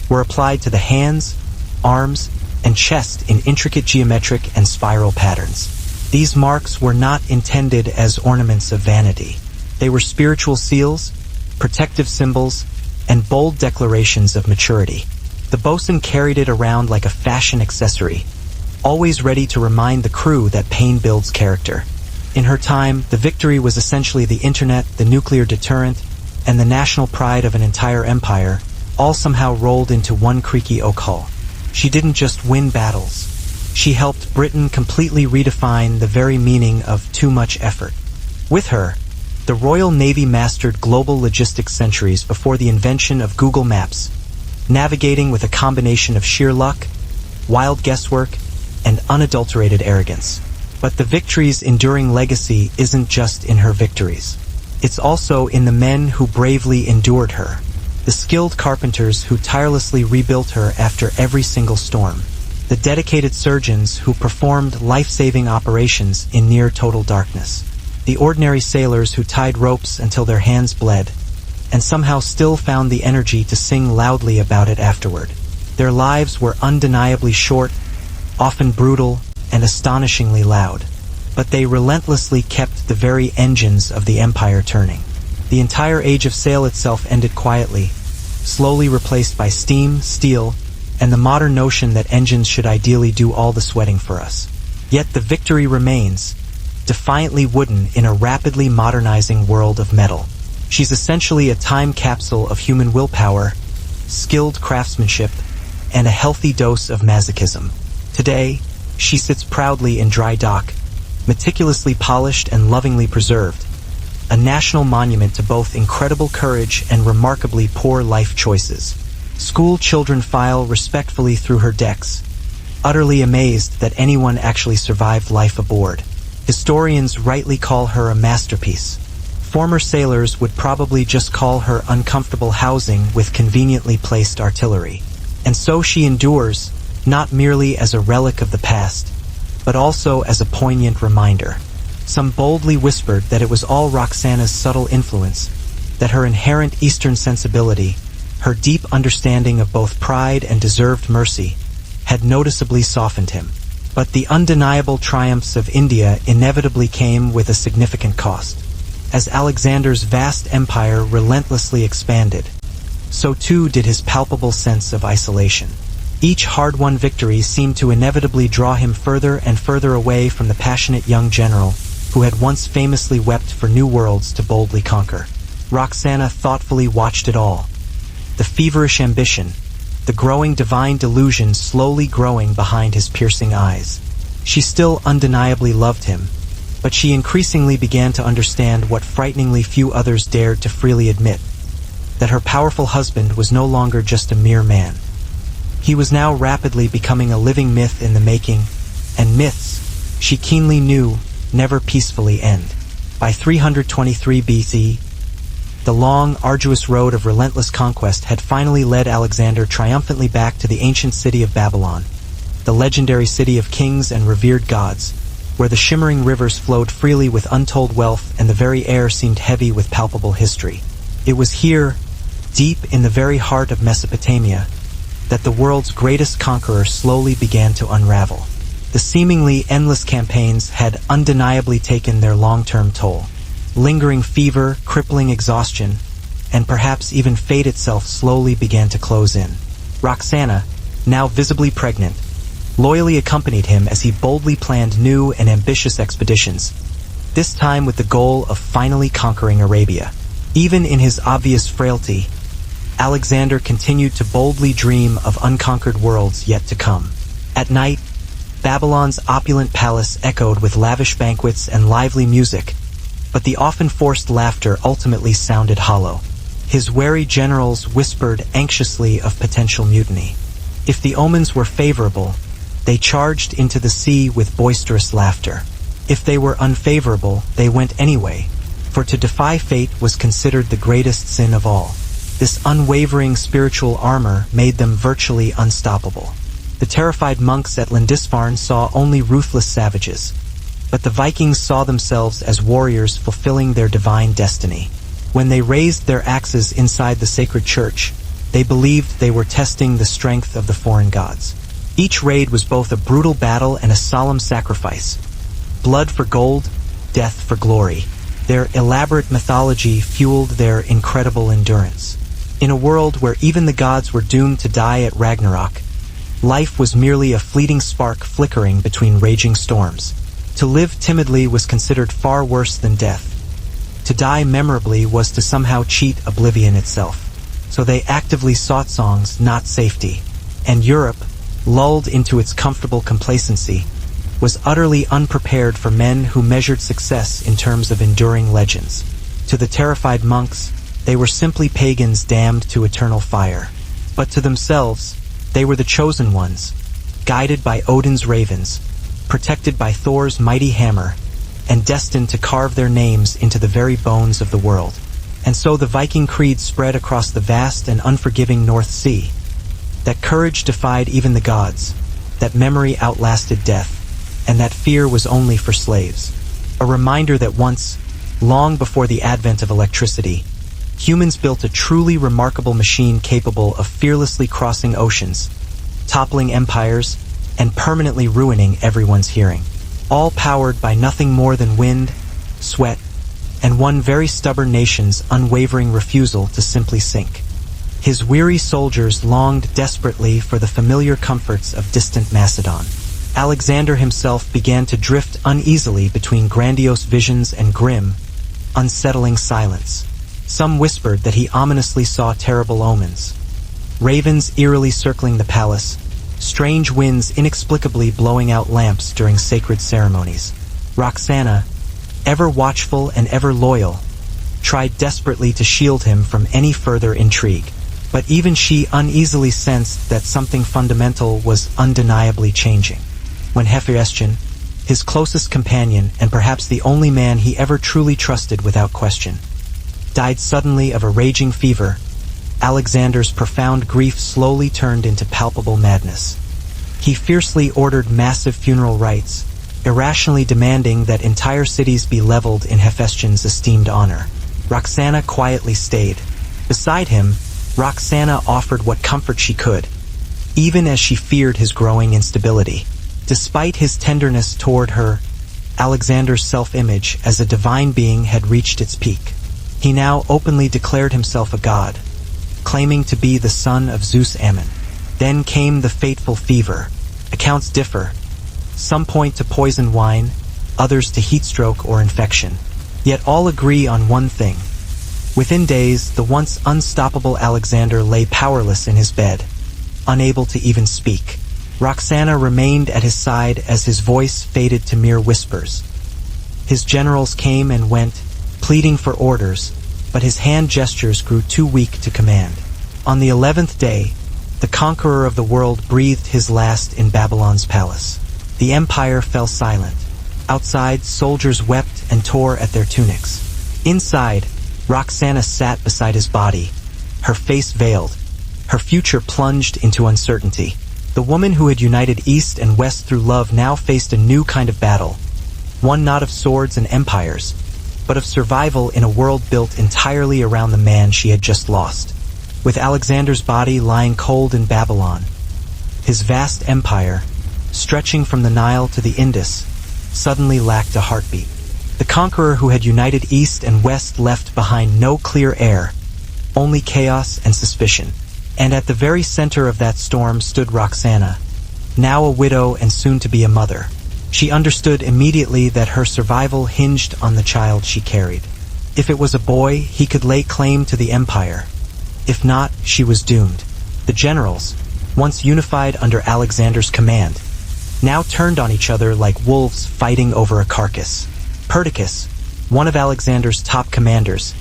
were applied to the hands, arms, and chest in intricate geometric and spiral patterns. These marks were not intended as ornaments of vanity. They were spiritual seals, protective symbols, and bold declarations of maturity. The bosun carried it around like a fashion accessory, always ready to remind the crew that pain builds character. In her time, the Victory was essentially the internet, the nuclear deterrent, and the national pride of an entire empire, all somehow rolled into one creaky oak hull. She didn't just win battles. She helped Britain completely redefine the very meaning of too much effort. With her, the Royal Navy mastered global logistics centuries before the invention of Google Maps, navigating with a combination of sheer luck, wild guesswork, and unadulterated arrogance. But the Victory's enduring legacy isn't just in her victories. It's also in the men who bravely endured her, the skilled carpenters who tirelessly rebuilt her after every single storm, the dedicated surgeons who performed life-saving operations in near-total darkness, the ordinary sailors who tied ropes until their hands bled, and somehow still found the energy to sing loudly about it afterward. Their lives were undeniably short, often brutal, and astonishingly loud, but they relentlessly kept the very engines of the empire turning. The entire age of sail itself ended quietly, slowly replaced by steam, steel, and the modern notion that engines should ideally do all the sweating for us. Yet the Victory remains, defiantly wooden in a rapidly modernizing world of metal. She's essentially a time capsule of human willpower, skilled craftsmanship, and a healthy dose of masochism. Today, she sits proudly in dry dock, meticulously polished and lovingly preserved, a national monument to both incredible courage and remarkably poor life choices. School children file respectfully through her decks, utterly amazed that anyone actually survived life aboard. Historians rightly call her a masterpiece. Former sailors would probably just call her uncomfortable housing with conveniently placed artillery. And so she endures, not merely as a relic of the past, but also as a poignant reminder. Some boldly whispered that it was all Roxana's subtle influence, that her inherent Eastern sensibility, her deep understanding of both pride and deserved mercy, had noticeably softened him. But the undeniable triumphs of India inevitably came with a significant cost. As Alexander's vast empire relentlessly expanded, so too did his palpable sense of isolation. Each hard-won victory seemed to inevitably draw him further and further away from the passionate young general who had once famously wept for new worlds to boldly conquer. Roxana thoughtfully watched it all. The feverish ambition, the growing divine delusion slowly growing behind his piercing eyes. She still undeniably loved him, but she increasingly began to understand what frighteningly few others dared to freely admit, that her powerful husband was no longer just a mere man. He was now rapidly becoming a living myth in the making, and myths, she keenly knew, never peacefully end. By 323 BC, the long, arduous road of relentless conquest had finally led Alexander triumphantly back to the ancient city of Babylon, the legendary city of kings and revered gods, where the shimmering rivers flowed freely with untold wealth and the very air seemed heavy with palpable history. It was here, deep in the very heart of Mesopotamia, that the world's greatest conqueror slowly began to unravel. The seemingly endless campaigns had undeniably taken their long-term toll. Lingering fever, crippling exhaustion, and perhaps even fate itself slowly began to close in. Roxana, now visibly pregnant, loyally accompanied him as he boldly planned new and ambitious expeditions, this time with the goal of finally conquering Arabia. Even in his obvious frailty, Alexander continued to boldly dream of unconquered worlds yet to come. At night, Babylon's opulent palace echoed with lavish banquets and lively music, but the often forced laughter ultimately sounded hollow. His wary generals whispered anxiously of potential mutiny. If the omens were favorable, they charged into the sea with boisterous laughter. If they were unfavorable, they went anyway, for to defy fate was considered the greatest sin of all. This unwavering spiritual armor made them virtually unstoppable. The terrified monks at Lindisfarne saw only ruthless savages, but the Vikings saw themselves as warriors fulfilling their divine destiny. When they raised their axes inside the sacred church, they believed they were testing the strength of the foreign gods. Each raid was both a brutal battle and a solemn sacrifice. Blood for gold, death for glory. Their elaborate mythology fueled their incredible endurance. In a world where even the gods were doomed to die at Ragnarok, life was merely a fleeting spark flickering between raging storms. To live timidly was considered far worse than death. To die memorably was to somehow cheat oblivion itself. So they actively sought songs, not safety. And Europe, lulled into its comfortable complacency, was utterly unprepared for men who measured success in terms of enduring legends. To the terrified monks, they were simply pagans damned to eternal fire. But to themselves, they were the chosen ones, guided by Odin's ravens, protected by Thor's mighty hammer, and destined to carve their names into the very bones of the world. And so the Viking creed spread across the vast and unforgiving North Sea. That courage defied even the gods, that memory outlasted death, and that fear was only for slaves. A reminder that once, long before the advent of electricity, humans built a truly remarkable machine capable of fearlessly crossing oceans, toppling empires, and permanently ruining everyone's hearing. All powered by nothing more than wind, sweat, and one very stubborn nation's unwavering refusal to simply sink. His weary soldiers longed desperately for the familiar comforts of distant Macedon. Alexander himself began to drift uneasily between grandiose visions and grim, unsettling silence. Some whispered that he ominously saw terrible omens. Ravens eerily circling the palace, strange winds inexplicably blowing out lamps during sacred ceremonies. Roxana, ever watchful and ever loyal, tried desperately to shield him from any further intrigue. But even she uneasily sensed that something fundamental was undeniably changing. When Hephaestion, his closest companion and perhaps the only man he ever truly trusted without question, died suddenly of a raging fever, Alexander's profound grief slowly turned into palpable madness. He fiercely ordered massive funeral rites, irrationally demanding that entire cities be leveled in Hephaestion's esteemed honor. Roxana quietly stayed. Beside him, Roxana offered what comfort she could, even as she feared his growing instability. Despite his tenderness toward her, Alexander's self-image as a divine being had reached its peak. He now openly declared himself a god, claiming to be the son of Zeus Ammon. Then came the fateful fever. Accounts differ. Some point to poisoned wine, others to heatstroke or infection. Yet all agree on one thing. Within days, the once unstoppable Alexander lay powerless in his bed, unable to even speak. Roxana remained at his side as his voice faded to mere whispers. His generals came and went, pleading for orders, but his hand gestures grew too weak to command. On the 11th day, the conqueror of the world breathed his last in Babylon's palace. The empire fell silent. Outside, soldiers wept and tore at their tunics. Inside, Roxana sat beside his body, her face veiled, her future plunged into uncertainty. The woman who had united East and West through love now faced a new kind of battle, one not of swords and empires, but of survival in a world built entirely around the man she had just lost. With Alexander's body lying cold in Babylon, his vast empire, stretching from the Nile to the Indus, suddenly lacked a heartbeat. The conqueror who had united East and West left behind no clear air, only chaos and suspicion. And at the very center of that storm stood Roxana, now a widow and soon to be a mother. She understood immediately that her survival hinged on the child she carried. If it was a boy, he could lay claim to the empire. If not, she was doomed. The generals, once unified under Alexander's command, now turned on each other like wolves fighting over a carcass. Perdiccas, one of Alexander's top commanders,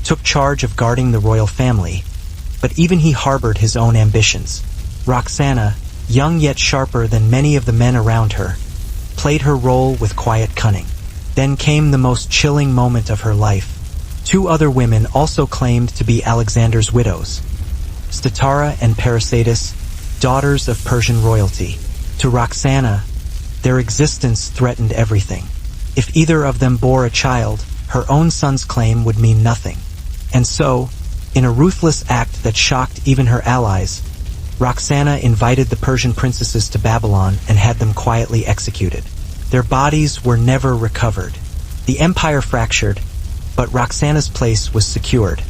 took charge of guarding the royal family, but even he harbored his own ambitions. Roxana, young yet sharper than many of the men around her, played her role with quiet cunning. Then came the most chilling moment of her life. Two other women also claimed to be Alexander's widows, Statara and Parysatis, daughters of Persian royalty. To Roxana, their existence threatened everything. If either of them bore a child, her own son's claim would mean nothing. And so, in a ruthless act that shocked even her allies, Roxana invited the Persian princesses to Babylon and had them quietly executed. Their bodies were never recovered. The empire fractured, but Roxana's place was secured.